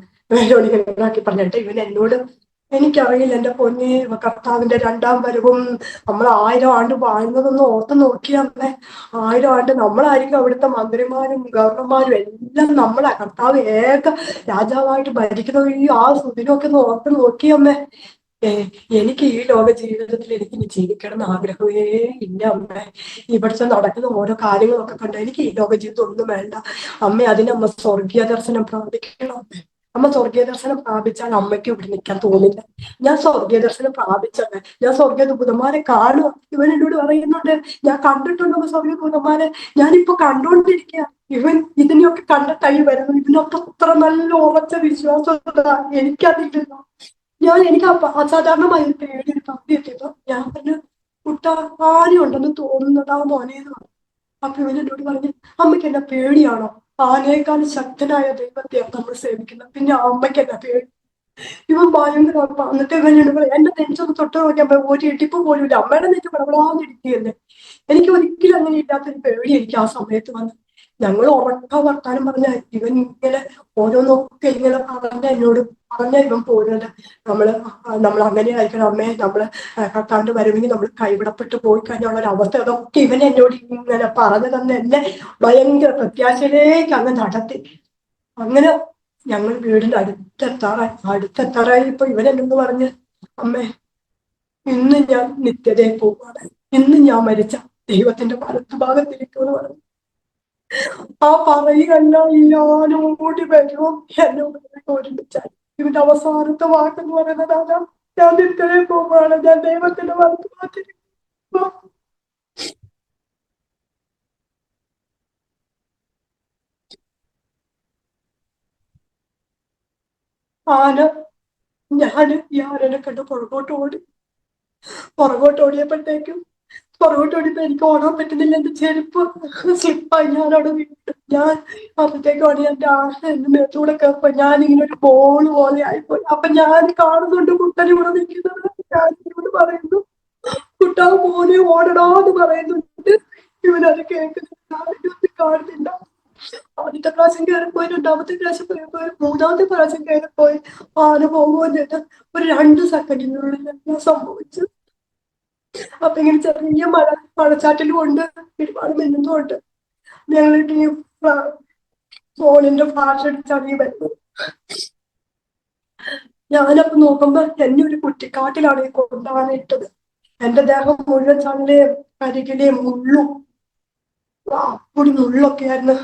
ഇതാക്കി പറഞ്ഞിട്ട് ഇവൻ എന്നോട്, എനിക്കറിയില്ല എന്റെ പൊന്നെ, കർത്താവിന്റെ 2ാം വരവും നമ്മൾ 1000 ആണ്ട് വാഴുന്നതൊന്ന് ഓർത്ത് നോക്കിയമ്മേ. 1000 ആണ്ട് നമ്മളായിരിക്കും അവിടുത്തെ മന്ത്രിമാരും ഗവർണർമാരും എല്ലാം നമ്മളാ. കർത്താവ് ഏക രാജാവായിട്ട് ഭരിക്കുന്ന ഈ ആ സുദിനമൊക്കെ ഒന്ന് ഓർത്ത് നോക്കിയമ്മേ. എനിക്ക് ഈ ലോക ജീവിതത്തിൽ എനിക്ക് ഇനി ജീവിക്കണം എന്ന് ആഗ്രഹമേ ഇല്ല അമ്മേ. ഇവിടുത്തെ നടക്കുന്ന ഓരോ കാര്യങ്ങളൊക്കെ കണ്ട എനിക്ക് ഈ ലോക ജീവിതം ഒന്നും വേണ്ട അമ്മ. അതിനമ്മ സ്വർഗീയ ദർശനം പ്രാപിക്കണം അമ്മേ. അമ്മ സ്വർഗീയ ദർശനം പ്രാപിച്ചാൽ അമ്മയ്ക്ക് ഇവിടെ നിൽക്കാൻ തോന്നില്ല. ഞാൻ സ്വർഗീയ ദർശനം പ്രാപിച്ചമ്മേ, ഞാൻ സ്വർഗീയ ദൂതന്മാരെ കാണുക. ഇവൻ എന്നോട് പറയുന്നുണ്ട്, ഞാൻ കണ്ടിട്ടുണ്ടോ സ്വർഗീയ ദൂതന്മാരെ, ഞാനിപ്പോ കണ്ടുകൊണ്ടിരിക്കുക. ഇവൻ ഇതിനെയൊക്കെ കണ്ടിട്ടായി വരുന്നത്. ഇതിനൊക്കെ അത്ര നല്ല ഉറച്ച വിശ്വാസം എനിക്കതില്ലല്ലോ. എനിക്ക് അസാധാരണമായ ഒരു പേടി, ഒരു പന്തി എത്തിയപ്പോ ഞാൻ പറഞ്ഞു, കുട്ട ആന ഉണ്ടെന്ന് തോന്നുന്നതാ മോനേന്ന് പറഞ്ഞു. അപ്പൊ ഇവൻ എന്നോട് പറഞ്ഞു, അമ്മയ്ക്ക് എന്നെ പേടിയാണോ? ആനയേക്കാൾ ശക്തനായ ദൈവത്തെയാണ് നമ്മൾ സേവിക്കുന്നത്, പിന്നെ അമ്മയ്ക്ക് എന്നെ പേടി. ഇവൻ ഭയങ്കര എന്നിട്ട് ഇവൻ എന്നോട് പറയാം, എന്റെ നെഞ്ചൊന്ന് തൊട്ട് നോക്കിയാൽ ഒരു ഇടിപ്പ് പോലും ഇല്ല, അമ്മയുടെ നെഞ്ച് പടപടാന്നിരിക്കുകയല്ലേ. എനിക്ക് ഒരിക്കലും അങ്ങനെ ഇല്ലാത്തൊരു പേടി എനിക്ക് ആ സമയത്ത് വന്നു. ഞങ്ങൾ ഉറക്ക വർത്താനം പറഞ്ഞ ഇവൻ ഇങ്ങനെ ഓരോന്നൊക്കെ ഇങ്ങനെ എന്നോട് പറഞ്ഞ ഇവൻ പോരുന്നത്. നമ്മൾ അങ്ങനെ ആയിരിക്കണം അമ്മേ, നമ്മള് കർത്താവിന്റെ വരവെങ്കിൽ നമ്മൾ കൈവിടപ്പെട്ട് പോയി കഴിഞ്ഞുള്ള ഒരു അവസ്ഥ, അതൊക്കെ ഇവൻ എന്നോട് ഇങ്ങനെ പറഞ്ഞു തന്നെ എന്നെ ഭയങ്കര പ്രത്യാശയിലേക്ക് അങ്ങ് നടത്തി. അങ്ങനെ ഞങ്ങൾ വീടിന്റെ അടുത്തെത്താറായി ഇപ്പൊ ഇവൻ എന്നൊന്ന് പറഞ്ഞ്, അമ്മേ ഇന്ന് ഞാൻ നിത്യതയിൽ പോവാണ്, ഇന്ന് ഞാൻ മരിച്ച ദൈവത്തിന്റെ വലത്തുഭാഗത്തിരിക്കുമെന്ന് പറഞ്ഞു. ആ പറയുകല്ല, ഞാനോടി വരുമോ എന്നോട് ഒരുമിച്ചാൽ ഇവന്റെ അവസാനത്തെ വാക്കെന്ന് പറയുന്നത് അതാ, ഞാൻ നിത്യതയിൽ പോവാണ്, ഞാൻ ദൈവത്തിന്റെ വലത്തുഭാഗത്തിരിക്കുമ്പോ. ആന ഈ ആനനെ കണ്ട് പുറകോട്ട് ഓടിയപ്പോഴത്തേക്കും ഓടിയപ്പോ എനിക്ക് ഓടാൻ പറ്റുന്നില്ല. എന്റെ ചെരുപ്പ് സ്ലിപ്പായി, ഞാനവിടെ വീട്ടു. ഞാൻ അപ്പോഴത്തേക്കാണ് എന്റെ ആന എന്റെ മേത്തൂടെ കയറിപ്പോ ഞാൻ ഇങ്ങനെ ഒരു ബോൾ പോലെ ആയിപ്പോയി. അപ്പൊ ഞാൻ കാണുന്നുണ്ട് കുട്ടൻ ഇവിടെ നിൽക്കുന്നത്. ഞാൻ ഇവനോട് പറയുന്നു, കുട്ടാ മോനെ ഓടടാന്ന് പറയുന്നുണ്ട്. ഇവനത് കേൾക്കുന്നില്ല, കാണുന്നില്ല. ആദ്യത്തെ പ്രാവശ്യം കയറിപ്പോയി, 2ാമത്തെ പ്രാവശ്യം കയറിപ്പോയി, 3ാമത്തെ പ്രാവശ്യം കയറിപ്പോയി. ആന പോകുമ്പോൾ ഒരു 2 സെക്കൻഡിനുള്ളിൽ എല്ലാം സംഭവിച്ചു. അപ്പൊ ഇങ്ങനെ ചെറിയ മഴച്ചാറ്റിലും ഉണ്ട്, ഒരുപാട് മിന്നുന്നും ഉണ്ട്. ഞങ്ങളുടെ ഈ ഫോണിന്റെ ഫ്ലാഷ് അടിച്ചാണ് ഈ വരുന്നത്. ഞാനപ്പോ നോക്കുമ്പോ എന്നെ ഒരു കുറ്റിക്കാട്ടിലാണ് ഈ കൊണ്ടാനിട്ടത്. എന്റെ ദേഹം മുഴുവൻ ചാലിലെ കരികിലെ മുള്ളും അപ്പൊടി മുള്ളൊക്കെ ആയിരുന്നു.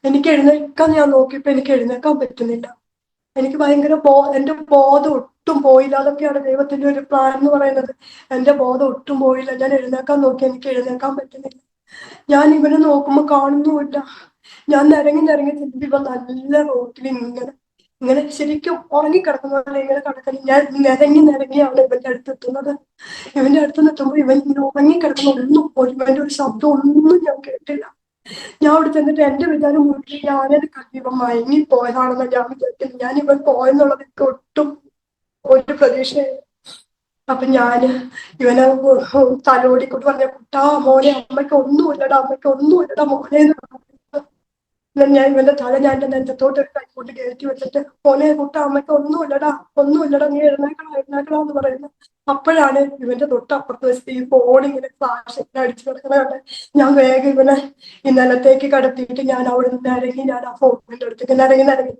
എനിക്ക് എഴുന്നേൽക്കാൻ ഞാൻ നോക്കിയപ്പോ എനിക്ക് എഴുന്നേൽക്കാൻ പറ്റുന്നില്ല. എനിക്ക് ഭയങ്കര എന്റെ ബോധം ഒട്ടും പോയില്ല. അതൊക്കെയാണ് ദൈവത്തിന്റെ ഒരു പ്ലാൻ എന്ന് പറയുന്നത്. എന്റെ ബോധം ഒട്ടും പോയില്ല. ഞാൻ എഴുന്നേക്കാൻ നോക്കി, എനിക്ക് എഴുന്നേക്കാൻ പറ്റുന്നില്ല. ഞാൻ ഇവനെ നോക്കുമ്പോ കാണുന്നുമില്ല. ഞാൻ നിരങ്ങി ഇവ നല്ല റോട്ടിൽ ഇങ്ങനെ ശരിക്കും ഉറങ്ങിക്കിടക്കുന്ന പോലെ ഇങ്ങനെ കിടക്കുന്നു. ഞാൻ നിരങ്ങിയാണ് ഇവന്റെ അടുത്ത് എത്തുന്നത്. ഇവന്റെ അടുത്ത് നിൽക്കുമ്പോൾ ഇവൻ ഇങ്ങനെ ഉറങ്ങിക്കിടക്കുന്ന ഇവന്റെ ഒരു ശബ്ദം ഒന്നും ഞാൻ കേട്ടില്ല. ഞാൻ അവിടെ ചെന്നിട്ട് എന്റെ വിചാരം മുഴുവൻ ഞാനത് ഇവൻ മയങ്ങി പോയതാണെന്ന് ഞാൻ വിചാരിക്കുന്നത്. ഞാൻ ഇവൻ പോയെന്നുള്ളത് എനിക്ക് ഒട്ടും ഒരു പ്രതീക്ഷയില്ല. അപ്പൊ ഞാന് ഇവനെ തലോടിക്കൊണ്ട് പറഞ്ഞ, കുട്ടാ മോനെ, അമ്മയ്ക്ക് ഒന്നുമില്ലടാ മോനെ എന്ന് പറഞ്ഞു. ഞാൻ ഇവന്റെ തല ഞാൻ എന്റെ നെഞ്ചത്തോട്ട് കൈക്കൊണ്ട് കയറ്റി വെച്ചിട്ട് മോനെ കുട്ട അമ്മയ്ക്ക് ഒന്നുമില്ലടാ നീ എഴുന്നേക്കണോ എന്ന് പറയുന്നത്. അപ്പോഴാണ് ഇവന്റെ തൊട്ടപ്പുറത്ത് വെച്ചിട്ട് ഈ ഫോൺ ഇങ്ങനെ ഫ്ലാഷ് അടിച്ചു കിടക്കണ. ഞാൻ വേഗം ഇവനെ ഈ നിലത്തേക്ക് കടത്തിയിട്ട് ഞാൻ അവിടെ നിന്ന് ഇറങ്ങി, ഞാൻ ആ ഫോണിന്റെ അടുത്തേക്ക് ഇറങ്ങി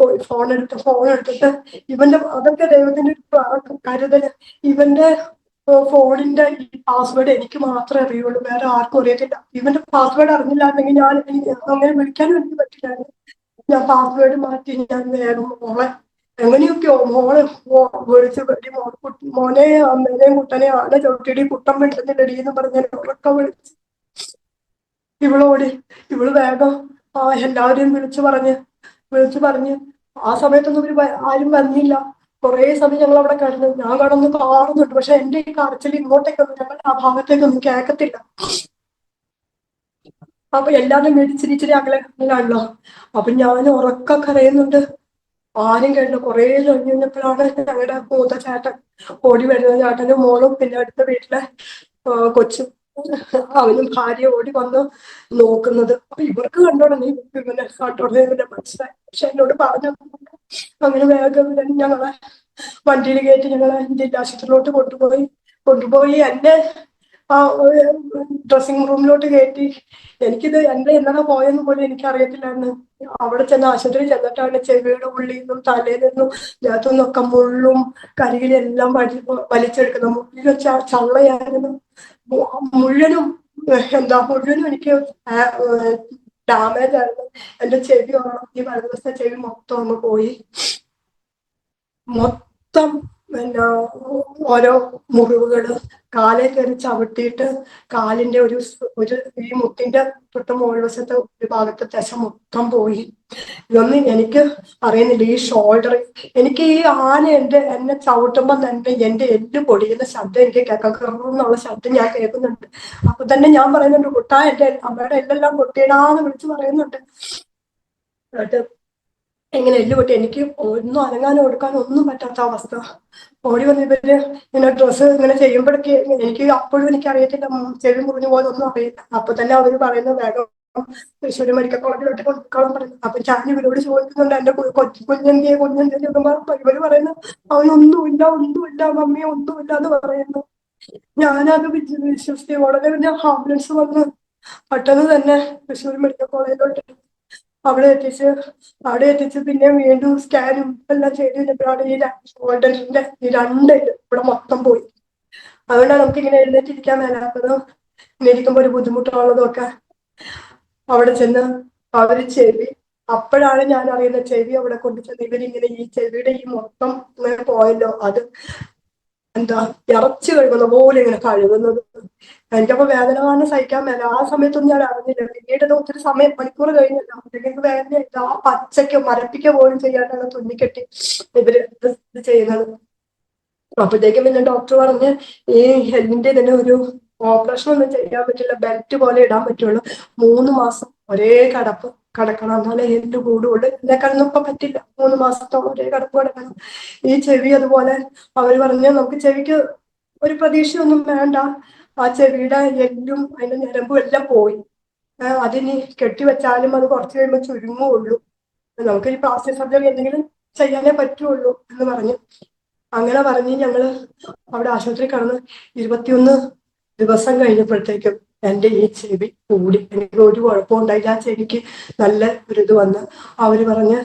പോയി ഫോൺ എടുത്തിട്ട് ഇവന്റെ അതൊക്കെ ദൈവത്തിന്റെ ഒരു കരുതല്. ഇവന്റെ ഫോണിന്റെ ഈ പാസ്വേഡ് എനിക്ക് മാത്രമേ അറിയുള്ളൂ, വേറെ ആർക്കും അറിയത്തില്ല. ഇവന്റെ പാസ്വേഡ് അറിഞ്ഞില്ലായിരുന്നെങ്കിൽ ഞാൻ അങ്ങനെ വിളിക്കാനും എനിക്ക് പറ്റില്ലായിരുന്നു. ഞാൻ പാസ്വേഡ് മാറ്റി ഞാൻ വേഗം മോളെ എങ്ങനെയൊക്കെയോ മോളെ വിളിച്ച് വെടി മോനെ അമ്മേനെയും കുട്ടനെ ആന ചവിട്ടിടി കുട്ടം വിട്ടുന്നില്ലടി എന്ന് പറഞ്ഞ് ഉറക്കം ഇവള് വേഗം എല്ലാവരെയും വിളിച്ചു പറഞ്ഞ് ആ സമയത്തൊന്നും ഇവര് ആരും വന്നില്ല. കുറെ സമയം ഞങ്ങൾ അവിടെ കിടന്നു. ഞാൻ കിടന്ന് കാണുന്നുണ്ട്, പക്ഷെ എന്റെ ഈ കരച്ചിൽ ഇങ്ങോട്ടേക്കൊന്നും ഞങ്ങളുടെ ആ ഭാഗത്തേക്കൊന്നും കേൾക്കത്തില്ല. അപ്പൊ എല്ലാവരും ഇച്ചിരി അകലെയാണല്ലോ. അപ്പൊ ഞാൻ ഉറക്ക കരയുന്നുണ്ട്, ആരും കേട്ടില്ല. കുറെ കഴിഞ്ഞപ്പോഴാണ് ഞങ്ങളുടെ മൂത്ത ചേട്ടൻ ഓടി വരുന്നത്, ചേട്ടനും മോളും പിന്നെ അടുത്ത വീട്ടിലെ കൊച്ചും അവനും ഭാര്യ ഓടി വന്ന് നോക്കുന്നത്. അപ്പൊ ഇവർക്ക് കണ്ടോടനെ ഇവനെ മനസ്സിലായി, പക്ഷെ എന്നോട് പറഞ്ഞു. അങ്ങനെ വേഗം ഞങ്ങളെ വണ്ടിയിൽ കയറ്റി ഞങ്ങളെ ജില്ലാശുപത്രിയിലോട്ട് കൊണ്ടുപോയി എന്നെ ആ ഡ്രസ്സിംഗ് റൂമിലോട്ട് കയറ്റി. എന്റെ എന്നതാ പോയെന്ന് പോലും എനിക്ക് അറിയത്തില്ലായിരുന്നു. അവിടെ ചെന്ന് ആശുപത്രി ചെന്നിട്ടാണ് ചെവിയുടെ ഉള്ളിൽ നിന്നും തലയിൽ നിന്നും ദേഹത്തു നിന്നൊക്കെ മുള്ളും കരികിലും എല്ലാം വലിച്ചെടുക്കുന്നത്. മുള്ളിൽ ചള്ളയായിരുന്നു മുഴുവനും. മുഴുവനും എനിക്ക് ഡാമേജ് ആയിരുന്നു. എന്റെ ചെവി ഈ വലതുവശത്തെ ചെവി മൊത്തം ഒന്ന് പോയി. മൊത്തം പിന്നെ ഓരോ മുറിവുകള്, കാലെ കയറി ചവിട്ടിയിട്ട് കാലിന്റെ ഒരു ഈ മുട്ടിന്റെ തൊട്ട് മുകൾവശത്തെ ഒരു ഭാഗത്തെ ദശ മൊത്തം പോയി. ഇതൊന്നും എനിക്ക് അറിയുന്നില്ല. ഈ ഷോൾഡർ എനിക്ക് ഈ ആന എന്നെ ചവിട്ടുമ്പോൾ തന്നെ എന്റെ എല്ല് പൊടിയുന്ന ശബ്ദം എനിക്ക് കേൾക്കാം. ശബ്ദം ഞാൻ കേൾക്കുന്നുണ്ട്. അപ്പൊ തന്നെ ഞാൻ പറയുന്നുണ്ട്, കുട്ടാ എന്റെ അമ്മയുടെ എല്ലെല്ലാം പൊട്ടിയിടാന്ന് വിളിച്ചു പറയുന്നുണ്ട്. എന്നിട്ട് എങ്ങനെ എല്ല് പൊട്ടി എനിക്ക് ഒന്നും അനങ്ങാനോ കൊടുക്കാനോ ഒന്നും പറ്റാത്ത അവസ്ഥ. ഓടി വന്ന് ഇവര് ഇങ്ങനെ ഡ്രസ്സ് ഇങ്ങനെ ചെയ്യുമ്പോഴൊക്കെ എനിക്ക് അപ്പോഴും എനിക്ക് അറിയത്തില്ല, ചെവി മുറിഞ്ഞു പോയതൊന്നും അറിയില്ല. അപ്പൊ തന്നെ അവര് പറയുന്ന വേഗം തൃശ്ശൂർ മെഡിക്കൽ കോളേജിലോട്ട് കൊണ്ടുപോകാൻ പറയുന്നു. അപ്പൊ ഞാൻ ഇവരോട് ചോദിക്കുന്നുണ്ട്, എന്റെ കുഞ്ഞെന്തിയെ ഇവര് പറയുന്നു ഒന്നുമില്ല മമ്മി ഒന്നുമില്ല എന്ന് പറയുന്നു. ഞാനത് വിശ്വസിച്ച് ഉടനെ പിന്നെ ആംബുലൻസ് വന്ന് പെട്ടെന്ന് തന്നെ തൃശ്ശൂർ മെഡിക്കൽ കോളേജിലോട്ട് അവിടെ എത്തിച്ച് പിന്നെ വീണ്ടും സ്കാനും എല്ലാം ചെയ്ത് കഴിഞ്ഞപ്പോഴാണ് ഈ ഷോൾഡറിന്റെ ഈ രണ്ട് ഇവിടെ മൊത്തം പോയി. അതുകൊണ്ടാണ് നമുക്ക് ഇങ്ങനെ എഴുന്നേറ്റിരിക്കാൻ മേലാത്തതും ഇങ്ങനെ ഇരിക്കുമ്പോൾ ഒരു ബുദ്ധിമുട്ടുള്ളതും ഒക്കെ. അവിടെ ചെന്ന് അവര് ചെവി, അപ്പോഴാണ് ഞാൻ അറിയുന്നത് ചെവി അവിടെ കൊണ്ടുചെന്ന് ഇവരിങ്ങനെ ഈ ചെവിയുടെ ഈ മൊത്തം ഇങ്ങനെ പോയല്ലോ, അത് ഇറച്ചു കഴുകുന്ന പോലെ ഇങ്ങനെ കഴുകുന്നത്. എനിക്കപ്പോ വേദന കാരണം സഹിക്കാൻ മേല. ആ സമയത്തൊന്നും ഞാൻ അറിഞ്ഞില്ല. പിന്നീട് ഒത്തിരി സമയം മണിക്കൂർ കഴിഞ്ഞല്ലോ, അപ്പോഴത്തേക്ക് വേദന ആ പച്ചയ്ക്ക് മരപ്പിക്ക പോലും ചെയ്യാനാണ് തുന്നിക്കെട്ടി ഇവര് ഇത് ചെയ്യുന്നത്. അപ്പോഴത്തേക്കും പിന്നെ ഡോക്ടർ പറഞ്ഞ് ഈ ഹെല്ലിന്റെ ഇതിന് ഒരു ഓപ്പറേഷൻ ഒന്നും ചെയ്യാൻ പറ്റില്ല, ബെൽറ്റ് പോലെ ഇടാൻ പറ്റുള്ളൂ. 3 മാസം ഒരേ കിടക്കണം, എന്നാലേ ഹെല്ല് കൂടുള്ളൂ. എന്നെക്കാളൊന്നും ഇപ്പൊ പറ്റില്ല, 3 മാസത്തോളം ഒരേ കിടപ്പ് കിടക്കണം. ഈ ചെവി അതുപോലെ അവര് പറഞ്ഞ് നമുക്ക് ചെവിക്ക് ഒരു പ്രതീക്ഷയൊന്നും വേണ്ട, ആ ചെവിയുടെ എല്ലും അതിന്റെ ഞരമ്പും എല്ലാം പോയി, അതിനി കെട്ടിവെച്ചാലും അത് കുറച്ച് കഴിയുമ്പോൾ ചുരുങ്ങുള്ളൂ, നമുക്ക് ഈ പ്ലാസ്റ്റിക് സർജറി എന്തെങ്കിലും ചെയ്യാനേ പറ്റുള്ളൂ എന്ന് പറഞ്ഞു. അങ്ങനെ പറഞ്ഞ് ഞങ്ങള് അവിടെ ആശുപത്രി കിടന്ന് 21 ദിവസം കഴിഞ്ഞപ്പോഴത്തേക്കും എന്റെ ഈ ചെവി കൂടി. എനിക്ക് ഒരു കുഴപ്പമുണ്ടായില്ല. ആ ചെവിക്ക് നല്ല ഒരു ഇത് വന്ന് അവര് പറഞ്ഞ്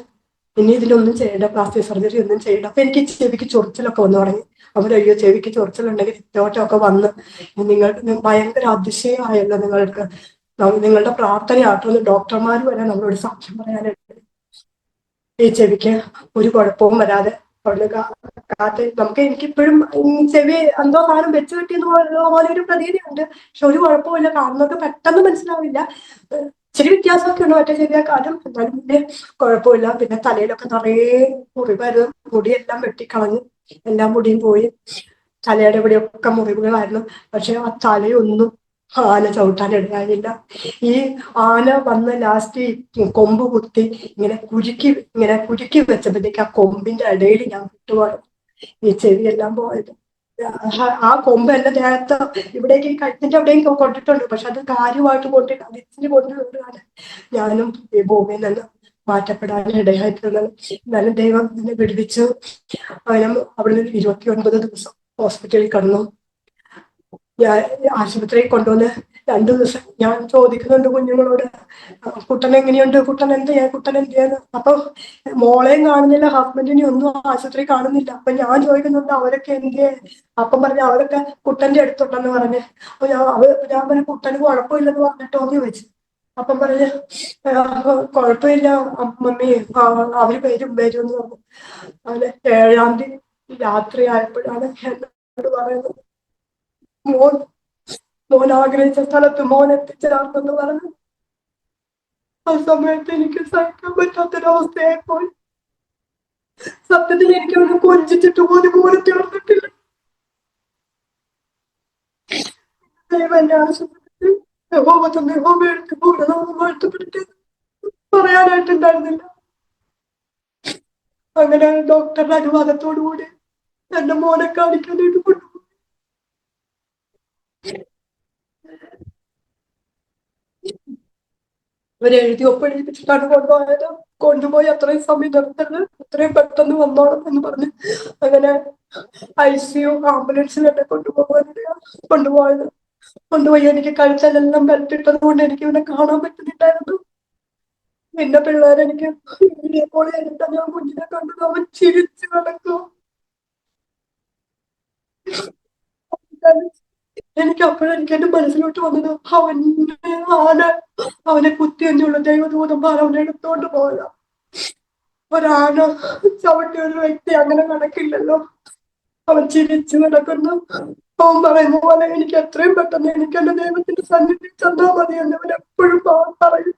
ഇനി ഇതിലൊന്നും ചെയ്യണ്ട, പ്ലാസ്റ്റിക് സർജറി ഒന്നും ചെയ്യണ്ട. അപ്പൊ എനിക്ക് ചെവിക്ക് ചൊറിച്ചിലൊക്കെ വന്നു തുടങ്ങി. അവരയ്യോ ചെവിക്ക് ചൊറിച്ചിലുണ്ടെങ്കിൽ ഇറ്റോട്ടൊക്കെ വന്ന് നിങ്ങൾക്ക് ഭയങ്കര അതിശയമായല്ലോ, നിങ്ങളുടെ പ്രാർത്ഥനയാട്ടെന്ന് ഡോക്ടർമാർ വരെ നമ്മളോട് സാക്ഷ്യം പറയാനായിട്ട്. ഈ ചെവിക്ക് ഒരു കുഴപ്പവും വരാതെ നമുക്ക് എനിക്കിപ്പോഴും ചെവി എന്തോ സാധനം വെച്ച് കെട്ടിയെന്ന് പോലെ ഒരു പ്രതീതിയുണ്ട്, പക്ഷെ ഒരു കുഴപ്പമില്ല. കാണുന്നവർക്ക് പെട്ടെന്ന് മനസ്സിലാവില്ല. ഇച്ചിരി വ്യത്യാസമൊക്കെ ഉണ്ട് മറ്റേ ചെവിയെക്കാളും, എന്നാലും വലിയ കുഴപ്പമില്ല. പിന്നെ തലയിലൊക്കെ നിറയെ മുറിവായിരുന്നു, മുടിയെല്ലാം വെട്ടിക്കളഞ്ഞു, എല്ലാ മുടിയും പോയി. തലയുടെ ഇവിടെയൊക്കെ മുറിവുകളായിരുന്നു. പക്ഷെ ആ തലയൊന്നും ആന ചവിട്ടാൻ ഇടയായില്ല. ഈ ആന വന്ന് ലാസ്റ്റ് കൊമ്പ് കുത്തി ഇങ്ങനെ കുരുക്കി വെച്ചപ്പോഴത്തേക്ക് ആ കൊമ്പിന്റെ ഇടയിൽ ഞാൻ വിട്ടുപോയത്, ഈ ചെവിയെല്ലാം പോയത്. ആ കൊമ്പ് എന്റെ ദേഹത്ത് ഇവിടേക്ക് ഈ കഴുത്തിന്റെ അവിടെയും കൊണ്ടിട്ടുണ്ട്. പക്ഷെ അത് കാര്യമായിട്ട് കൊണ്ടിട്ട് അത് ഇച്ചിരി കൊണ്ടുകൊണ്ടാണ് ഞാനും ഈ ഭൂമിയിൽ നിന്ന് മാറ്റപ്പെടാൻ ഇടയായിട്ടുള്ളത്. എന്നാലും ദൈവം എന്നെ വിടുവിച്ചു. അങ്ങനെ അവിടെ 29 ദിവസം ഹോസ്പിറ്റലിൽ കിടന്നു. ഞാൻ ആശുപത്രിയിൽ കൊണ്ടുവന്ന് 2 ദിവസം ഞാൻ ചോദിക്കുന്നുണ്ട് കുഞ്ഞുങ്ങളോട്, കുട്ടൻ എങ്ങനെയുണ്ട്, കുട്ടൻ എന്ത് കുട്ടൻ എന്ത്. അപ്പൊ മോളെയും കാണുന്നില്ല, ഹസ്ബൻഡിനെ ഒന്നും ആശുപത്രി കാണുന്നില്ല. അപ്പൊ ഞാൻ ചോദിക്കുന്നുണ്ട് അവരൊക്കെ എന്ത്. അപ്പം പറഞ്ഞു അവരൊക്കെ കുട്ടന്റെ അടുത്തുണ്ടെന്ന് പറഞ്ഞ്. അപ്പൊ ഞാൻ പറഞ്ഞു കുട്ടന് കുഴപ്പമില്ലെന്ന് പറഞ്ഞിട്ടോന്ന് ചോദിച്ചു. അപ്പം പറഞ്ഞ് കുഴപ്പമില്ല മമ്മി, അവര് വരും എന്ന് പറഞ്ഞു. അങ്ങനെ 7-ാം തീയതി രാത്രി ആയപ്പോഴാണ് എന്നോട് പറയുന്നത്, മോൻ ആഗ്രഹിച്ച സ്ഥലത്ത് മോൻ എത്തിച്ചേർന്നെന്ന് പറഞ്ഞു. ആ സമയത്ത് എനിക്ക് സഹിക്കാൻ പറ്റാത്തൊരവസ്ഥയായി പോയി. സത്യത്തിൽ എനിക്ക് ഒന്ന് കൊഞ്ചിച്ചിട്ട് പോലും തീർന്നിട്ടില്ല. ദൈവം എന്നെ ആശുപത്രിയിൽ പറയാനായിട്ടുണ്ടായിരുന്നില്ല. അങ്ങനെ ഡോക്ടറുടെ അനുവാദത്തോടുകൂടി എന്റെ മോനെ കാണിക്കാനായിട്ട് കൊണ്ടുപോയി. ഇവരെഴുതി ഒപ്പിടിപ്പിച്ചിട്ടാണ് കൊണ്ടുപോയത്. കൊണ്ടുപോയി അത്രയും സമയം നിർത്തരുത്, എത്രയും പെട്ടെന്ന് വന്നോണം എന്ന് പറഞ്ഞു. അങ്ങനെ ICU ആംബുലൻസിൽ എന്നെ കൊണ്ടുപോയത്. കൊണ്ടുപോയി എനിക്ക് കഴുത്തലെല്ലാം ബെൽറ്റ് ഇട്ടത് കൊണ്ട് എനിക്ക് ഇവനെ കാണാൻ പറ്റുന്നില്ലായിരുന്നു. പിന്നെ പിള്ളേരെനിക്ക് വീഡിയോ കോൾ ചെയ്തിട്ട് ഞാൻ കുഞ്ഞിനെ കണ്ടത് അവൻ ചിരിച്ചു കിടക്കും. എനിക്ക് അപ്പോഴെനിക്ക് എന്റെ മനസ്സിലോട്ട് വന്നത് അവനെ കുത്തി എന്നുള്ള ദൈവദൂതന്മാർ അവനെ എടുത്തോണ്ട് പോയതാ. ഒരാന ചവിട്ടിയ ഒരു വ്യക്തി അങ്ങനെ നടക്കില്ലല്ലോ. അവൻ ചിരിച്ചു നടക്കുന്നു. അവൻ പറയുന്ന പോലെ എനിക്ക് എത്രയും പെട്ടെന്ന് എനിക്ക് എന്റെ ദൈവത്തിന്റെ സന്നിധി ചെന്നാ മതി എന്ന് അവനെപ്പോഴും പറയും.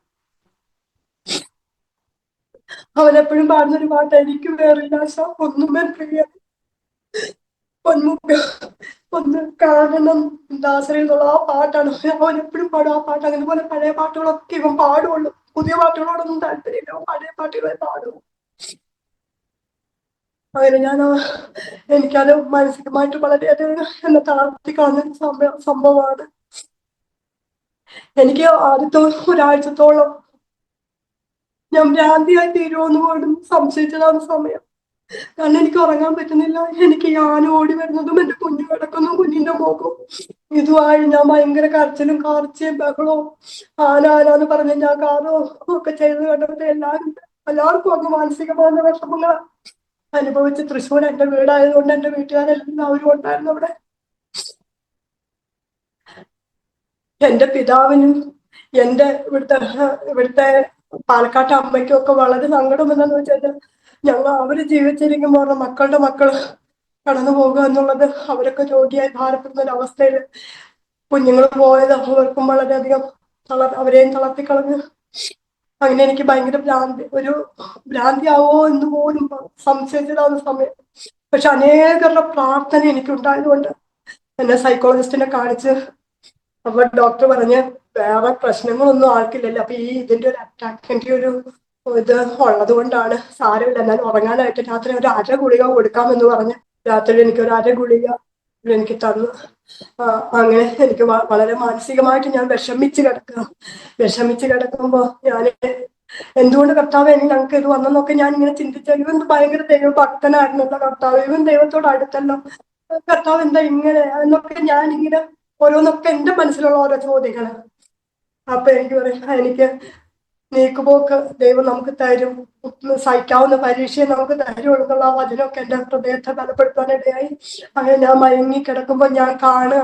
അവനെപ്പോഴും പാടുന്നൊരു പാട്ട്, എനിക്ക് വേറില്ല ആശ ഒന്നുമേ പ്രിയ ഒന്ന് കാണണം ദാസരിൽ എന്നുള്ള ആ പാട്ടാണ് അവൻ എപ്പോഴും പാടും. ആ പാട്ട് അതുപോലെ പഴയ പാട്ടുകളൊക്കെ ഇവൻ പാടുള്ളൂ. പുതിയ പാട്ടുകളോടൊന്നും താല്പര്യമില്ല, പഴയ പാട്ടുകളെ പാടും. അങ്ങനെ എനിക്കത് മാനസികമായിട്ട് വളരെയധികം എന്നെ തളർത്തി കാണുന്ന സംഭവമാണ്. എനിക്ക് ആദ്യത്തെ ഒരാഴ്ചത്തോളം ഞാൻ ഭ്രാന്തിയായി തീരുമെന്ന് പോലും സംശയിച്ചതാണ് സമയം. കാരണം എനിക്ക് ഉറങ്ങാൻ പറ്റുന്നില്ല. എനിക്ക് ഞാൻ ഓടി വരുന്നതും എന്റെ കുഞ്ഞു കിടക്കുന്നു, കുഞ്ഞിന്റെ മുഖവും ഇതുമായി ഞാൻ ഭയങ്കര കരച്ചിലും കാർച്ചയും ബഹളവും ആനാന്ന് പറഞ്ഞ് ഞാൻ കാറോ ഒക്കെ ചെയ്ത് കണ്ടത് എല്ലാവർക്കും അങ്ങ് മാനസികമായ വിഷമങ്ങൾ അനുഭവിച്ച്. തൃശ്ശൂർ എന്റെ വീടായതുകൊണ്ട് എന്റെ വീട്ടുകാരെല്ലാവരും ഉണ്ടായിരുന്നു അവിടെ. എന്റെ പിതാവിനും എന്റെ ഇവിടുത്തെ പാലക്കാട്ടെ അമ്മയ്ക്കും ഒക്കെ വളരെ സങ്കടം എന്താന്ന് വെച്ചാൽ അവര് ജീവിച്ചിരിക്കുമ്പോൾ അവരുടെ മക്കളുടെ മക്കള് കടന്നു പോകുക എന്നുള്ളത്, അവരൊക്കെ രോഗിയായി ഭാരപ്പെടുന്ന ഒരവസ്ഥയിൽ കുഞ്ഞുങ്ങൾ പോയത് അവർക്കും വളരെയധികം അവരെയും തളർത്തിക്കളഞ്ഞ്. അങ്ങനെ എനിക്ക് ഭയങ്കര ഭ്രാന്തി ആവോ എന്ന് പോലും സംശയിച്ചതാണ് സമയം. പക്ഷെ അനേകരുടെ പ്രാർത്ഥന എനിക്കുണ്ടായതുകൊണ്ട് എന്നെ സൈക്കോളജിസ്റ്റിനെ കാണിച്ച് അപ്പൊ ഡോക്ടർ പറഞ്ഞ് വേറെ പ്രശ്നങ്ങളൊന്നും ആൾക്കില്ലല്ലോ, അപ്പൊ ഇതിന്റെ ഒരു അറ്റാക്കിന്റെ ഇത് ഉള്ളത് കൊണ്ടാണ്, സാരമില്ല, എന്നാൽ ഉറങ്ങാനായിട്ട് രാത്രി ഒരു 1/2 ഗുളിക കൊടുക്കാമെന്ന് പറഞ്ഞ് രാത്രി എനിക്ക് ഒരു 1/2 ഗുളിക എനിക്ക് തന്നു. അങ്ങനെ എനിക്ക് വളരെ മാനസികമായിട്ട് ഞാൻ വിഷമിച്ച് കിടക്കുമ്പോ ഞാൻ എന്തുകൊണ്ട് കർത്താവ് ഞങ്ങൾക്ക് ഇത് വന്നെന്നൊക്കെ ഞാൻ ഇങ്ങനെ ചിന്തിച്ചു. ഇവൻ ഭയങ്കര ദൈവഭക്തനായിരുന്നല്ലോ കർത്താവ്, ഇവൻ ദൈവത്തോട് അടുത്തല്ലോ, കർത്താവ് എന്താ ഇങ്ങനെ എന്നൊക്കെ ഞാൻ ഇങ്ങനെ ഓരോന്നൊക്കെ എന്റെ മനസ്സിലുള്ള ഓരോ ചോദ്യങ്ങള്. അപ്പൊ എനിക്ക് പറയാം, എനിക്ക് നീക്കുപോക്ക് ദൈവം നമുക്ക് തരും, സഹിക്കാവുന്ന പരീക്ഷയെ നമുക്ക് തരുള്ളൂ എന്നുള്ള ആ വചനമൊക്കെ എന്റെ ഹൃദയത്തെ ബലപ്പെടുത്താനിടയായി. അങ്ങനെ ഞാൻ മയങ്ങി കിടക്കുമ്പോ ഞാൻ കാണുക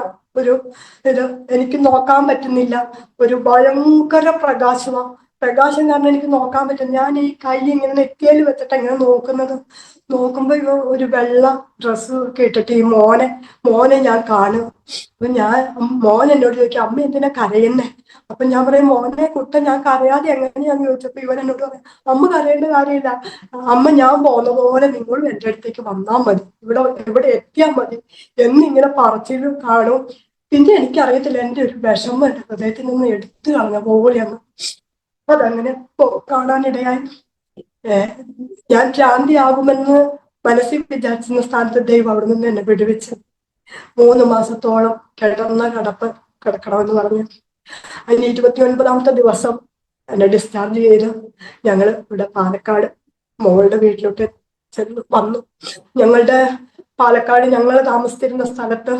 ഇത് എനിക്ക് നോക്കാൻ പറ്റുന്നില്ല, ഒരു ഭയങ്കര പ്രകാശം കാരണം എനിക്ക് നോക്കാൻ പറ്റും. ഞാൻ ഈ കൈ ഇങ്ങനെ നെറ്റിയിൽ വെച്ചിട്ട് എങ്ങനെ നോക്കുമ്പോ ഇവ ഒരു വെള്ള ഡ്രസ്സ് ഒക്കെ ഇട്ടിട്ട് ഈ മോനെ ഞാൻ കാണും. അപ്പൊ മോൻ എന്നോട് ചോദിക്കും, അമ്മ എന്തിനാ കരയുന്നേ? അപ്പൊ ഞാൻ പറയും, മോനെ കുട്ടൻ ഞാൻ കരയാതെ എങ്ങനെയാന്ന് ചോദിച്ചപ്പോ ഇവൻ എന്നോട് പറയാം, അമ്മ കരയേണ്ട കാര്യമില്ല, അമ്മ ഞാൻ പോകുന്ന പോലെ നിങ്ങളും എന്റെ അടുത്തേക്ക് വന്നാൽ മതി, ഇവിടെ എത്തിയാൽ മതി എന്നിങ്ങനെ പറച്ചിലും കാണും. പിന്നെ എനിക്കറിയത്തില്ല, എന്റെ ഒരു വിഷമം എന്റെ ഹൃദയത്തിൽ നിന്ന് എടുത്തു കളഞ്ഞ പോലെയാണ് അതങ്ങനെ കാണാനിടയായി. ഞാൻ ഭ്രാന്തിയാകുമെന്ന് മനസ്സിൽ വിചാരിച്ചിരുന്ന സ്ഥാനത്ത് ദൈവം അവിടെ നിന്ന് എന്നെ വിടുവിച്ചു. 3 മാസത്തോളം കിടന്ന കിടക്കണമെന്ന് പറഞ്ഞു. അതിന് 29ാമത്തെ ദിവസം എന്നെ ഡിസ്ചാർജ് ചെയ്ത് ഞങ്ങൾ ഇവിടെ പാലക്കാട് മോളുടെ വീട്ടിലോട്ട് വന്നു. ഞങ്ങളുടെ പാലക്കാട് ഞങ്ങൾ താമസിച്ചിരുന്ന സ്ഥലത്ത്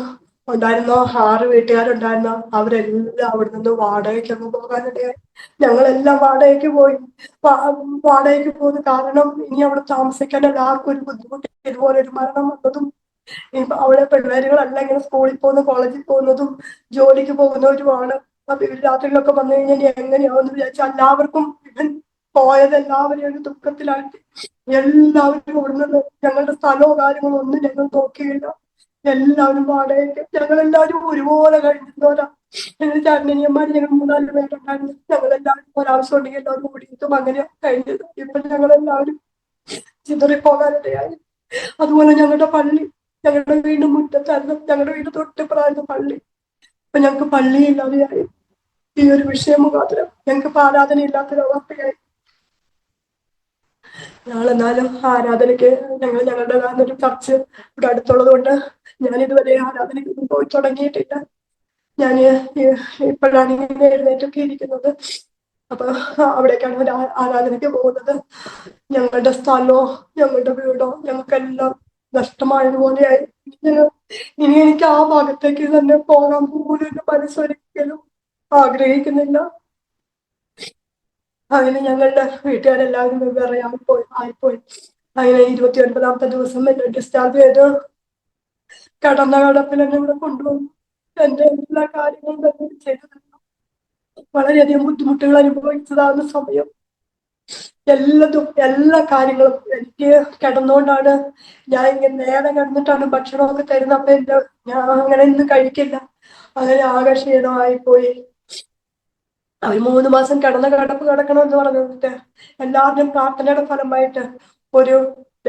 ഉണ്ടായിരുന്ന 6 വീട്ടുകാരുണ്ടായിരുന്ന അവരെല്ലാം അവിടെ നിന്ന് വാടകയ്ക്കൊന്നും പോകാനിടയായി. ഞങ്ങളെല്ലാം വാടകയ്ക്ക് പോയി. വാടകയ്ക്ക് പോകുന്ന കാരണം ഇനി അവിടെ താമസിക്കാൻ എല്ലാവർക്കും ഒരു ബുദ്ധിമുട്ട്. ഇതുപോലെ ഒരു മരണം വന്നതും ഇപ്പൊ അവിടെ പിള്ളേരുകളല്ല ഇങ്ങനെ സ്കൂളിൽ പോകുന്ന കോളേജിൽ പോകുന്നതും ജോലിക്ക് പോകുന്നവരുമാണ്. അപ്പൊ രാത്രിയിലൊക്കെ വന്നു കഴിഞ്ഞാൽ എങ്ങനെയാവെന്ന് വിചാരിച്ചാൽ എല്ലാവർക്കും ഇവൻ പോയത് എല്ലാവരെയും ഒരു ദുഃഖത്തിലാക്കി. എല്ലാവരും ഓടുന്നത്. ഞങ്ങളുടെ സ്ഥലമോ കാര്യങ്ങളോ ഒന്നും ഞങ്ങൾ നോക്കിയില്ല. എല്ലാവരും വാടകയ്ക്ക്. ഞങ്ങളെല്ലാവരും ഒരുപോലെ കഴിഞ്ഞിരുന്നവരാ. ഞങ്ങൾ ചേട്ടനിയന്മാർ ഞങ്ങൾ 3-4 പേരുണ്ടായിരുന്നു. ഞങ്ങളെല്ലാവരും ഒരാവശ്യം ഉണ്ടെങ്കിൽ എല്ലാവരും ഓടിയിട്ടും അങ്ങനെയാ കഴിഞ്ഞത്. ഇപ്പൊ ഞങ്ങളെല്ലാവരും ചിതറിപ്പോകാനിടയായി. അതുപോലെ ഞങ്ങളുടെ പള്ളി ഞങ്ങളുടെ വീടിന് മുറ്റത്തായിരുന്നു. ഞങ്ങളുടെ വീട് തൊട്ടിപ്പുറമായിരുന്നു പള്ളി. അപ്പൊ ഞങ്ങൾക്ക് പള്ളിയില്ലാതെയായി. ഈ ഒരു വിഷയം മുഖാന്തരം ഞങ്ങൾക്ക് ആരാധന ഇല്ലാത്തൊരവസ്ഥയായി. ഞങ്ങളെന്നാലും ആരാധനയ്ക്ക് ഞങ്ങളുടേതായൊരു ചർച്ച് ഇവിടെ അടുത്തുള്ളത് കൊണ്ട് ഞാൻ ഇതുവരെ ആരാധനയ്ക്ക് പോയി തുടങ്ങിയിട്ടില്ല. ഞാൻ ഇപ്പോഴാണ് ഇങ്ങനെ എഴുന്നേറ്റൊക്കെ ഇരിക്കുന്നത്. അപ്പൊ അവിടേക്കാണ് ആരാധനയ്ക്ക് പോകുന്നത്. ഞങ്ങളുടെ സ്ഥലമോ ഞങ്ങളുടെ വീടോ ഞങ്ങൾക്കെല്ലാം നഷ്ടമായതുപോലെയായി. ഇനി എനിക്ക് ആ ഭാഗത്തേക്ക് തന്നെ പോകാൻ പോലും എന്റെ മനസ്സൊരിക്കലും ആഗ്രഹിക്കുന്നില്ല. അങ്ങനെ ഞങ്ങളുടെ വീട്ടുകാരെല്ലാവരും വെവ്വേറെ ആയിപ്പോയി. അങ്ങനെ 29ാമത്തെ ദിവസം എന്നെ ഡിസ്ചാർജ് ചെയ്ത് കിടപ്പിൽ എന്നെ ഇവിടെ കൊണ്ടുവന്നു. എന്റെ എല്ലാ കാര്യങ്ങളും തന്നെ ചെയ്തു തന്നു. വളരെയധികം ബുദ്ധിമുട്ടുകൾ അനുഭവിച്ചതാകുന്ന സമയം എല്ലാ കാര്യങ്ങളും എനിക്ക് കിടന്നുകൊണ്ടാണ്. ഞാൻ ഇങ്ങനെ നേരെ കിടന്നിട്ടാണ് ഭക്ഷണമൊക്കെ തരുന്നത്. അപ്പൊ ഞാൻ അങ്ങനെ ഒന്നും കഴിക്കില്ല. അങ്ങനെ ആകെ ക്ഷീണമായി പോയി. അവർ 3 മാസം കിടക്കണമെന്ന് പറഞ്ഞിട്ട് എല്ലാവരുടെയും പ്രാർത്ഥനയുടെ ഫലമായിട്ട് ഒരു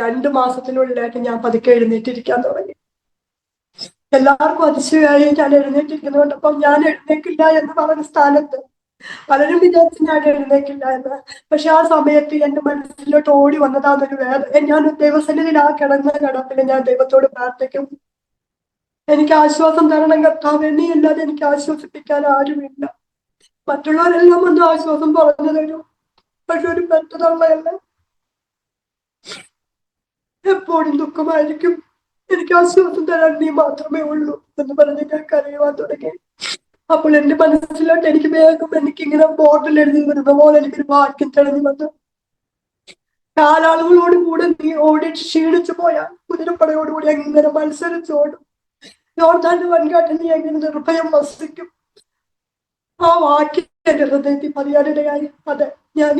2 മാസത്തിനുള്ളിലായിട്ട് ഞാൻ പതുക്കെ എഴുന്നേറ്റിരിക്കാൻ തുടങ്ങി. എല്ലാവർക്കും അതിശയമായി ഞാൻ എഴുന്നേറ്റിരിക്കുന്നത്. അപ്പം ഞാൻ എഴുന്നേക്കില്ല എന്ന് പറഞ്ഞ സ്ഥാനത്ത് പലരും വിചാരിച്ചു ഞാൻ എഴുന്നേക്കില്ല എന്ന്. പക്ഷെ ആ സമയത്ത് എന്റെ മനസ്സിലോട്ട് ഓടി വന്നതാന്നൊരു വേദന. ഞാൻ ദൈവസന്നിധിയിൽ ആ കിടപ്പിൽ ഞാൻ ദൈവത്തോട് പ്രാർത്ഥിക്കും, എനിക്ക് ആശ്വാസം തരണം കർത്താവേ, നീ അല്ലാതെ എനിക്ക് ആശ്വസിപ്പിക്കാൻ ആരുമില്ല. മറ്റുള്ളവരെല്ലാം ഒന്ന് ആശ്വാസം പറഞ്ഞു തരും, പക്ഷെ ഒരു പെറ്റതള്ളയല്ല. എപ്പോഴും ദുഃഖമായിരിക്കും. എനിക്ക് ആശ്വാസം തരാൻ നീ മാത്രമേ ഉള്ളൂ എന്ന് പറഞ്ഞ് ഞാൻ കരയുവാൻ തുടങ്ങി. അപ്പോൾ എന്റെ മനസ്സിലോട്ട് എനിക്ക് വേഗം എനിക്കിങ്ങനെ ബോർഡിൽ എഴുതി വരുന്ന പോലെ എനിക്കൊരു വാക്യം തെളിഞ്ഞു വന്നു. കാലാളുകളോട് കൂടെ നീ ഓടി ക്ഷീണിച്ചു പോയാൽ കുതിരപ്പടയോടുകൂടി എങ്ങനെ മത്സരിച്ചോടും. യോർദാന്റെ വൻകാട്ടിൽ നീ എങ്ങനെ നിർഭയം വസിക്കും. ആ വാക്യം എന്റെ ഹൃദയത്തിൽ പതിയാനിടയായി. അതെ, ഞാൻ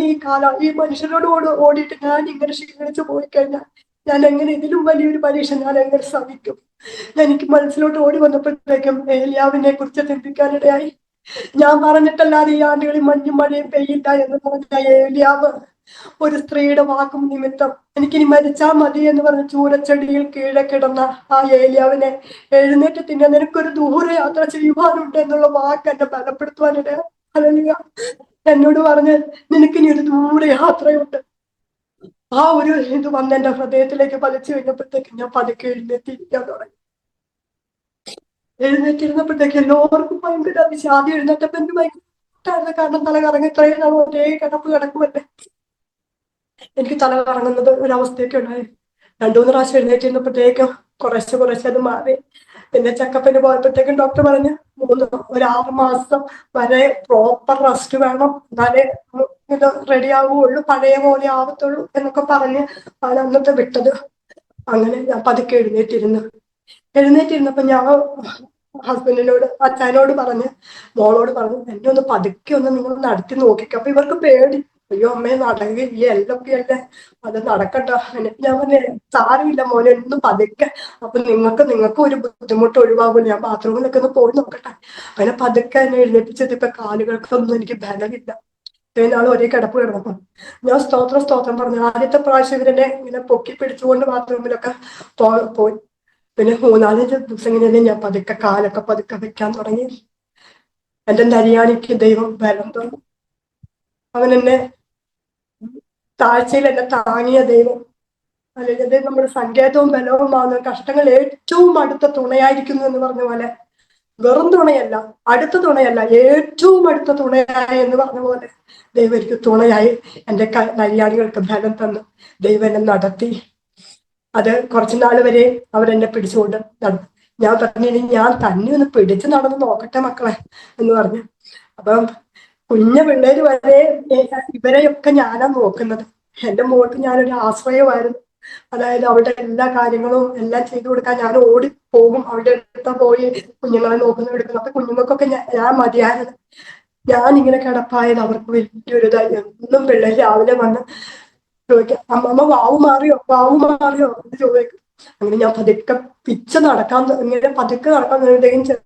ഈ മനുഷ്യരോട് ഓടിയിട്ട് ഞാൻ ഇങ്ങനെ ക്ഷീണിച്ചു പോയി കഴിഞ്ഞാൽ ഞാൻ എങ്ങനെ ഇതിലും വലിയൊരു പരീക്ഷ ഞാൻ എങ്ങനെ സഹിക്കും. എനിക്ക് മനസ്സിലോട്ട് ഓടി വന്നപ്പോഴത്തേക്കും ഏലിയാവിനെ കുറിച്ച് ചിന്തിക്കാനിടയായി. ഞാൻ പറഞ്ഞിട്ടല്ലാതെ ഈ ആണ്ടുകളിൽ മഞ്ഞും മഴയും പെയ്യില്ല എന്ന് പറഞ്ഞ ഏലിയാവ് ഒരു സ്ത്രീയുടെ വാക്കും നിമിത്തം എനിക്കിനി മരിച്ചാൽ മതി എന്ന് പറഞ്ഞ ചൂരച്ചെടിയിൽ കീഴെ കിടന്ന ആ ഏലിയാവിനെ എഴുന്നേറ്റ് തിന്നെ നിനക്കൊരു ദൂരയാത്ര ചെയ്യുവാനുണ്ട് എന്നുള്ള വാക്ക് എന്നെ ബലപ്പെടുത്തുവാനിടയാ. അല്ലെങ്കിൽ എന്നോട് പറഞ്ഞ് നിനക്കിനി ഒരു ദൂരയാത്രയുണ്ട്. ആ ഒരു ഇത് വന്ന് എന്റെ ഹൃദയത്തിലേക്ക് പതിച്ചു കഴിഞ്ഞപ്പോഴത്തേക്ക് ഞാൻ പതുക്കെ എഴുന്നേറ്റിരിക്കാൻ തുടങ്ങി. എഴുന്നേറ്റിരുന്നപ്പോഴത്തേക്ക് എല്ലാവർക്കും ഭയങ്കര ആദ്യം എഴുന്നേറ്റപ്പോ എനിക്ക് ഭയങ്കര കാരണം തല കറങ്ങി. ഇത്രയും നാൾ ഒരേ കിടക്കുമല്ലേ, എനിക്ക് തല കറങ്ങുന്നത് ഒരവസ്ഥയൊക്കെ ഉണ്ടായി. 2-3 പ്രാവശ്യം എഴുന്നേറ്റിരുന്നപ്പോഴത്തേക്കും കുറേശ്ശെ അത് മാറി. പിന്നെ ചെക്കപ്പിന് പോയപ്പോഴത്തേക്കും ഡോക്ടർ പറഞ്ഞു ഒരു 6 മാസം വരെ പ്രോപ്പർ റെസ്റ്റ് വേണം, എന്നാലേ ഇത് റെഡി ആവുകയുള്ളൂ, പഴയ പോലെ ആവത്തുള്ളൂ എന്നൊക്കെ പറഞ്ഞ് ആണ് അന്നത്തെ വിട്ടത്. അങ്ങനെ ഞാൻ പതുക്കെ എഴുന്നേറ്റിരുന്നപ്പോ ഞാൻ ഹസ്ബൻഡിനോട് അച്ഛനോട് പറഞ്ഞ് മോളോട് പറഞ്ഞു എന്നെ ഒന്ന് പതുക്കെ ഒന്ന് നിങ്ങൾ നടത്തി നോക്കിക്കോ. അപ്പൊ ഇവർക്ക് പേടി, അയ്യോ അമ്മയെ നടക്കില്ല എല്ലൊക്കെയല്ലേ, അത് നടക്കട്ടോ. ഞാൻ പറഞ്ഞ സാരമില്ല മോനെ, ഒന്നും പതുക്കെ, അപ്പൊ നിങ്ങൾക്ക് ഒരു ബുദ്ധിമുട്ട് ഒഴിവാകും, ഞാൻ ബാത്റൂമിലൊക്കെ ഒന്ന് പോയി നോക്കട്ടെ. അങ്ങനെ പതുക്കെ എന്നെ എഴുന്നേപ്പിച്ചത്. ഇപ്പൊ കാലുകൾക്കൊന്നും എനിക്ക് ബലമില്ല. ഇത്രയും നാൾ ഒരേ കിടപ്പ് കിടന്നപ്പോ ഞാൻ സ്തോത്രം പറഞ്ഞു. ആദ്യത്തെ പ്രാവശ്യം ഇവരെന്നെ ഇങ്ങനെ പൊക്കി പിടിച്ചുകൊണ്ട് ബാത്റൂമിലൊക്കെ പോയി. പിന്നെ 3-4 ദിവസം ഇങ്ങനെ ഞാൻ കാലൊക്കെ പതുക്കെ വെക്കാൻ തുടങ്ങി. എന്റെ നരിയാണിക്ക് ദൈവം ബലം തന്നു. അവൻ എന്നെ താഴ്ചയിൽ എന്നെ താങ്ങിയ ദൈവം അല്ലെങ്കിൽ നമ്മുടെ സങ്കേതവും ബലവുമാണ്. കഷ്ടങ്ങൾ ഏറ്റവും അടുത്ത തുണയായിരിക്കുന്നു എന്ന് പറഞ്ഞ പോലെ, വെറും തുണയല്ല, അടുത്ത തുണയല്ല, ഏറ്റവും അടുത്ത തുണയായി എന്ന് പറഞ്ഞ പോലെ ദൈവം എനിക്ക് തുണയായി. എൻ്റെ കല്യാണികൾക്ക് ബലം തന്നു ദൈവം എന്നെ നടത്തി. അത് കുറച്ചു നാൾ വരെ അവരെന്നെ പിടിച്ചുകൊണ്ട് നടന്നു. ഞാൻ പറഞ്ഞു, ഇനി ഞാൻ തന്നെ ഒന്ന് പിടിച്ചു നടന്ന് നോക്കട്ടെ മക്കളെ എന്ന് പറഞ്ഞു. അപ്പം കുഞ്ഞു പിള്ളേര് വരെ ഇവരെയൊക്കെ ഞാനാ നോക്കുന്നത്. എൻ്റെ മോൾക്ക് ഞാനൊരു ആശ്രയമായിരുന്നു. അതായത് അവളുടെ എല്ലാ കാര്യങ്ങളും എല്ലാം ചെയ്തു കൊടുക്കാൻ ഞാൻ ഓടി പോകും. അവളുടെ അടുത്ത് പോയി കുഞ്ഞുങ്ങളെ നോക്കുന്ന എടുക്കുന്നു. അപ്പൊ കുഞ്ഞുങ്ങൾക്കൊക്കെ ഞാൻ മതിയായത്. ഞാൻ ഇങ്ങനെ കിടപ്പായത് അവർക്ക് വലിയൊരു ഇതായി. എന്നും പിള്ളേർ രാവിലെ വന്ന് ചോദിക്കാം, അമ്മമ്മ വാവു മാറിയോ എന്ന് ചോദിക്കും. അങ്ങനെ ഞാൻ പതുക്കെ ഇങ്ങനെ പതുക്കെ നടക്കാൻ തുടങ്ങിയതെങ്കിലും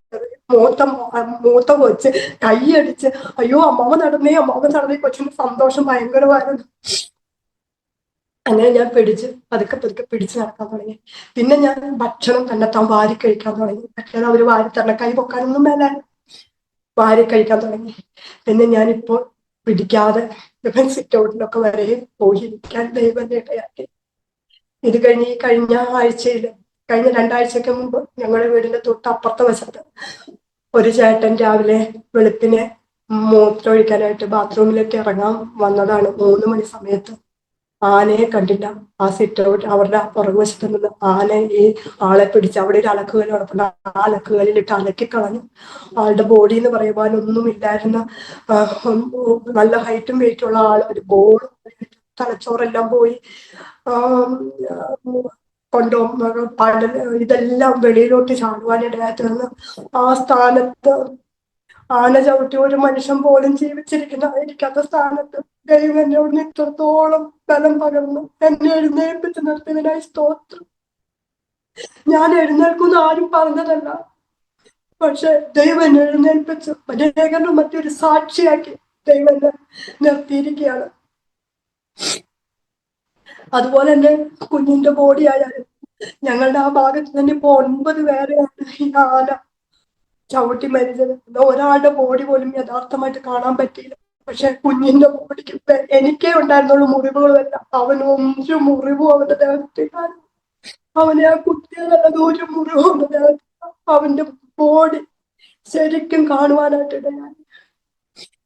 മൂത്ത കൊച്ച് കൈയടിച്ച് അയ്യോ അമ്മാവ നടന്നേ കൊച്ചിന് സന്തോഷം ഭയങ്കരമായിരുന്നു. അങ്ങനെ ഞാൻ പതുക്കെ പിടിച്ച് നടക്കാൻ തുടങ്ങി. പിന്നെ ഞാൻ ഭക്ഷണം തന്നെത്താൻ വാരി കഴിക്കാൻ തുടങ്ങി. മറ്റേത് അവര് വാരി തരണം, കൈ പൊക്കാനൊന്നും മേലെ വാരി കഴിക്കാൻ തുടങ്ങി. പിന്നെ ഞാനിപ്പോൾ പിടിക്കാതെ സിറ്റ് ഔട്ടിലൊക്കെ വരെ പോയിരിക്കാൻ ദൈവം ഇടയാക്കി. ഇത് കഴിഞ്ഞ ആഴ്ചയില്, കഴിഞ്ഞ 2 ആഴ്ചക്ക് മുമ്പ് ഞങ്ങളുടെ വീടിന്റെ തൊട്ടപ്പുറത്തെ വശത്ത് ഒരു ചേട്ടൻ രാവിലെ വെളുപ്പിനെ മൂത്രമൊഴിക്കാനായിട്ട് ബാത്റൂമിലേക്ക് ഇറങ്ങാൻ വന്നതാണ്. 3 മണി സമയത്ത് ആനയെ കണ്ടില്ല. ആ സിറ്റ് ഔട്ട് അവരുടെ പുറകുവശത്ത് നിന്ന് ആന ഈ ആളെ പിടിച്ച്, അവിടെ ഒരു അലക്കുകല്ല് കിടപ്പുണ്ട്, ആ അലക്കുകല്ലിലിട്ട് അലക്കിക്കളഞ്ഞു. ആളുടെ ബോഡി എന്ന് പറയുവാനൊന്നും ഇല്ലായിരുന്ന നല്ല ഹൈറ്റും വെയിറ്റും ഉള്ള ആൾ, ഒരു ബോൾ, തലച്ചോറെല്ലാം പോയി, കൊണ്ടോ ഇതെല്ലാം വെളിയിലോട്ട് ചാടുവാനിടയായി തീർന്ന് ആ സ്ഥാനത്ത് ആന ചവിട്ടി ഒരു മനുഷ്യൻ പോലും ജീവിച്ചിരിക്കുന്നതായിരിക്കാത്ത സ്ഥാനത്ത് ദൈവം എന്നോട് ഇത്രത്തോളം ബലം പകർന്നു എന്നെ എഴുന്നേൽപ്പിച്ച് നിർത്തിയതിനായി സ്തോത്രം. ഞാൻ എഴുന്നേൽക്കുന്ന ആരും പറഞ്ഞതല്ല, പക്ഷെ ദൈവം എന്നെ എഴുന്നേൽപ്പിച്ചു അനേകരുടെ മറ്റൊരു സാക്ഷിയാക്കി ദൈവം എന്നെ നിർത്തിയിരിക്കുകയാണ്. അതുപോലെ തന്നെ കുഞ്ഞിന്റെ ബോഡി ആയാലും ഞങ്ങളുടെ ആ ഭാഗത്ത് തന്നെ ഇപ്പൊ 9 പേരെയാണ് ഈ ആന ചവിട്ടി മരിച്ചത്. ഒരാളുടെ ബോഡി പോലും യഥാർത്ഥമായിട്ട് കാണാൻ പറ്റിയില്ല. പക്ഷെ കുഞ്ഞിന്റെ ബോഡിക്ക് എനിക്കേ ഉണ്ടായിരുന്നുള്ളൂ മുറിവുകളല്ല. അവന് ഒരു മുറിവും അവന്റെ ദേഹത്ത് കാണും. അവനെ ആ കുട്ടികളല്ലാതെ ഒരു മുറിവും അവന്റെ ദേഹത്ത്, അവന്റെ ബോഡി ശരിക്കും കാണുവാനായിട്ട് ഇടയായി.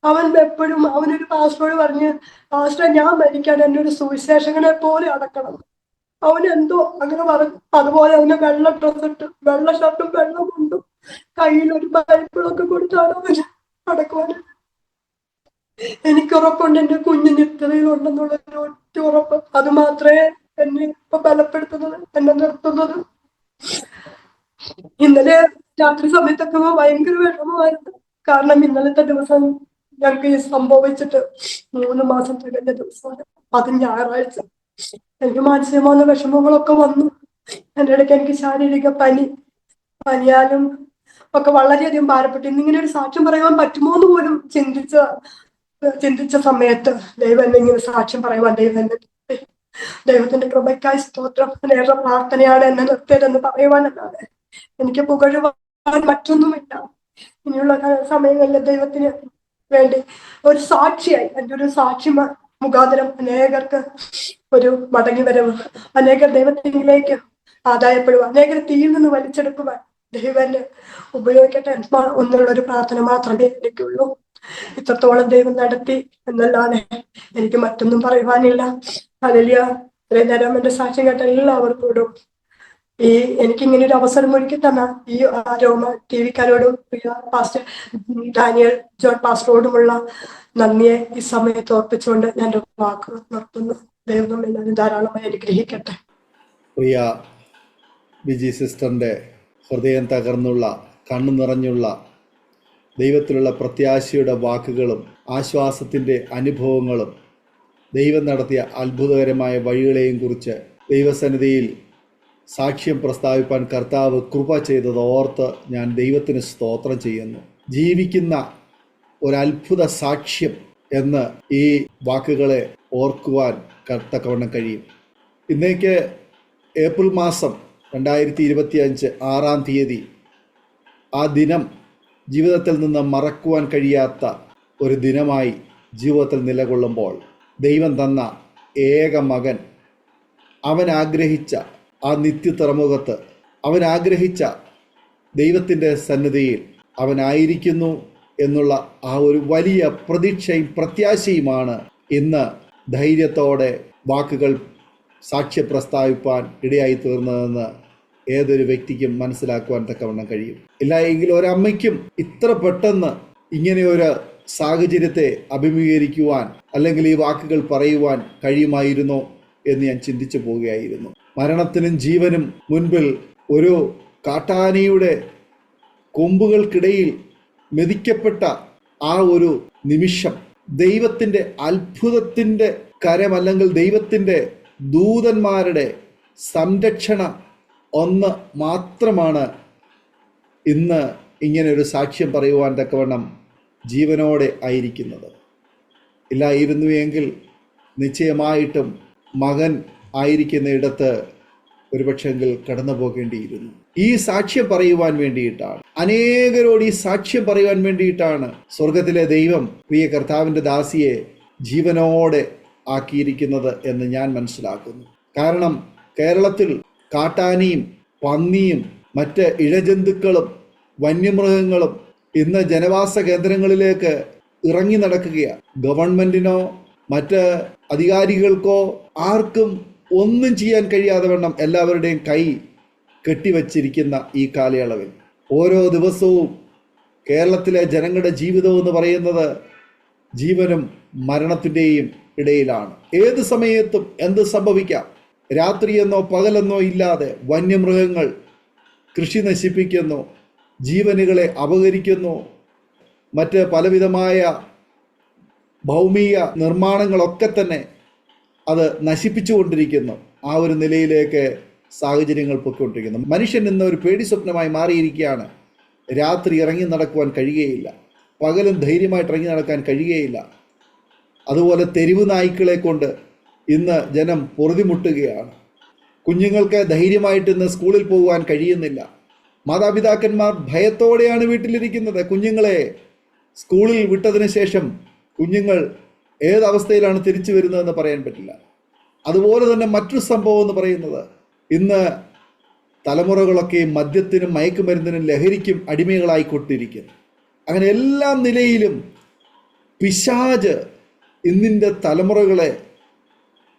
അവൻ എപ്പോഴും അവനൊരു പാസ്റ്ററോട് പറഞ്ഞ്, പാസ്റ്റർ ഞാൻ മരിക്കാൻ എന്നെ ഒരു സുവിശേഷകനെ പോലെ അടക്കണം. അവനെന്തോ അങ്ങനെ പറഞ്ഞു. അതുപോലെ അവന് വെള്ള ഡ്രസ്സിട്ട്, വെള്ള ഷർട്ടും വെള്ള മുണ്ടും കയ്യിൽ ഒരു ബൈബിളൊക്കെ കൊടുത്താണ് അവന് അടക്കുവാൻ. എനിക്കുറപ്പുണ്ട് എന്റെ കുഞ്ഞ് നിത്യതയിലുണ്ടെന്നുള്ള ഒരു ഒറ്റ ഉറപ്പ്. അത് മാത്രമേ എന്നെ ഇപ്പൊ ബലപ്പെടുത്തുന്നത്, എന്നെ നിർത്തുന്നത്. ഇന്നലെ രാത്രി സമയത്തൊക്കെ ഭയങ്കര വിഷമമായിരുന്നു. കാരണം ഇന്നലത്തെ ദിവസം ഞങ്ങൾക്ക് ഈ സംഭവിച്ചിട്ട് 3 മാസം തികഞ്ഞ ദിവസമാണ്. അത് ഞായറാഴ്ച. എനിക്ക് മാനസികമായ വിഷമങ്ങളൊക്കെ വന്നു. എൻ്റെ ഇടയ്ക്ക് എനിക്ക് ശാരീരിക പനിയാലും ഒക്കെ വളരെയധികം ഭാരപ്പെട്ടു. ഇന്നിങ്ങനെ ഒരു സാക്ഷ്യം പറയുവാൻ പറ്റുമോ എന്ന് പോലും ചിന്തിച്ച സമയത്ത് ദൈവം എന്നെ ഇങ്ങനെ സാക്ഷ്യം പറയുവാൻ ദൈവത്തിന്റെ കൃപയ്ക്കായി സ്തോത്രം. നേരെ പ്രാർത്ഥനയാണ് എന്നെ നിർത്തിയതെന്ന് പറയുവാനല്ലാതെ എനിക്ക് പുകഴുവാൻ മറ്റൊന്നുമില്ല. ഇനിയുള്ള സമയങ്ങളിൽ ദൈവത്തിന് വേണ്ടി ഒരു സാക്ഷിയായി, എൻ്റെ ഒരു സാക്ഷി മുഖാന്തരം അനേകർക്ക് ഒരു മടങ്ങി വരവ്, അനേകർ ദൈവത്തിലേക്ക് ആദായപ്പെടുക, അനേകർ തീയിൽ നിന്ന് വലിച്ചെടുക്കുവാൻ ദൈവം ഉപയോഗിക്കട്ടെ എന്നുള്ള ഒരു പ്രാർത്ഥന മാത്രമേ എനിക്കുള്ളൂ. ഇത്രത്തോളം ദൈവം നടത്തി എന്നല്ലാതെ എനിക്ക് മറ്റൊന്നും പറയുവാനില്ല. ഹല്ലേലൂയ. ഇത്രയും നേരം എന്റെ സാക്ഷ്യം കേട്ട എല്ലാവർക്കും എനിക്കിങ്ങനെ ഒരു അവസരം ഒരുക്കി തന്ന ഈ രോമ ടിവിക്കാരോടും പാസ്റ്റർ ഡാനിയൽ ജോൺ പാസ്റ്ററോടുമുള്ള നന്ദിയെ ഈ സമയത്ത് ഓർപ്പിച്ചുകൊണ്ട് ഞാൻ വാക്ക് നിർത്തുന്നു. ദൈവം എല്ലാവരും ധാരാളമായി അനുഗ്രഹിക്കട്ടെ. പ്രിയ ബിജി സിസ്റ്ററിൻ്റെ ഹൃദയം തകർന്നുള്ള, കണ്ണു നിറഞ്ഞുള്ള ദൈവത്തിലുള്ള പ്രത്യാശയുടെ വാക്കുകളും ആശ്വാസത്തിൻ്റെ അനുഭവങ്ങളും ദൈവം നടത്തിയ അത്ഭുതകരമായ വഴികളെയും കുറിച്ച് ദൈവസന്നിധിയിൽ സാക്ഷ്യം പ്രസ്താവിപ്പാൻ കർത്താവ് കൃപ ചെയ്തത് ഓർത്ത് ഞാൻ ദൈവത്തിന് സ്തോത്രം ചെയ്യുന്നു. ജീവിക്കുന്ന ഒരത്ഭുത സാക്ഷ്യം എന്ന് ഈ വാക്കുകളെ ഓർക്കുവാൻ തക്കവണ്ണം കഴിയും. ഇന്നേക്ക് ഏപ്രിൽ മാസം 2025 6-ാം തീയതി, ആ ദിനം ജീവിതത്തിൽ നിന്ന് മറക്കുവാൻ കഴിയാത്ത ഒരു ദിനമായി ജീവിതത്തിൽ നിലകൊള്ളുമ്പോൾ ദൈവം തന്ന ഏക മകൻ അവൻ ആഗ്രഹിച്ച ആ നിത്യ തുറമുഖത്ത്, അവൻ ആഗ്രഹിച്ച ദൈവത്തിൻ്റെ സന്നിധിയിൽ അവനായിരിക്കുന്നു എന്നുള്ള ആ ഒരു വലിയ പ്രതീക്ഷയും പ്രത്യാശയുമാണ് ഇന്ന് ധൈര്യത്തോടെ വാക്കുകൾ സാക്ഷ്യ പ്രസ്താവിപ്പാൻ ഇടയായി തീർന്നതെന്ന് ഏതൊരു വ്യക്തിക്കും മനസ്സിലാക്കുവാൻ തക്കവണ്ണം കഴിയും. ഇല്ല എങ്കിൽ ഒരമ്മയ്ക്കും ഇത്ര പെട്ടെന്ന് ഇങ്ങനെ ഒരു സാഹചര്യത്തെ അഭിമുഖീകരിക്കുവാൻ അല്ലെങ്കിൽ ഈ വാക്കുകൾ പറയുവാൻ കഴിയുമായിരുന്നോ എന്ന് ഞാൻ ചിന്തിച്ചു പോവുകയായിരുന്നു. മരണത്തിനും ജീവനും മുൻപിൽ ഒരു കാട്ടാനയുടെ കൊമ്പുകൾക്കിടയിൽ മെതിക്കപ്പെട്ട ആ ഒരു നിമിഷം ദൈവത്തിൻ്റെ അത്ഭുതത്തിൻ്റെ കരമല്ലെങ്കിൽ ദൈവത്തിൻ്റെ ദൂതന്മാരുടെ സംരക്ഷണ ഒന്ന് മാത്രമാണ് ഇന്ന് ഇങ്ങനെ ഒരു സാക്ഷ്യം പറയുവാൻ തക്കവണ്ണം ജീവനോടെ ആയിരിക്കുന്നത്. ഇല്ലായിരുന്നു എങ്കിൽ നിശ്ചയമായിട്ടും മകൻ ആയിരിക്കുന്ന ഇടത്ത് ഒരുപക്ഷെങ്കിൽ കടന്നു പോകേണ്ടിയിരുന്നു. ഈ സാക്ഷ്യം പറയുവാൻ വേണ്ടിയിട്ടാണ്, അനേകരോട് ഈ സാക്ഷ്യം പറയുവാൻ വേണ്ടിയിട്ടാണ് സ്വർഗത്തിലെ ദൈവം പ്രിയ കർത്താവിൻ്റെ ദാസിയെ ജീവനോടെ ആക്കിയിരിക്കുന്നത് എന്ന് ഞാൻ മനസ്സിലാക്കുന്നു. കാരണം കേരളത്തിൽ കാട്ടാനയും പന്നിയും മറ്റ് ഇഴജന്തുക്കളും വന്യമൃഗങ്ങളും ഇന്ന് ജനവാസ കേന്ദ്രങ്ങളിലേക്ക് ഇറങ്ങി നടക്കുകയാണ്. ഗവൺമെന്റിനോ മറ്റ് അധികാരികൾക്കോ ആർക്കും ഒന്നും ചെയ്യാൻ കഴിയാതെ വണ്ണം എല്ലാവരുടെയും കൈ കെട്ടിവച്ചിരിക്കുന്ന ഈ കാലയളവിൽ ഓരോ ദിവസവും കേരളത്തിലെ ജനങ്ങളുടെ ജീവിതം എന്ന് പറയുന്നത് ജീവനും മരണത്തിൻ്റെയും ഇടയിലാണ്. ഏത് സമയത്തും എന്ത് സംഭവിക്കാം. രാത്രിയെന്നോ പകലെന്നോ ഇല്ലാതെ വന്യമൃഗങ്ങൾ കൃഷി നശിപ്പിക്കുന്നു, ജീവനുകളെ അപഹരിക്കുന്നു, മറ്റ് പലവിധമായ ഭൗമിക നിർമ്മാണങ്ങളൊക്കെ തന്നെ അത് നശിപ്പിച്ചുകൊണ്ടിരിക്കുന്നു. ആ ഒരു നിലയിലേക്ക് സാഹചര്യങ്ങൾ പൊയ്ക്കൊണ്ടിരിക്കുന്നു. മനുഷ്യൻ ഇന്ന് ഒരു പേടി സ്വപ്നമായി മാറിയിരിക്കുകയാണ്. രാത്രി ഇറങ്ങി നടക്കുവാൻ കഴിയുകയില്ല, പകലും ധൈര്യമായിട്ട് ഇറങ്ങി നടക്കാൻ കഴിയുകയില്ല. അതുപോലെ തെരുവ് നായ്ക്കളെ കൊണ്ട് ഇന്ന് ജനം പൊറുതിമുട്ടുകയാണ്. കുഞ്ഞുങ്ങൾക്ക് ധൈര്യമായിട്ട് ഇന്ന് സ്കൂളിൽ പോകുവാൻ കഴിയുന്നില്ല. മാതാപിതാക്കന്മാർ ഭയത്തോടെയാണ് വീട്ടിലിരിക്കുന്നത്. കുഞ്ഞുങ്ങളെ സ്കൂളിൽ വിട്ടതിന് ശേഷം കുഞ്ഞുങ്ങൾ ഏതവസ്ഥയിലാണ് തിരിച്ചു വരുന്നതെന്ന് പറയാൻ പറ്റില്ല. അതുപോലെ തന്നെ മറ്റൊരു സംഭവം എന്ന് പറയുന്നത്, ഇന്ന് തലമുറകളൊക്കെ മദ്യത്തിനും മയക്കുമരുന്നിനും ലഹരിക്കും അടിമകളായിക്കൊണ്ടിരിക്കുന്നു. അങ്ങനെ എല്ലാ നിലയിലും പിശാച് ഇന്നിൻ്റെ തലമുറകളെ,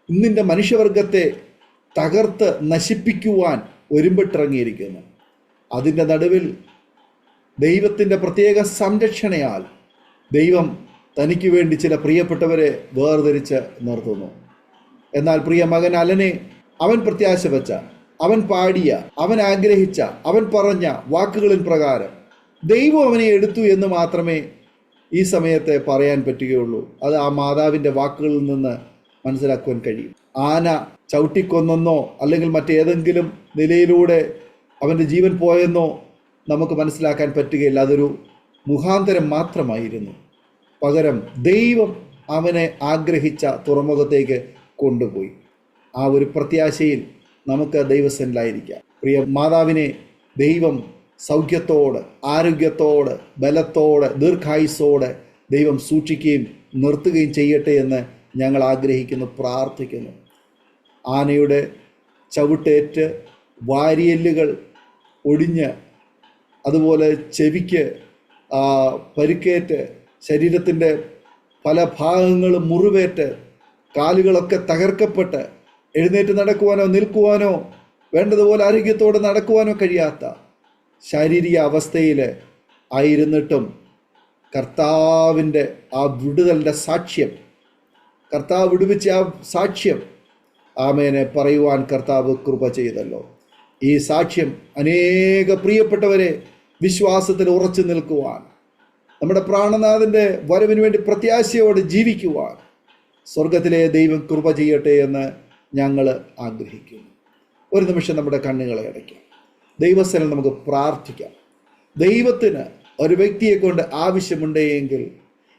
ഇന്നിൻ്റെ മനുഷ്യവർഗത്തെ തകർത്ത് നശിപ്പിക്കുവാൻ ഒരുമ്പിട്ടിറങ്ങിയിരിക്കുന്നു. അതിൻ്റെ നടുവിൽ ദൈവത്തിൻ്റെ പ്രത്യേക സംരക്ഷണയാൽ ദൈവം തനിക്ക് വേണ്ടി ചില പ്രിയപ്പെട്ടവരെ വേർതിരിച്ച് നിർത്തുന്നു. എന്നാൽ പ്രിയ മകൻ അലനെ അവൻ പ്രത്യാശ വച്ച, അവൻ പാടിയ, അവൻ ആഗ്രഹിച്ച, അവൻ പറഞ്ഞ വാക്കുകളിൻ പ്രകാരം ദൈവം അവനെ എടുത്തു എന്ന് മാത്രമേ ഈ സമയത്ത് പറയാൻ പറ്റുകയുള്ളൂ. അത് ആ മാതാവിൻ്റെ വാക്കുകളിൽ നിന്ന് മനസ്സിലാക്കുവാൻ കഴിയും. ആന ചവിട്ടിക്കൊന്നെന്നോ അല്ലെങ്കിൽ മറ്റേതെങ്കിലും നിലയിലൂടെ അവൻ്റെ ജീവൻ പോയെന്നോ നമുക്ക് മനസ്സിലാക്കാൻ പറ്റുകയില്ല. അതൊരു മുഖാന്തരം മാത്രമായിരുന്നു. പകരം ദൈവം അവനെ ആഗ്രഹിച്ച തുറമുഖത്തേക്ക് കൊണ്ടുപോയി. ആ ഒരു പ്രത്യാശയിൽ നമുക്ക് ദൈവസന്നിധിയിലായിരിക്കാം. പ്രിയ മാതാവിനെ ദൈവം സൗഖ്യത്തോടെ, ആരോഗ്യത്തോടെ, ബലത്തോടെ, ദീർഘായുസ്സോടെ ദൈവം സൂക്ഷിക്കുകയും നിർത്തുകയും ചെയ്യട്ടെ എന്ന് ഞങ്ങൾ ആഗ്രഹിക്കുന്നു, പ്രാർത്ഥിക്കുന്നു. ആനയുടെ ചവിട്ടേറ്റ് വാരിയെല്ലുകൾ ഒടിഞ്ഞ്, അതുപോലെ ചെവിക്ക് പരുക്കേറ്റ്, ശരീരത്തിൻ്റെ പല ഭാഗങ്ങളും മുറിവേറ്റ്, കാലുകളൊക്കെ തകർക്കപ്പെട്ട് എഴുന്നേറ്റ് നടക്കുവാനോ നിൽക്കുവാനോ വേണ്ടതുപോലെ ആരോഗ്യത്തോടെ നടക്കുവാനോ കഴിയാത്ത ശാരീരിക അവസ്ഥയിൽ ആയിരുന്നിട്ടും കർത്താവിൻ്റെ ആ വിടുതലിൻ്റെ സാക്ഷ്യം, കർത്താവ് വിടുവിച്ച ആ സാക്ഷ്യം ആമേനെ പറയുവാൻ കർത്താവ് കൃപ ചെയ്തല്ലോ. ഈ സാക്ഷ്യം അനേക പ്രിയപ്പെട്ടവരെ വിശ്വാസത്തിൽ ഉറച്ചു നിൽക്കുവാൻ, നമ്മുടെ പ്രാണനാഥൻ്റെ വരവിന് വേണ്ടി പ്രത്യാശയോടെ ജീവിക്കുവാൻ സ്വർഗത്തിലെ ദൈവം കൃപ ചെയ്യട്ടെ എന്ന് ഞങ്ങൾ ആഗ്രഹിക്കുന്നു. ഒരു നിമിഷം നമ്മുടെ കണ്ണുകളെ അടയ്ക്കാം. ദൈവസ്ഥലം നമുക്ക് പ്രാർത്ഥിക്കാം. ദൈവത്തിന് ഒരു വ്യക്തിയെ കൊണ്ട് ആവശ്യമുണ്ടെങ്കിൽ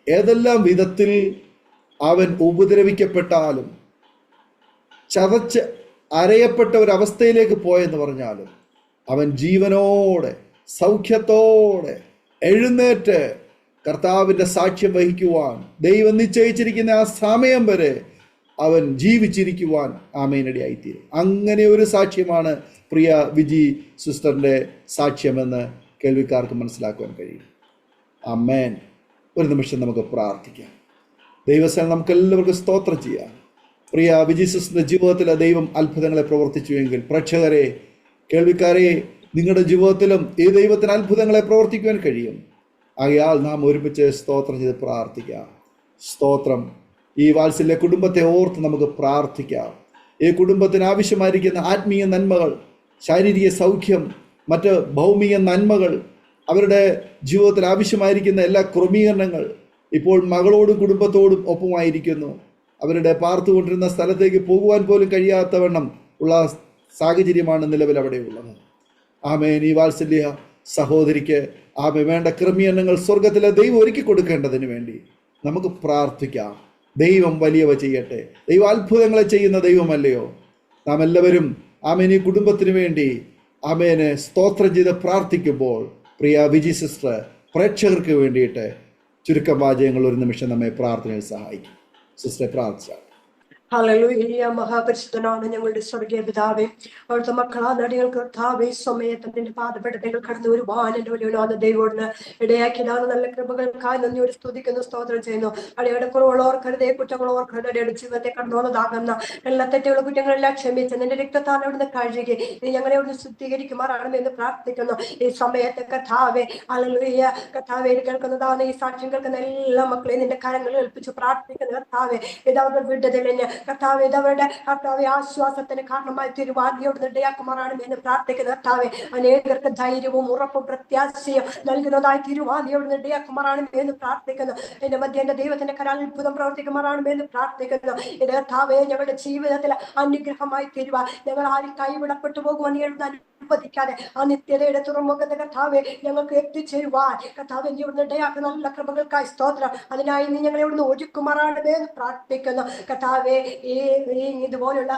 ഏതെല്ലാം വിധത്തിൽ അവൻ ഉപദ്രവിക്കപ്പെട്ടാലും ചതച്ച് അരയപ്പെട്ട ഒരവസ്ഥയിലേക്ക് പോയെന്ന് പറഞ്ഞാലും അവൻ ജീവനോടെ സൗഖ്യത്തോടെ എഴുന്നേറ്റ് കർത്താവിൻ്റെ സാക്ഷ്യം വഹിക്കുവാൻ ദൈവം നിശ്ചയിച്ചിരിക്കുന്ന ആ സമയം വരെ അവൻ ജീവിച്ചിരിക്കുവാൻ ആമേനിടയായിത്തീരും. അങ്ങനെ ഒരു സാക്ഷ്യമാണ് പ്രിയ വിജി സിസ്റ്ററിൻ്റെ സാക്ഷ്യമെന്ന് കേൾവിക്കാർക്ക് മനസ്സിലാക്കുവാൻ കഴിയും. ആമേൻ. ഒരു നിമിഷം നമുക്ക് പ്രാർത്ഥിക്കാം. ദൈവസേന നമുക്ക് എല്ലാവർക്കും സ്തോത്രം ചെയ്യാം. പ്രിയ വിജി സിസ്റ്ററിൻ്റെ ജീവിതത്തിൽ ദൈവം അത്ഭുതങ്ങളെ പ്രവർത്തിച്ചുവെങ്കിൽ, പ്രേക്ഷകരെ, കേൾവിക്കാരെ, നിങ്ങളുടെ ജീവിതത്തിലും ഈ ദൈവത്തിന് അത്ഭുതങ്ങളെ പ്രവർത്തിക്കുവാൻ കഴിയും. ആകയാൽ നാം ഒരുമിച്ച് സ്തോത്രം ചെയ്ത് പ്രാർത്ഥിക്കാം. സ്തോത്രം. ഈ വാത്സല്യ കുടുംബത്തെ ഓർത്ത് നമുക്ക് പ്രാർത്ഥിക്കാം. ഈ കുടുംബത്തിന് ആവശ്യമായിരിക്കുന്ന ആത്മീയ നന്മകൾ, ശാരീരിക സൗഖ്യം, മറ്റ് ഭൗമിക നന്മകൾ, അവരുടെ ജീവിതത്തിൽ ആവശ്യമായിരിക്കുന്ന എല്ലാ ക്രമീകരണങ്ങൾ ഇപ്പോൾ മകളോടും കുടുംബത്തോടും ഒപ്പമായിരിക്കുന്നു. അവരുടെ പാർത്തുകൊണ്ടിരുന്ന സ്ഥലത്തേക്ക് പോകുവാൻ പോലും കഴിയാത്തവണ്ണം ഉള്ള സാഹചര്യമാണ് നിലവിൽ അവിടെയുള്ളത്. ആമേൻ. ഈ വാത്സല്യ സഹോദരിക്ക് വേണ്ട ക്രമീകരണങ്ങൾ സ്വർഗത്തിലെ ദൈവം ഒരുക്കി കൊടുക്കേണ്ടതിന് വേണ്ടി നമുക്ക് പ്രാർത്ഥിക്കാം. ദൈവം വലിയവ ചെയ്യട്ടെ. ദൈവം അത്ഭുതങ്ങളെ ചെയ്യുന്ന ദൈവമല്ലയോ? നാം എല്ലാവരും ഈ കുടുംബത്തിന് വേണ്ടി സ്തോത്രം ചെയ്ത് പ്രാർത്ഥിക്കുമ്പോൾ പ്രിയ വിജി സിസ്റ്റർ പ്രേക്ഷകർക്ക് വേണ്ടിയിട്ട് ചുരുക്കം വാചകങ്ങൾ ഒരു നിമിഷം നമ്മെ പ്രാർത്ഥനയിൽ സഹായിക്കും. സിസ്റ്ററെ പ്രാർത്ഥിച്ചാൽ. ഹല്ലേലൂയ. മഹാപരിശുദ്ധനാണ് ഞങ്ങളുടെ സ്വർഗീയ പിതാവേ. അവിടുത്തെ മക്കളാ നടികൾക്ക് കർത്താവേ സമയത്ത് നിന്റെ പാദപീഠത്തിൽ കടന്നു ഒരു വാനോലാണ് ദൈവോടിന് ഇടയാക്കിയതാണ്. നല്ല കൃപകൾക്കായി നന്ദിയോട് സ്തുതിക്കുന്നു, സ്തോത്രം ചെയ്യുന്നു. അടിയുടെ കുറവുള്ളവർക്കരുതേ, കുറ്റങ്ങളോർക്കരുത്. അടിയുടെ ജീവിതത്തെ കടന്നു വന്നതാകുന്ന എല്ലാ തെറ്റുകളും കുറ്റങ്ങളെല്ലാം ക്ഷമിച്ച് നിന്റെ രക്തത്താൽ അവിടുന്ന് കഴുകി നീ ഞങ്ങളെ അവിടുന്ന് ശുദ്ധീകരിക്കുമാറാണെന്ന് പ്രാർത്ഥിക്കുന്നു. ഈ സമയത്ത് കർത്താവേ, ഹല്ലേലൂയ, കർത്താവേ കേൾക്കുന്നതാണ് ഈ സാക്ഷ്യം കേൾക്കുന്ന എല്ലാ മക്കളെയും നിന്റെ കരങ്ങളിൽ ഏൽപ്പിച്ച് പ്രാർത്ഥിക്കുന്നു. കർത്താവേ, ഇതവരുടെ വിടുതലിന്, കർത്താവേ, ഇതവരുടെ കർത്താവെ ആശ്വാസത്തിന് കാരണമായി തിരുവാദിയോട് ഇടയാക്കുമാറാണ് എന്ന് പ്രാർത്ഥിക്കുന്നു. കർത്താവെ, അനേകർക്ക് ധൈര്യവും ഉറപ്പും പ്രത്യാശയും നൽകുന്നതായി തിരുവാദിയോട് ഇടയാക്കുമാറാണ് എന്ന് പ്രാർത്ഥിക്കുന്നു. എന്റെ മധ്യ എന്റെ ദൈവത്തിന്റെ കരാൽ അത്ഭുതം പ്രവർത്തിക്കുമാറാണ് എന്ന് പ്രാർത്ഥിക്കുന്നു. ഇത് കർത്താവെ, ഞങ്ങളുടെ ജീവിതത്തിൽ അനുഗ്രഹമായി തിരുവാൻ ഞങ്ങൾ ആരും കൈവിടപ്പെട്ടു പോകുവാൻ അനുവദിക്കാതെ ആ നിത്യതയുടെ തുറമുഖത്തെ കർത്താവെ ഞങ്ങൾക്ക് എത്തിച്ചേരുവാൻ കർത്താവെ ഇവിടുന്ന് ഇടയാക്കുന്ന നല്ല കൃപകൾക്കായി സ്തോത്രം. അതിനായി നീ ഞങ്ങളെ ഇവിടുന്ന് ഒരുക്കുമാറാണ് എന്ന് പ്രാർത്ഥിക്കുന്നു. കർത്താവെ, ഈ ഇതുപോലുള്ള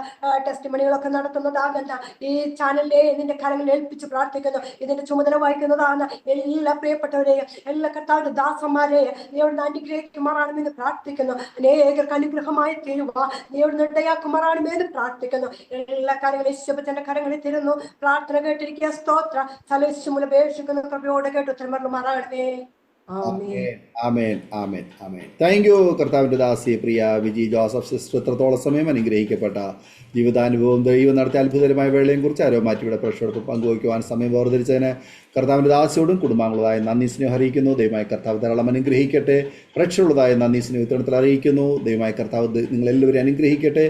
ടെസ്റ്റ് മണികളൊക്കെ നടത്തുന്നതാകുന്ന ഈ ചാനലിലെ നിന്റെ കരങ്ങളിൽ ഏൽപ്പിച്ച് പ്രാർത്ഥിക്കുന്നു. ഇതിന്റെ ചുമതല വഹിക്കുന്നതാണ് എല്ലാ പ്രിയപ്പെട്ടവരെയും, എല്ലാ കർത്താവിന്റെ ദാസന്മാരെയും നീ ഇവിടുന്ന് അനുഗ്രഹിക്കുമാറാണെന്ന് പ്രാർത്ഥിക്കുന്നു. അനേകർക്ക് അനുഗ്രഹമായി തീരുവാൻ നീ ഇവിടുന്ന് ഇടയാക്കുമാറാണെന്ന് പ്രാർത്ഥിക്കുന്നു. എല്ലാ കാര്യങ്ങളും യേശുവിന്റെ കരങ്ങളിൽ തരുന്നു. പ്രാർത്ഥന കേട്ടിരിക്കുക. സ്തോത്ര സലസ്യമുലപേക്ഷിക്കുന്ന കൃപയോടെ കേട്ട് ഉത്തരമാറാകണമേ. താങ്ക് യു കർത്താവിൻ്റെ ദാസി പ്രിയ വിജി ജോസഫ് സിസ്റ്റർ. എത്രത്തോളം സമയം അനുഗ്രഹിക്കപ്പെട്ട ജീവിതാനുഭവം, ദൈവം നടത്തിയ അത്ഭുതകരമായ വേളയും കുറിച്ച് ആരോമാറ്റിയുടെ പ്രേക്ഷകർക്ക് പങ്കുവയ്ക്കുവാൻ സമയം വേർതിരിച്ചതിന് കർത്താവിൻ്റെ ദാസിയോടും കുടുംബാംഗങ്ങളായ നന്ദി സ്നേഹം അറിയിക്കുന്നു. ദൈവമായ കർത്താവ് ധാരാളം അനുഗ്രഹിക്കട്ടെ. പ്രേക്ഷകരുള്ളതായ നന്ദി സ്നേഹത്തിൽ അറിയിക്കുന്നു. ദൈവമായ കർത്താവ് നിങ്ങളെല്ലാവരും അനുഗ്രഹിക്കട്ടെ.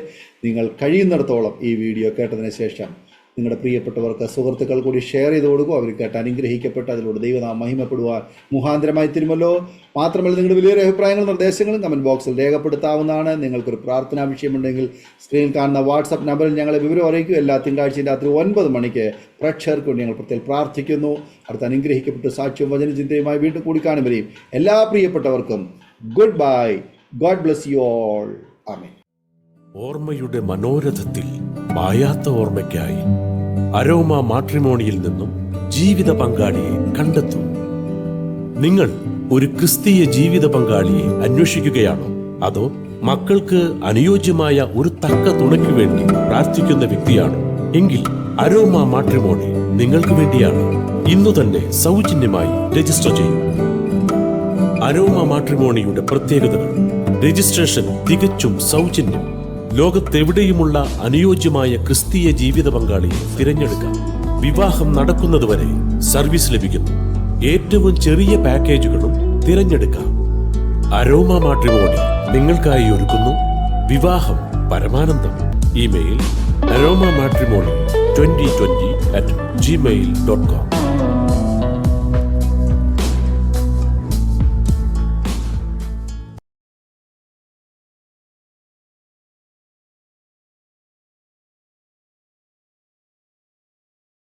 നിങ്ങൾ കഴിയുന്നിടത്തോളം ഈ വീഡിയോ കേട്ടതിന് ശേഷം നിങ്ങളുടെ പ്രിയപ്പെട്ടവർക്ക്, സുഹൃത്തുക്കൾ കൂടി ഷെയർ ചെയ്ത് കൊടുക്കും. അവർ കേട്ട് അനുഗ്രഹിക്കപ്പെട്ട് അതിലൂടെ ദൈവനാമം മഹിമപ്പെടുവാൻ മുഖാന്തരമായി തീരുമല്ലോ. മാത്രമല്ല, നിങ്ങളുടെ വലിയൊരു അഭിപ്രായങ്ങളും നിർദ്ദേശങ്ങളും കമൻറ്റ് ബോക്സിൽ രേഖപ്പെടുത്താവുന്നതാണ്. നിങ്ങൾക്കൊരു പ്രാർത്ഥനാ വിഷയമുണ്ടെങ്കിൽ സ്ക്രീനിൽ കാണുന്ന വാട്സപ്പ് നമ്പറിൽ ഞങ്ങളെ വിവരം അറിയിക്കും. എല്ലാ തിങ്കളാഴ്ചയും രാത്രി 9 മണിക്ക് പ്രേക്ഷകർക്ക് വേണ്ടി ഞങ്ങൾ പ്രത്യേകം പ്രാർത്ഥിക്കുന്നു. അടുത്ത അനുഗ്രഹിക്കപ്പെട്ട് സാക്ഷ്യവും വചനചിന്തയുമായി വീണ്ടും കൂടി കാണുമ്പോഴേയും എല്ലാ പ്രിയപ്പെട്ടവർക്കും good bye. God bless you all. Amen. ഓർമ്മയുടെ മനോരഥത്തിൽ മായാത്ത ഓർമ്മയ്ക്കായി അരോമ മാട്രിമോണിയിൽ നിന്നും ജീവിത പങ്കാളിയെ കണ്ടെത്തൂ. നിങ്ങൾ ഒരു ക്രിസ്തീയ ജീവിത പങ്കാളിയെ അന്വേഷിക്കുകയാണോ? അതോ മക്കൾക്ക് അനുയോജ്യമായ ഒരു തക്ക തുണയ്ക്ക് വേണ്ടി പ്രാർത്ഥിക്കുന്ന വ്യക്തിയാണോ? എങ്കിൽ അരോമ മാട്രിമോണി നിങ്ങൾക്ക് വേണ്ടിയാണ്. ഇന്നു തന്നെ സൗജന്യമായി രജിസ്റ്റർ ചെയ്യൂ. അരോമ മാട്രിമോണിയുടെ പ്രത്യേകതകൾ: രജിസ്ട്രേഷൻ തികച്ചും സൗജന്യം. ലോകത്തെവിടെയുമുള്ള അനുയോജ്യമായ ക്രിസ്തീയ ജീവിത പങ്കാളിയെ തിരഞ്ഞെടുക്കാം. വിവാഹം നടക്കുന്നതുവരെ സർവീസ് ലഭിക്കുന്നു. ഏറ്റവും ചെറിയ പാക്കേജുകളും തിരഞ്ഞെടുക്കാം. അരോമ മാട്രിമോണി നിങ്ങൾക്കായി ഒരുക്കുന്നു വിവാഹം പരമാനന്ദം. Email aroma matrimony2020@gmail.com.